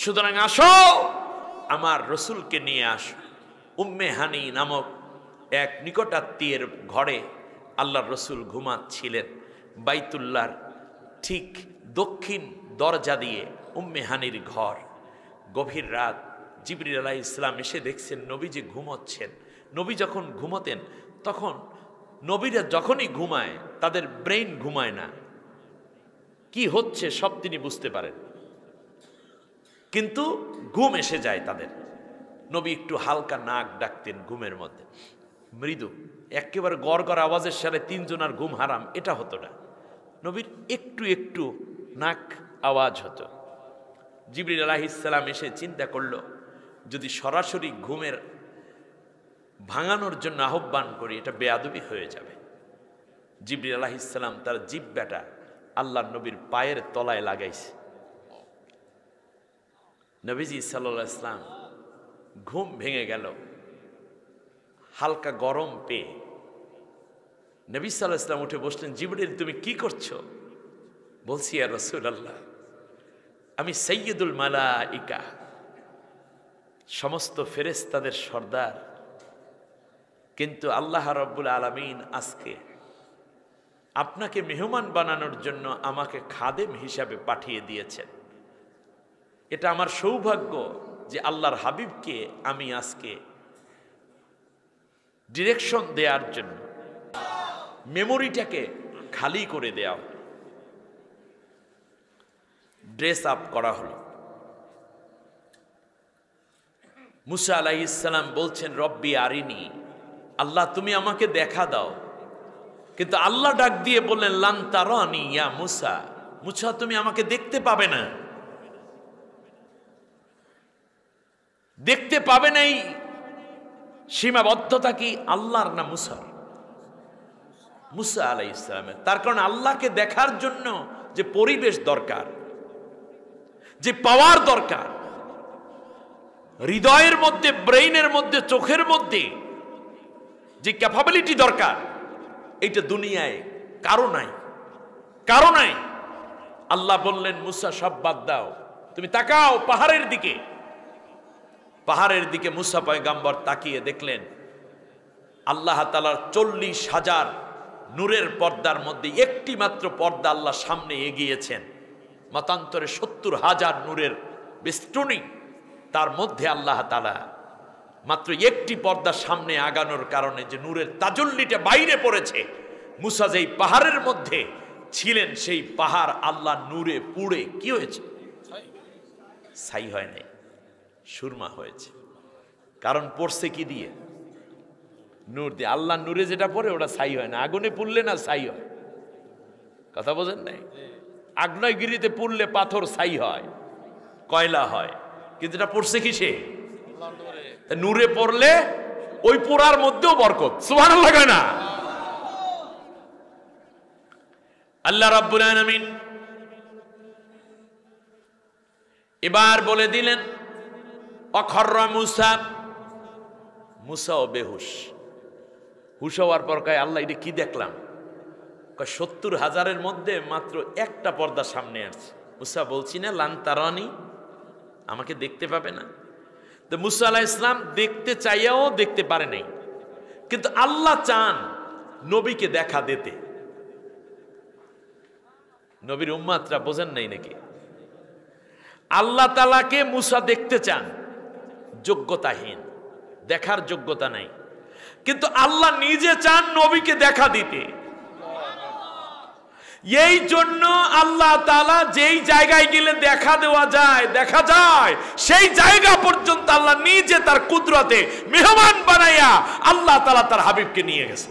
সুতরাং আসো আমার রসুলকে নিয়ে আসো। উম্মে হানি নামক এক নিকটাত্মীয়ের ঘরে আল্লাহর রসুল ঘুমাচ্ছিলেন। বাইতুল্লাহর ঠিক দক্ষিণ দরজা দিয়ে উম্মে হানির ঘর। গভীর রাত, জিবরিল আলাইহিস সালাম এসে দেখছেন নবীজি ঘুমোচ্ছেন। নবী যখন ঘুমোতেন তখন নবীরা যখনই ঘুমায় তাদের ব্রেইন ঘুমায় না, কি হচ্ছে সব তিনি বুঝতে পারেন, কিন্তু ঘুম এসে যায় তাদের। নবী একটু হালকা নাক ডাকতেন ঘুমের মধ্যে, মৃদু, একেবারে গড় গড় আওয়াজের সাথে তিনজনের ঘুম হারাম এটা হতো না, নবীর একটু একটু নাক আওয়াজ হতো। জিবরিল আলাইহিস সালাম এসে চিন্তা করলো যদি সরাসরি ঘুমের ভাঙানোর জন্য আহ্বান করি এটা বেয়াদবি হয়ে যাবে। জিবরিল আলাইহিস সালাম তার জিহ্বাটা আল্লাহর নবীর পায়ের তলায় লাগাইছে। নবীজি সাল্লাল্লাহু আলাইহি ওয়াসাল্লাম ঘুম ভেঙে গেল হালকা গরম পেয়ে। নবী সাল্লাল্লাহু আলাইহি ওয়াসাল্লাম উঠে বসলেন। জিবরিল তুমি কি করছো? বলছি ইয়া রাসূলুল্লাহ, আমি সাইয়্যিদুল মালাইকা, সমস্ত ফেরেশতাদের সর্দার, কিন্তু আল্লাহ রাব্বুল আলামিন আজকে আপনাকে মেহমান বানানোর জন্য আমাকে খাদেম হিসাবে পাঠিয়ে দিয়েছেন। এটা আমার সৌভাগ্য যে আল্লাহর হাবিবকে আমি আজকে ডিরেকশন দেওয়ার জন্য, মেমোরিটাকে খালি করে দেওয়া, ড্রেস আপ করা হলো। মুসা আলাইহিস সালাম বলছেন রব্বি আরিনি, আল্লাহ তুমি আমাকে দেখা দাও। কিন্তু আল্লাহ ডাক দিয়ে বললেন লান তারানি ইয়া মুসা, মুসা তুমি আমাকে দেখতে পাবে না। দেখতে পাবে না, এই সীমাবদ্ধতা কি আল্লাহর না মুসার? মুসা আলাইহিস সালামের। তার কারণ আল্লাহকে দেখার জন্য যে পরিবেশ দরকার, যে পাওয়ার দরকার, হৃদয়ের মধ্যে, ব্রেইনের মধ্যে, চোখের মধ্যে যে ক্যাপাবিলিটি দরকার, এইটা দুনিয়ায় কারো নাই, কারো নাই। আল্লাহ বললেন মুসা সব বাদ দাও, তুমি তাকাও পাহাড়ের দিকে। পাহাড়ের দিকে মুসা পয়গাম্বর তাকিয়ে দেখলেন আল্লাহ তাআলার 40,000 নূরের পর্দার মধ্যে একটি মাত্র পর্দা আল্লাহ সামনে এগিয়েছেন। মতান্তরে 70,000 নূরের বেষ্টনী, তার মধ্যে আল্লাহ তাআলা মাত্র একটি পর্দা সামনে আগানোর কারণে যে নূরের তাজল্লিটা বাইরে পড়েছে। মুসা যেই পাহাড়ের মধ্যে ছিলেন সেই পাহাড় আল্লাহ নূরে পুড়ে কি হয়েছে? ছাই হয় নাই, সুরমা হয়েছে। কারণ পড়ছে কি দিয়ে? নূর দিয়ে। আল্লাহ নূরে যেটা পড়ে ওটা ছাই হয় না, আগুনে পুড়লে না ছাই হয়। কথা বোঝেন নাই? আগ্নেয়গিরিতে পুড়লে পাথর ছাই হয়, কয়লা হয়, কিন্তু এটা পড়ছে কিসে? নূরে পড়লে ওই পোড়ার মধ্যেও বরকত। সুবহানাল্লাহ কয় না? আল্লাহ রাব্বুল আলামিন এবার বলে দিলেন অখররা মুসা, মুসাও বেহুশ। হুশ হওয়ার পর কয় আল্লাহ এটা কি দেখলাম? কয় 70,000-এর মধ্যে মাত্র একটা পর্দা সামনে আসছে। মুসা বলছি না লান তারানি, আমাকে দেখতে পাবে না। তো মুসা আলাইহিস সালাম দেখতে চাইয়াও দেখতে পারে নাই, কিন্তু আল্লাহ চান নবীকে দেখা দিতে। নবীর উম্মাতরা বোঝেন নাই নাকি? আল্লাহ তাআলাকে মুসা দেখতে চান, যোগ্যতাহীন, দেখার যোগ্যতা নাই, কিন্তু আল্লাহ নিজে চান নবীকে দেখা দিতে। এই জন্য আল্লাহ তাআলা যেই জায়গায় গেলে দেখা দেওয়া যায়, দেখা যায়, সেই জায়গা পর্যন্ত আল্লাহ নিজে তার কুদরতে মেহমান বানাইয়া আল্লাহ তাআলা তার হাবিবকে নিয়ে গেছে।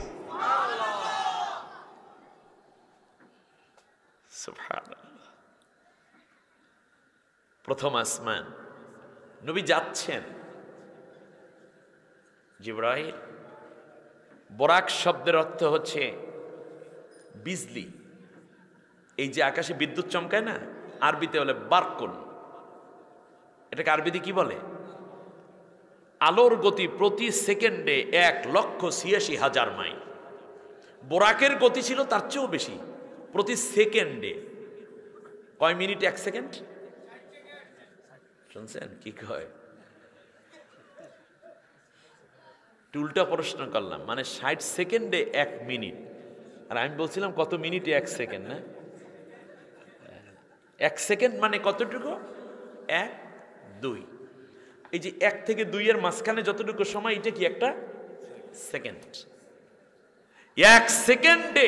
সুবহানাল্লাহ। প্রথম আসমান, নবী যাচ্ছেন, জিবরাইল, বরাক শব্দের অর্থ হচ্ছে বিজলি। এই যে আকাশে বিদ্যুৎ চমকায় না, আরবিতে বলে বারকুন। এটাকে আরবিতে কি বলে? আলোর গতি প্রতি সেকেন্ডে 1,86,000 মাইল। বোরাকের গতি ছিল তার চেয়েও বেশি, প্রতি সেকেন্ডে। কয় মিনিট 1 সেকেন্ড? শুনছেন কি কয়? উল্টা প্রশ্ন করলাম, মানে 60 সেকেন্ডে 1 মিনিট, আর আমি বলছিলাম কত মিনিটে 1 সেকেন্ড। না, 1 সেকেন্ড মানে কতটুকু? 1, 2। এই যে 1 থেকে 2 এর মাঝখানে যতটুকু সময়, এটা কি একটা সেকেন্ড। 1 সেকেন্ডে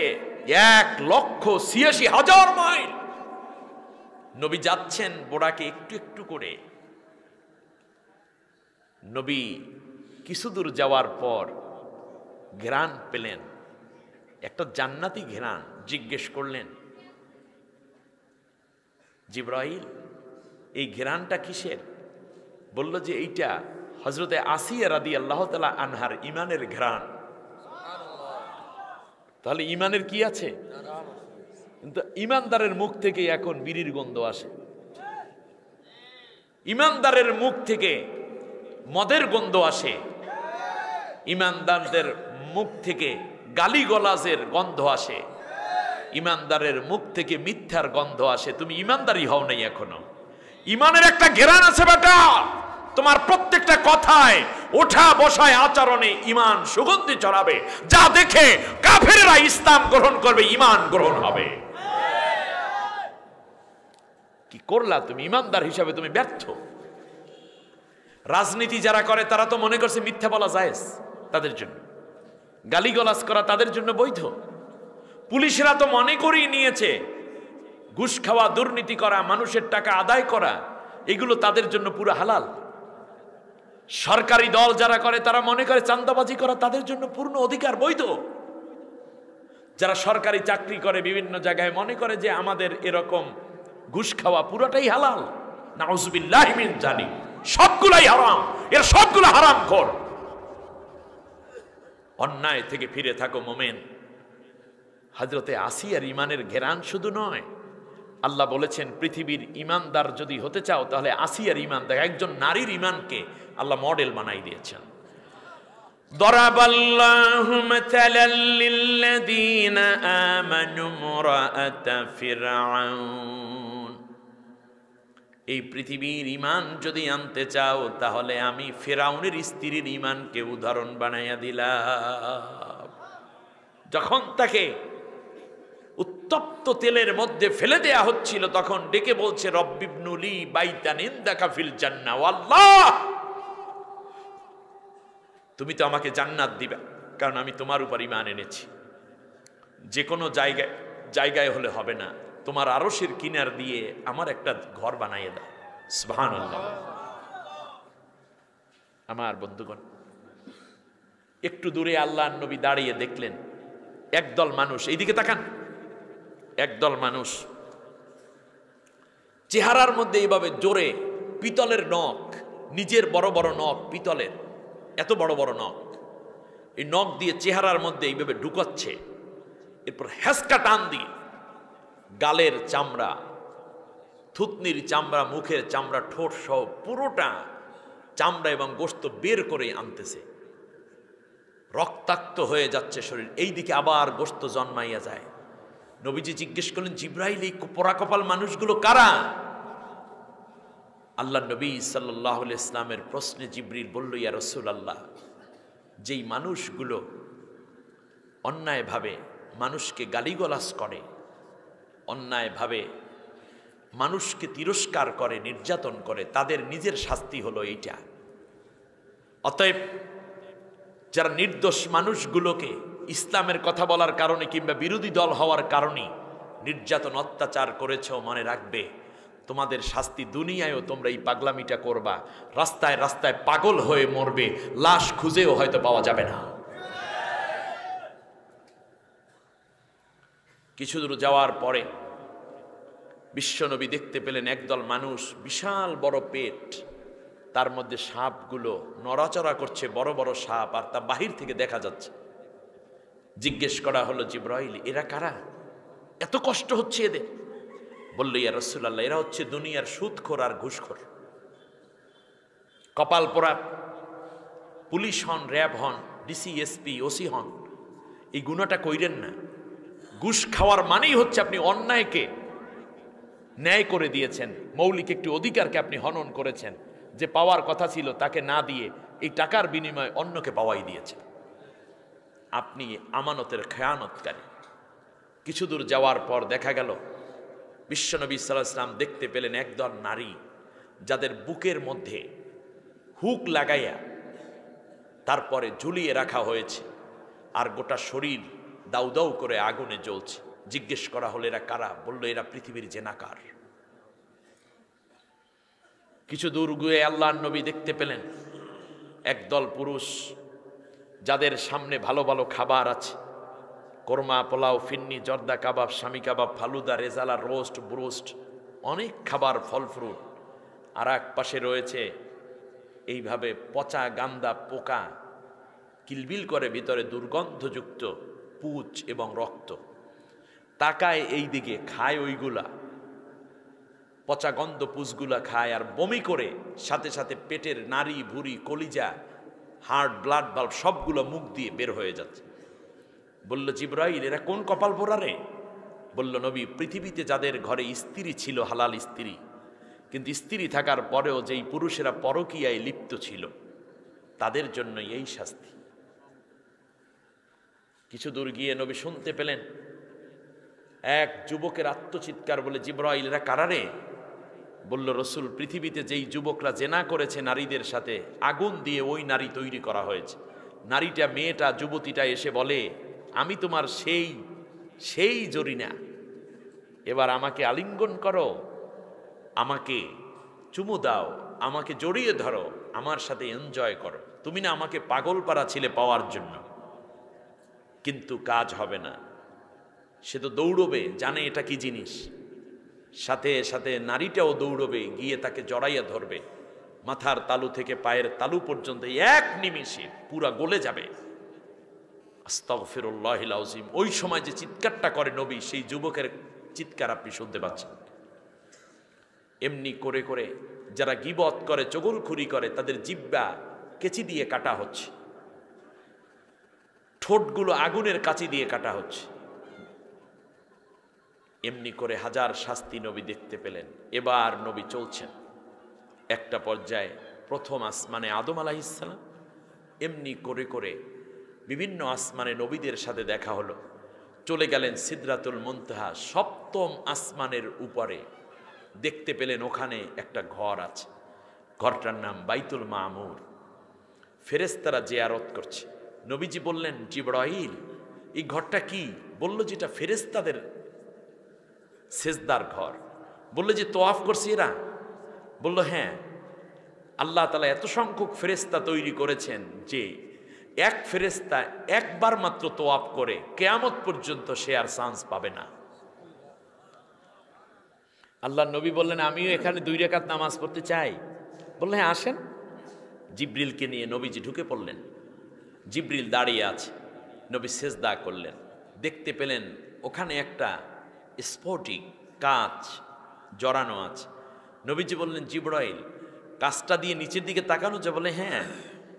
1,86,000 মাইল নবী যাচ্ছেন বোরাকে একটু একটু করে। নবী কিছু দূর যাওয়ার পর ঘ্রাণ পেলেন, একটা জান্নাতি ঘ্রাণ। জিজ্ঞেস করলেন, জিবরাইল, এই ঘ্রাণটা কিসের? বলল যে এইটা হযরতে আসিয়া রাদিয়াল্লাহু তাআলা আনহার ঈমানের ঘ্রাণ। তাহলে ঈমানের কি আছে? কিন্তু ঈমানদারের মুখ থেকে এখন বিড়ির গন্ধ আসে, ঈমানদারের মুখ থেকে মদের গন্ধ আসে, ঈমানদারদের মুখ থেকে গালিগালাজের গন্ধ আসে, ঈমানদারের মুখ থেকে মিথ্যার গন্ধ আসে। তুমি ঈমানদারই হও নাই এখনো। ঈমানের একটা ঘ্রাণ আছে বেটা, তোমার প্রত্যেকটা কথায়, ওঠা বসায়, আচরণে ঈমান সুগন্ধি ছড়াবে, যা দেখে কাফেররা ইসলাম গ্রহণ করবে, ঈমান গ্রহণ হবে। কি করলা তুমি? ঈমানদার হিসাবে তুমি ব্যর্থ। রাজনীতি যারা করে তারা তো মনে করছে মিথ্যা বলা জায়েজ তাদের জন্য, গালিগালাজ করা তাদের জন্য বৈধ। পুলিশরা তো মনে করেই নিয়েছে ঘুষ খাওয়া, দুর্নীতি করা, মানুষের টাকা আদায় করা, এগুলো তাদের জন্য পুরো হালাল। সরকারি দল যারা করে তারা মনে করে চাঁদাবাজি করা তাদের জন্য পূর্ণ অধিকার, বৈধ। যারা সরকারি চাকরি করে বিভিন্ন জায়গায় মনে করে যে আমাদের এরকম ঘুষ খাওয়া পুরোটাই হালাল। নাউজুবিল্লাহি মিন জালিক, সবগুলাই হারাম, এর সবগুলো হারামখোর। অন্যায় থেকে ফিরে থাকো মোমেন। হযরতে আসিয়ার ঈমানের ঘেরান শুধু নয়, আল্লাহ বলেছেন পৃথিবীর ঈমানদার যদি হতে চাও তাহলে আসিয়ার ঈমান দেখো। একজন নারীর ঈমানকে আল্লাহ মডেল বানাই দিয়েছেন। দরাবাল্লাহু মাতালাল লিল্লাযীনা আমানু ইমরাআতা ফিরআউন। এই পৃথিবীর ঈমান যদি আনতে চাও তাহলে আমি ফিরআউনের স্ত্রীর ঈমানকে উদাহরণ বানাইয়া দিলাম। যখন তাকে উত্তপ্ত তেলের মধ্যে ফেলে দেয়া হচ্ছিল তখন ডেকে বলছে, রব্বিবনুলি বাইতান ইনদাকা ফিল জান্নাহ, আল্লাহ তুমি তো আমাকে জান্নাত দিবে, কারণ আমি তোমার উপর ঈমান এনেছি। যে কোনো জায়গায় হলে হবে না, তোমার আরশের কিনার দিয়ে আমার একটা ঘর বানাইয়ে দাও। সুবহানাল্লাহ। আমার বন্ধুগণ, একটু দূরে আল্লাহর নবী দাঁড়িয়ে দেখলেন একদল মানুষ, এইদিকে তাকান, একদল মানুষ চেহারার মধ্যে এইভাবে জোরে পিতলের নখ, নিজের বড় বড় নখ, পিতলের এত বড় বড় নখ, এই নখ দিয়ে চেহারার মধ্যে এইভাবে ঢুকাচ্ছে। এরপর হেসকা টান দিয়ে গালের চামড়া, থুতনির চামড়া, মুখের চামড়া, ঠোঁট সহ পুরোটা চামড়া এবং গোশত বের করে আনতেছে। রক্তাক্ত হয়ে যাচ্ছে শরীর, এই দিকে আবার গোশত জন্মাইয়া যায়। নবীজি জিজ্ঞেস করলেন, জিব্রাইল, এই পোড়া কপাল মানুষগুলো কারা? আল্লাহ নবী সাল্লাল্লাহু আলাইহি ইসলামের প্রশ্নে জিবরিল বলল, ইয়া রাসূলুল্লাহ, যেই মানুষগুলো অন্যায়ভাবে মানুষকে গালিগালাজ করে, অন্যায়ভাবে মানুষকে তিরস্কার করে, নির্যাতন করে, তাদের নিজের শাস্তি হলো এইটা। অতএব যারা নির্দোষ মানুষগুলোকে ইসলামের কথা বলার কারণে কিংবা বিরোধী দল হওয়ার কারণে নির্যাতন অত্যাচার করেছ, মনে রাখবে তোমাদের শাস্তি দুনিয়ায়ও তোমরা এই পাগলামিটা করবা, রাস্তায় রাস্তায় পাগল হয়ে মরবে, লাশ খুঁজেও হয়তো পাওয়া যাবে না। কিছু দূর যাওয়ার পরে বিশ্বনবী দেখতে পেলেন একদল মানুষ, বিশাল বড় পেট, তার মধ্যে সাপগুলো নড়াচড়া করছে, বড় বড় সাপ, আর তা বাহির থেকে দেখা যাচ্ছে। জিজ্ঞেস করা হলো, জিবরাইল, এরা কারা? এত কষ্ট হচ্ছে এদের? বলল, ইয়া রাসূলুল্লাহ, এরা হচ্ছে দুনিয়ার সুদখোর আর ঘুষখোর। কপাল পোড়া পুলিশ হন, র্যাব হন, ডিসি, এসপি, ওসি হন, এই গুনাহটা কইরেন না। ঘুষ খাওয়ার মানেই হচ্ছে আপনি অন্যায়কে ন্যায় করে দিয়েছেন, মৌলিক একটি অধিকারকে আপনি হনন করেছেন, যে পাওয়ার কথা ছিল তাকে না দিয়ে এই টাকার বিনিময়ে অন্যকে পাওয়াই দিয়েছেন। আপনি আমানতের খেয়ানতকারী। কিছু দূর যাওয়ার পর দেখা গেল বিশ্বনবী সাল্লাল্লাহু আলাইহি ওয়াসাল্লাম দেখতে পেলেন একদল নারী যাদের বুকের মধ্যে হুক লাগাইয়া তারপরে ঝুলিয়ে রাখা হয়েছে, আর গোটা শরীর দাউ দাউ করে আগুনে জ্বলছে। জিজ্ঞেস করা হলো এরা কারা? বলল এরা পৃথিবীর জেনাকার। কিছু দূর গিয়ে আল্লাহর নবী দেখতে পেলেন একদল পুরুষ যাদের সামনে ভালো ভালো খাবার আছে, কোরমা, পোলাও, ফিন্নি, জর্দা কাবাব, স্বামী কাবাব, ফালুদা, রেজালা, রোস্ট, ব্রোস্ট, অনেক খাবার, ফল ফ্রুট। আর এক পাশে রয়েছে এইভাবে পচা গান্দা পোকা কিলবিল করে ভিতরে দুর্গন্ধযুক্ত পুঁজ এবং রক্ত। তাকায় এই দিকে, খায় ওইগুলা, পচা গন্ধ পুঁজগুলা খায় আর বমি করে, সাথে সাথে পেটের নাড়ি ভুঁড়ি, কলিজা, হার্ট, ব্লাড বাল্ব সবগুলো মুখ দিয়ে বের হয়ে যাচ্ছে। বলল জিবরাইল এরা কোন কপাল পোড়া রে? বলল নবী পৃথিবীতে যাদের ঘরে স্ত্রী ছিল, হালাল স্ত্রী, কিন্তু স্ত্রী থাকার পরেও যেই পুরুষেরা পরকীয়ায় লিপ্ত ছিল তাদের জন্য এই শাস্তি। কিছু দূর গিয়ে নবী শুনতে পেলেন এক যুবকের আত্মচিৎকার, বলে জিবরাইল এরা কারা রে? বলল রসুল পৃথিবীতে যেই যুবকরা জেনা করেছে নারীদের সাথে, আগুন দিয়ে ওই নারী তৈরি করা হয়েছে। নারীটা, মেয়েটা, যুবতীটা এসে বলে আমি তোমার সেই জরিনা, এবার আমাকে আলিঙ্গন করো, আমাকে চুমু দাও, আমাকে জড়িয়ে ধরো, আমার সাথে এনজয় করো। তুমি না আমাকে পাগল পাড়া ছিলে পাওয়ার জন্য, কিন্তু কাজ হবে না। সে তো দৌড়বে, জানে এটা কি জিনিস। সাথে সাথে নারীটাও দৌড়বে, গিয়ে তাকে জড়াইয়া ধরবে, মাথার তালু থেকে পায়ের তালু পর্যন্ত এক নিমিষে পুরা গলে যাবে। আস্তাগফিরুল্লাহিল আযীম। ওই সময় যে চিৎকারটা করে নবী, সেই যুবকের চিৎকার আপনি শুনতে পাচ্ছেন। এমনি করে করে যারা গীবত করে, চগলখুরি করে, তাদের জিহ্বা কেচি দিয়ে কাটা হচ্ছে, ঠোঁটগুলো আগুনের কাঁচি দিয়ে কাটা হচ্ছে। এমনি করে হাজার শাস্তি নবী দেখতে পেলেন। এবার নবী চলছেন একটা পর্যায়ে প্রথম আসমানে আদম আলাইহিস সালাম, এমনি করে করে বিভিন্ন আসমানে নবীদের সাথে দেখা হলো। চলে গেলেন সিদরাতুল মুনতাহা, সপ্তম আসমানের উপরে দেখতে পেলেন ওখানে একটা ঘর আছে, ঘরটার নাম বাইতুল মামুর। ফেরেশতারা জিয়ারত করছে। নবীজি বললেন জিবরাইল এই ঘরটা কি? বলল যেটা ফেরেশতাদের সেজদার ঘর। বলল যে তোয়াফ করছে এরা? বলল হ্যাঁ, আল্লাহ তাআলা এত সংখ্যক ফেরেশতা তৈরি করেছেন যে এক ফেরেশতা একবার মাত্র তোয়াফ করে কিয়ামত পর্যন্ত সে আর চান্স পাবে না। আল্লাহ নবী বললেন আমিও এখানে 2 রাকাত নামাজ পড়তে চাই। বললেন হ্যাঁ আসেন। জিবরিলকে নিয়ে নবীজি ঢুকে পড়লেন। জিবরিল দাঁড়িয়ে আছে, নবী সেজদা করলেন। দেখতে পেলেন ওখানে একটা স্ফটিক কাঁচ জড়ানো আছে। নবীজি বললেন জিবরাইল কাঁচটা দিয়ে নিচের দিকে তাকানো যায়? বলে হ্যাঁ।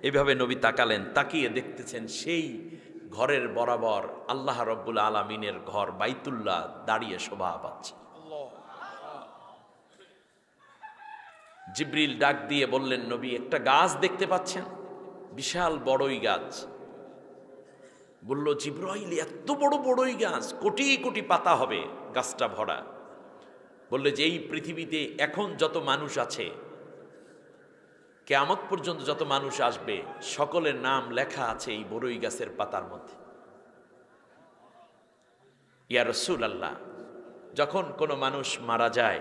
এইভাবে নবী তাকালেন, তাকিয়ে দেখতেছেন সেই ঘরের বরাবর আল্লাহ রব্বুল আলামিনের ঘর বাইতুল্লাহ দাঁড়িয়ে শোভা পাচ্ছে। জিবরিল ডাক দিয়ে বললেন নবী একটা গাছ দেখতে পাচ্ছেন? বিশাল বড়ই গাছ। বলল জিবরাইল এত বড় বড়ই গাছ, কোটি কোটি পাতা হবে গাছটা ভরা। বললে যে এই পৃথিবীতে এখন যত মানুষ আছে, কিয়ামত পর্যন্ত যত মানুষ আসবে, সকলের নাম লেখা আছে এই বড়ই গাছের পাতার মধ্যে। ইয়া রাসূলুল্লাহ, যখন কোনো মানুষ মারা যায়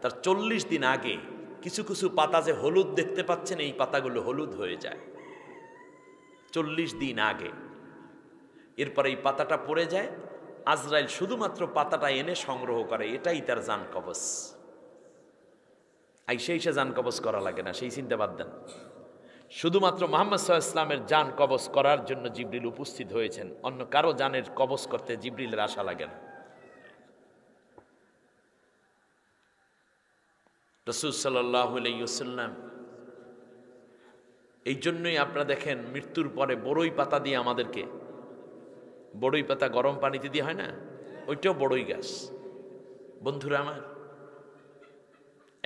তার 40 দিন আগে কিছু কিছু পাতা যে হলুদ দেখতে পাচ্ছেন, এই পাতাগুলো হলুদ হয়ে যায় 40 দিন আগে। এরপরে এই পাতাটা পড়ে যায়, আজরাইল শুধুমাত্র পাতাটা এনে সংগ্রহ করে, এটাই তার জান কবজ। সেই জান কবজ করা লাগে না, সেই চিন্তা বাদ দেন। শুধুমাত্র মুহাম্মদ সাল্লাল্লাহু আলাইহি ওয়াসাল্লামের জান কবজ করার জন্য জিবরিল উপস্থিত হয়েছেন, অন্য কারো জানের কবজ করতে জিবরিলের আশা লাগে না। রাসূল সাল্লাল্লাহু আলাইহি ওয়াসাল্লাম এই জন্যই আপনারা দেখেন মৃত্যুর পরে বড়ই পাতা দিয়ে আমাদেরকে বড়ই পাতা গরম পানিতে দিয়ে হয় না, ওইটাও বড়ই গাছ। বন্ধুরা আমার,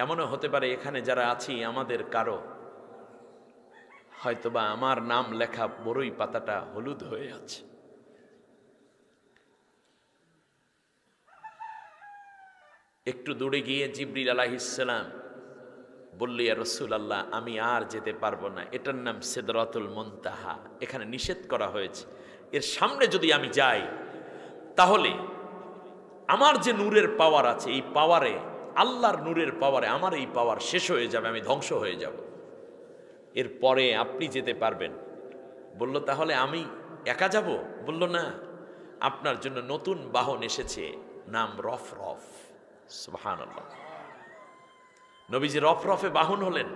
এমনও হতে পারে এখানে যারা আছি আমাদের কারো হয়তোবা আমার নাম লেখা বড়ই পাতাটা হলুদ হয়ে আছে। একটু দূরে গিয়ে জিবরিল আলাইহিস সালাম বলল, ইয়া রাসূলুল্লাহ, আমি আর যেতে পারবো না, এটার নাম সিদরাতুল মুনতাহা, এখানে নিষেধ করা হয়েছে, এর সামনে যদি আমি যাই তাহলে আমার যে নূরের পাওয়ার আছে, এই পাওয়ারে, আল্লাহর নূরের পাওয়ারে আমার এই পাওয়ার শেষ হয়ে যাবে, আমি ধ্বংস হয়ে যাব, এরপরে আপনি যেতে পারবেন। বলল, তাহলে আমি একা যাব? বলল, না, আপনার জন্য নতুন বাহন এসেছে, নাম রফরফ। সুবহানাল্লাহ। নবীজি রফরফে বাহন হলেন।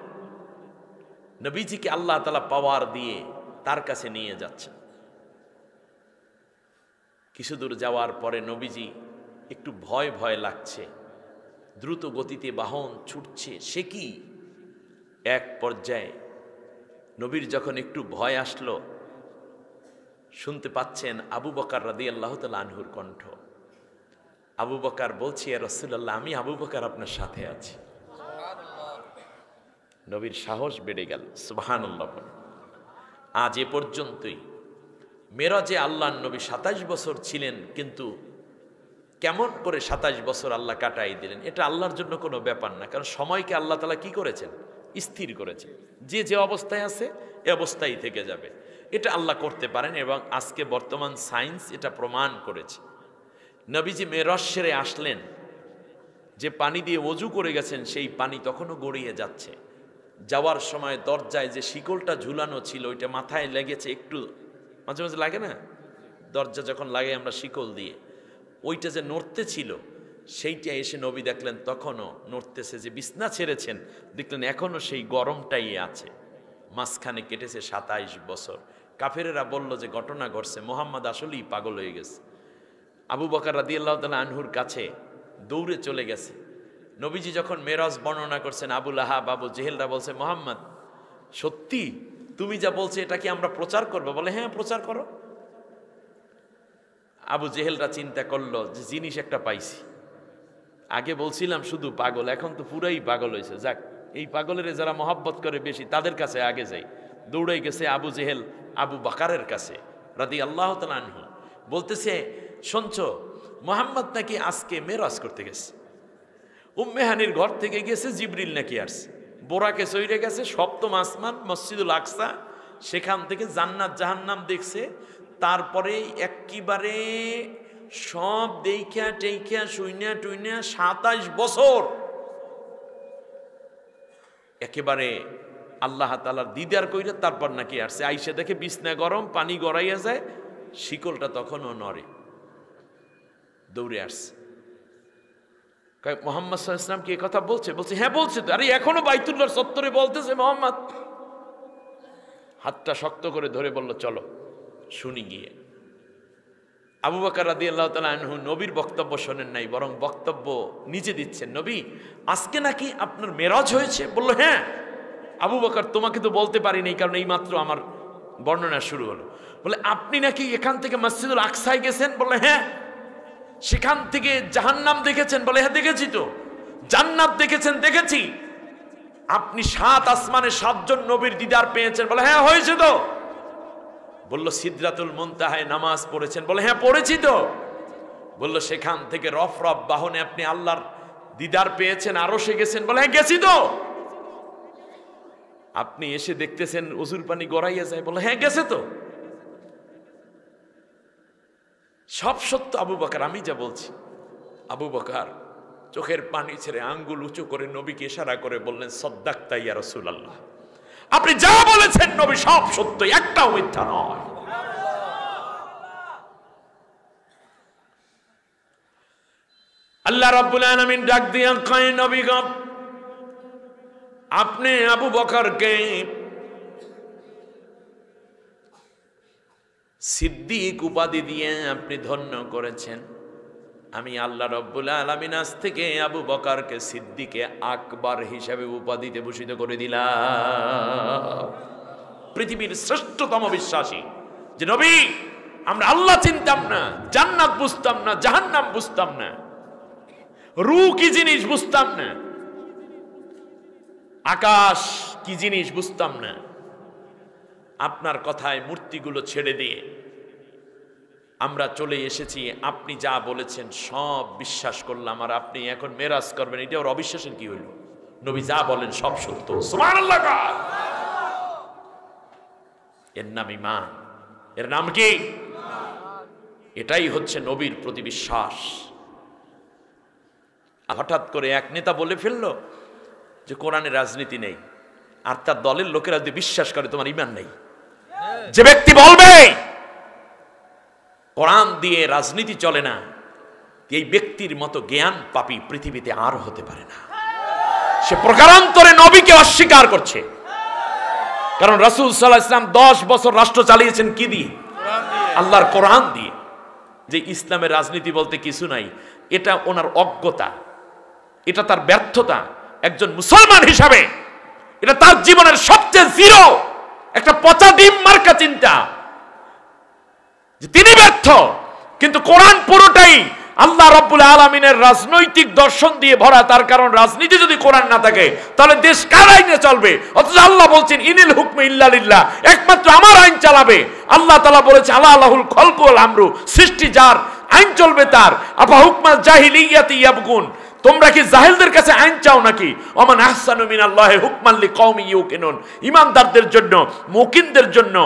নবীজিকে আল্লাহ তাআলা পাওয়ার দিয়ে তার কাছে নিয়ে যাচ্ছে। কিছু দূর যাওয়ার পরে নবীজি একটু ভয় ভয় লাগছে, দ্রুত গতিতে বাহন ছুটছে, সে কি? এক পর্যায়ে নবীর যখন একটু ভয় আসলো, শুনতে পাচ্ছেন আবু বকর রাদিয়াল্লাহু তাআলা আনহুর কণ্ঠ। আবু বকর বলছে, ইয়া রাসূলুল্লাহ, আমি আবু বকর আপনার সাথে আছি। নবীর সাহস বেড়ে গেল। সুবহানাল্লাহ। আজ এ পর্যন্তই মেরাজে আল্লাহর নবী 27 বছর ছিলেন, কিন্তু কেমন করে 27 বছর আল্লাহ কাটাই দিলেন, এটা আল্লাহর জন্য কোনো ব্যাপার না। কারণ সময়কে আল্লাহ তাআলা কি করেছেন? স্থির করেছেন। যে যে অবস্থায় আছে এ অবস্থায় থেকে যাবে, এটা আল্লাহ করতে পারেন, এবং আজকে বর্তমান সায়েন্স এটা প্রমাণ করেছে। নবীজি মেরাজ সেরে আসলেন, যে পানি দিয়ে ওযু করে গেছেন সেই পানি তখনও গড়িয়ে যাচ্ছে। যাওয়ার সময় দরজায় যে শিকলটা ঝুলানো ছিল ওইটা মাথায় লেগেছে, একটু মাঝে মাঝে লাগে না, দরজা যখন লাগে আমরা শিকল দিয়ে, ওইটা যে নড়তে ছিল সেইটা এসে নবী দেখলেন তখনও নড়তেছে। যে বিছনা ছেড়েছেন দেখলেন এখনও সেই গরমটাই আছে। মাঝখানে কেটেছে 27 বছর। কাফেরেরা বলল যে ঘটনা ঘটছে, মুহাম্মদ আসলেই পাগল হয়ে গেছে। আবু বকর রাদিয়াল্লাহু তাআলা আনহুর কাছে দৌড়ে চলে গেছে। নবীজি যখন মেরাজ বর্ণনা করছেন, আবু লাহাব, আবু জেহেলরা বলছে, মুহাম্মদ সত্যি তুমি যা বলছো এটা কি আমরা প্রচার করবো? বলে, হ্যাঁ, প্রচার করো। আবু জেহেলরা চিন্তা করলো যে জিনিস একটা পাইছি, আগে বলছিলাম শুধু পাগল, এখন তো পুরাই পাগল হয়েছে, যাক এই পাগলের যারা মহব্বত করে বেশি তাদের কাছে আগে যাই। দৌড়ে গেছে আবু জেহেল আবু বকরের কাছে রাদিয়াল্লাহু তাআলা আনহু, বলতেছে, শুনছো মুহাম্মদ নাকি আজকে মেরাজ করতে গেছে, উম্মে হানির ঘর থেকে গেছে, জিবরিল নাকি আসছে, বোরাকে চইরে গেছে, সপ্তম আসমান মসজিদুল আকসা, সেখান থেকে জান্নাত জাহান্নাম দেখছে, তারপরে একেবারে সব দেইখা টেইখা শুইনা টুইনা 27 বছর একেবারে আল্লাহ তাআলার দিদার কইরা তারপর নাকি আসছে। আইসা দেখে বিছনা গরম, পানি গড়াইয়া যায়, শিকলটা তখনও নড়ে। দৌড়ে আসছে, মুহাম্মদ সাল্লাল্লাহু আলাইহি ওয়াসাল্লাম কি কথা বলছে? বলছে, হ্যাঁ বলছে তো। আরে এখনো বাইতুল্লাহর চত্বরে বলতেছে মুহাম্মদ। হাতটা শক্ত করে ধরে বলল, চলো শুনি গিয়ে। আবু বকর রাদিয়াল্লাহু তাআলা আনহু নবীর বক্তব্য শোনেন নাই, বরং বক্তব্য নিজে দিচ্ছেন। নবী, আজকে নাকি আপনার মেরাজ হয়েছে? বলল, হ্যাঁ। আবু বকর, তোমাকে তো বলতে পারিনি, কারণ এই মাত্র আমার বর্ণনা শুরু হলো। বলে, আপনি নাকি এখান থেকে মসজিদুল আকসায় গেছেন? বললে, হ্যাঁ। সেখান থেকে জাহান্নাম দেখেছেন? বলে, হ্যাঁ দেখেছি তো। জান্নাত দেখেছেন? দেখেছি। আপনি 7 আসমানে 7 জন নবীর দিদার পেয়েছেন? বলে, হ্যাঁ হয়েছে তো। বলল, সিদরাতুল মুনতাহায় নামাজ পড়েছেন? বলে, হ্যাঁ পড়েছি তো। বলল, সেখান থেকে রফরফ বাহনে আপনি আল্লাহর দিদার পেয়েছেন, আরশে গেছেন? বলে, হ্যাঁ গেছি তো। আপনি এসে দেখতেছেন ওযুর পানি গড়াইয়া যায়? বলে, হ্যাঁ গেছে তো। সব সত্য আবু বকর, আমি যা বলছি। আবু বকর চোখের পানি ছেড়ে আঙ্গুল উঁচু করে নবীকে ইশারা করে বললেন, সাদ্দাকতা ইয়া রাসূলুল্লাহ, আপনি যা বলেছেন নবী সব সত্য, একটাও মিথ্যা নয়। আল্লাহ রাব্বুল আলামিন ডাক দিয়া কয়, নবী গো, আপনি আবু বকরকে সিদ্দিক উপাধি দিয়ে আপনি ধন্য করেছেন। আমি আল্লাহ রাব্বুল আলামিন আজ থেকে আবু বকরকে সিদ্দিকে আকবর হিসাবে উপাধিতে ভূষিত করে দিলাম। পৃথিবীর শ্রেষ্ঠতম বিশ্বাসী যে নবী আমরা আল্লাহ চিনতাম না, জান্নাত বুঝতাম না, জাহান্নাম বুঝতাম না, রূহ কি জিনিস বুঝতাম না, আকাশ কি জিনিস বুঝতাম না। আপনার কথায় মূর্তিগুলো ছেড়ে দিয়ে আমরা চলে এসেছি। আপনি যা বলেছেন সব বিশ্বাস করলাম, আর আপনি এখন মেরাজ করবেন, এটা ওর অবিশ্বাসের কি হইল? নবী যা বলেন সব সত্য। সুবহানাল্লাহ। এর নাম ঈমান। এর নাম কি? এটাই হচ্ছে নবীর প্রতি বিশ্বাস। হঠাৎ করে এক নেতা বলে ফেললো যে কোরআনে রাজনীতি নেই, আর তার দলের লোকেরা যদি বিশ্বাস করে তোমার ঈমান নেই। যে ব্যক্তি বলবে কোরআন দিয়ে রাজনীতি চলে না, এই ব্যক্তির মতো জ্ঞান পাপী পৃথিবীতে আর হতে পারে না। সে প্রকারান্তরে নবীকে অস্বীকার করছে। কারণ রাসূল সাল্লাল্লাহু আলাইহি ওয়াসাল্লাম 10 বছর রাষ্ট্র চালিয়েছেন কি দিয়ে? আল্লাহর কোরআন দিয়ে। যে ইসলামের রাজনীতি বলতে কিছু নাই, এটা ওনার অজ্ঞতা, এটা তার ব্যর্থতা। একজন মুসলমান হিসাবে এটা তার জীবনের সবচেয়ে জিরো একটা পচা ডিম মার্কা চিন্তা যে তিনি ব্যর্থ। কিন্তু কোরআন পুরোটাই আল্লাহ রাব্বুল আলামিনের রাজনৈতিক দর্শন দিয়ে ভরা। তার কারণ রাজনীতি যদি কোরআন না থাকে তাহলে দেশ কার আইনে চলবে? অথচ আল্লাহ বলছেন ইনিল হুকমে ইল্লা লিল্লাহ, একমাত্র আমার আইন চালাবে। আল্লাহ তাআলা বলেছে আলা আল্লাহুল খলকু ওয়াল আমরু, সৃষ্টি যার, আইন চলবে তার। আফা হুকমাল জাহিলিয়াতি ইয়াবগুন, তোমরা কি জাহেলদের কাছে আইন চাও নাকি? ওমান আহসানু মিনাল্লাহি হুকমান লিকওমি ইউকিনুন, ঈমানদারদের জন্য, মুকিনদের জন্য,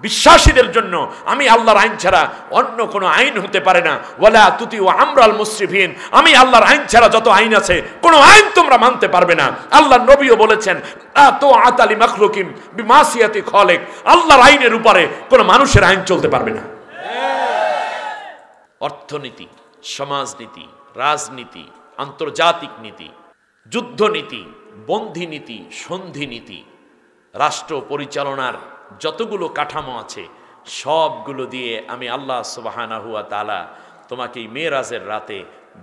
বিশ্বাসীদের জন্য আমি আল্লাহর আইন ছাড়া অন্য কোনো আইন হতে পারে না। ওয়ালা তুতিউ আমরাল মুসরিফিন, আমি আল্লাহর আইন ছাড়া যত আইন আছে কোনো আইন তোমরা মানতে পারবে না। আল্লাহর নবীও বলেছেন লা তুআতা লিমাখলুকিন বিমাসিয়াতি খালিক, আল্লাহর আইনের উপরে কোনো মানুষের আইন চলতে পারবে না। অর্থনীতি, সমাজনীতি, রাজনীতি, আন্তর্জাতিক নীতি, যুদ্ধনীতি, বন্ধি নীতি, সন্ধি নীতি, রাষ্ট্র পরিচালনার যতগুলো কাঠামো আছে সবগুলো দিয়ে আমি আল্লাহ সুবহানাহু ওয়া তাআলা তোমাকে এই মেরাজের রাতে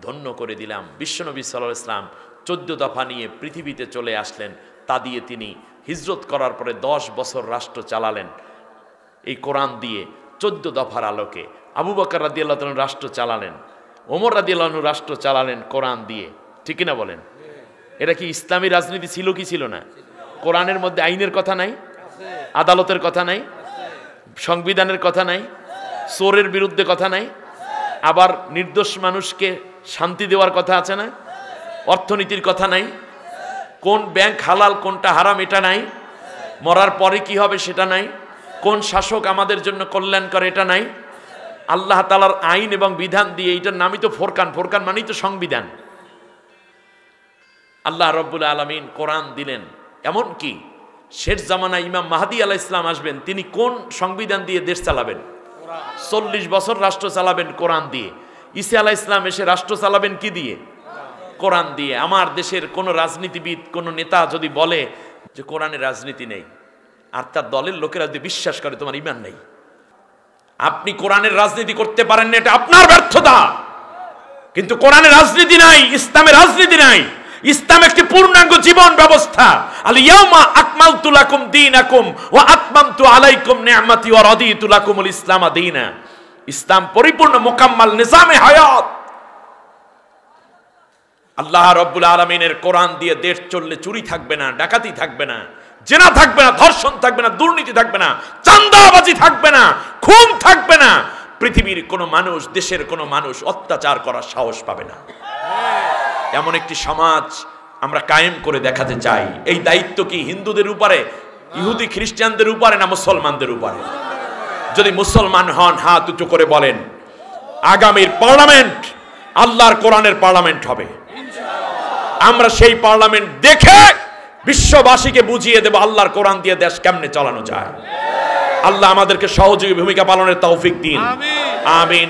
ধন্য করে দিলাম। বিশ্বনবী সাল্লাল্লাহু আলাইহি ওয়াসাল্লাম 14 দফা নিয়ে পৃথিবীতে চলে আসলেন। তা দিয়ে তিনি হিজরত করার পরে 10 বছর রাষ্ট্র চালালেন এই কোরআন দিয়ে 14 দফার আলোকে। আবু বকর রাদিয়াল্লাহু তাআলা রাষ্ট্র চালালেন, ওমর রাদিয়াল্লাহু আনহু রাষ্ট্র চালালেন কোরআন দিয়ে। ঠিক কিনা বলেন? এটা কি ইসলামী রাজনীতি ছিল কি ছিল না? কোরআনের মধ্যে আইনের কথা নাই, আদালতের কথা নাই, সংবিধানের কথা নাই, চোরের বিরুদ্ধে কথা নাই, আবার নির্দোষ মানুষকে শান্তি দেওয়ার কথা আছে না, অর্থনীতির কথা নাই, কোন ব্যাংক হালাল কোনটা হারাম এটা নাই, মরার পরে কি হবে সেটা নাই, কোন শাসক আমাদের জন্য কল্যাণ করে এটা নাই। আল্লাহ তাআলার আইন এবং বিধান দিয়ে, এটার নামই তো ফোরকান। ফোরকান মানেই তো সংবিধান। আল্লাহ রাব্বুল আলামিন কোরআন দিলেন। এমন কি শেষ জামানায় ইমাম মাহদী আলাইহিস সালাম আসবেন, তিনি কোন সংবিধান দিয়ে দেশ চালাবেন? 40 বছর রাষ্ট্র চালাবেন কোরআন দিয়ে। ঈসা আলাইহিস সালাম এসে রাষ্ট্র চালাবেন কি দিয়ে? কোরআন দিয়ে। আমার দেশের কোন রাজনীতিবিদ, কোন নেতা যদি বলে যে কোরআনে রাজনীতি নেই, আর তার দলের লোকেরা যদি বিশ্বাস করে তোমার ঈমান নেই, আপনি কোরআনের রাজনীতি করতে পারেন না, এটা আপনার ব্যর্থতা। কিন্তু কোরআনের রাজনীতি নাই, ইসলামের রাজনীতি নাই। ইসলাম একটি পূর্ণাঙ্গ জীবন ব্যবস্থা। আল ইয়াউমা আকমালতু লাকুম দীনাকুম ওয়া আতমামতু আলাইকুম নি'মাতি ওয়া রাদিতু লাকুমুল ইসলাম দীনা। ইসলাম পরিপূর্ণ মোকাম্মাল নিজামে হায়াত। আল্লাহ রাব্বুল আলামিনের কোরআন দিয়ে দেশ চললে চুরি থাকবে না, ডাকাতি থাকবে না, জেনা থাকবে না, ধর্ষণ থাকবে না, দুর্নীতি থাকবে না, চাঁদাবাজি থাকবে না, খুন থাকবে না। পৃথিবীর কোনো মানুষ, দেশের কোনো মানুষ অত্যাচার করার সাহস পাবে না। এমন একটি সমাজ আমরা কায়েম করে দেখাতে চাই। এই দায়িত্ব কি হিন্দুদের উপরে, ইহুদি খ্রিস্টানদের উপরে, না মুসলমানদের উপরে? যদি মুসলমান হন হাত উঁচু করে বলেন আগামীর পার্লামেন্ট আল্লাহর কোরআনের পার্লামেন্ট হবে। আমরা সেই পার্লামেন্ট দেখে বিশ্ববাসীকে বুঝিয়ে দেব আল্লাহর কোরআন দিয়ে দেশ কেমনে চালানো যায়। আল্লাহ আমাদেরকে সহযোগী ভূমিকা পালনের তৌফিক দিন। আমিন।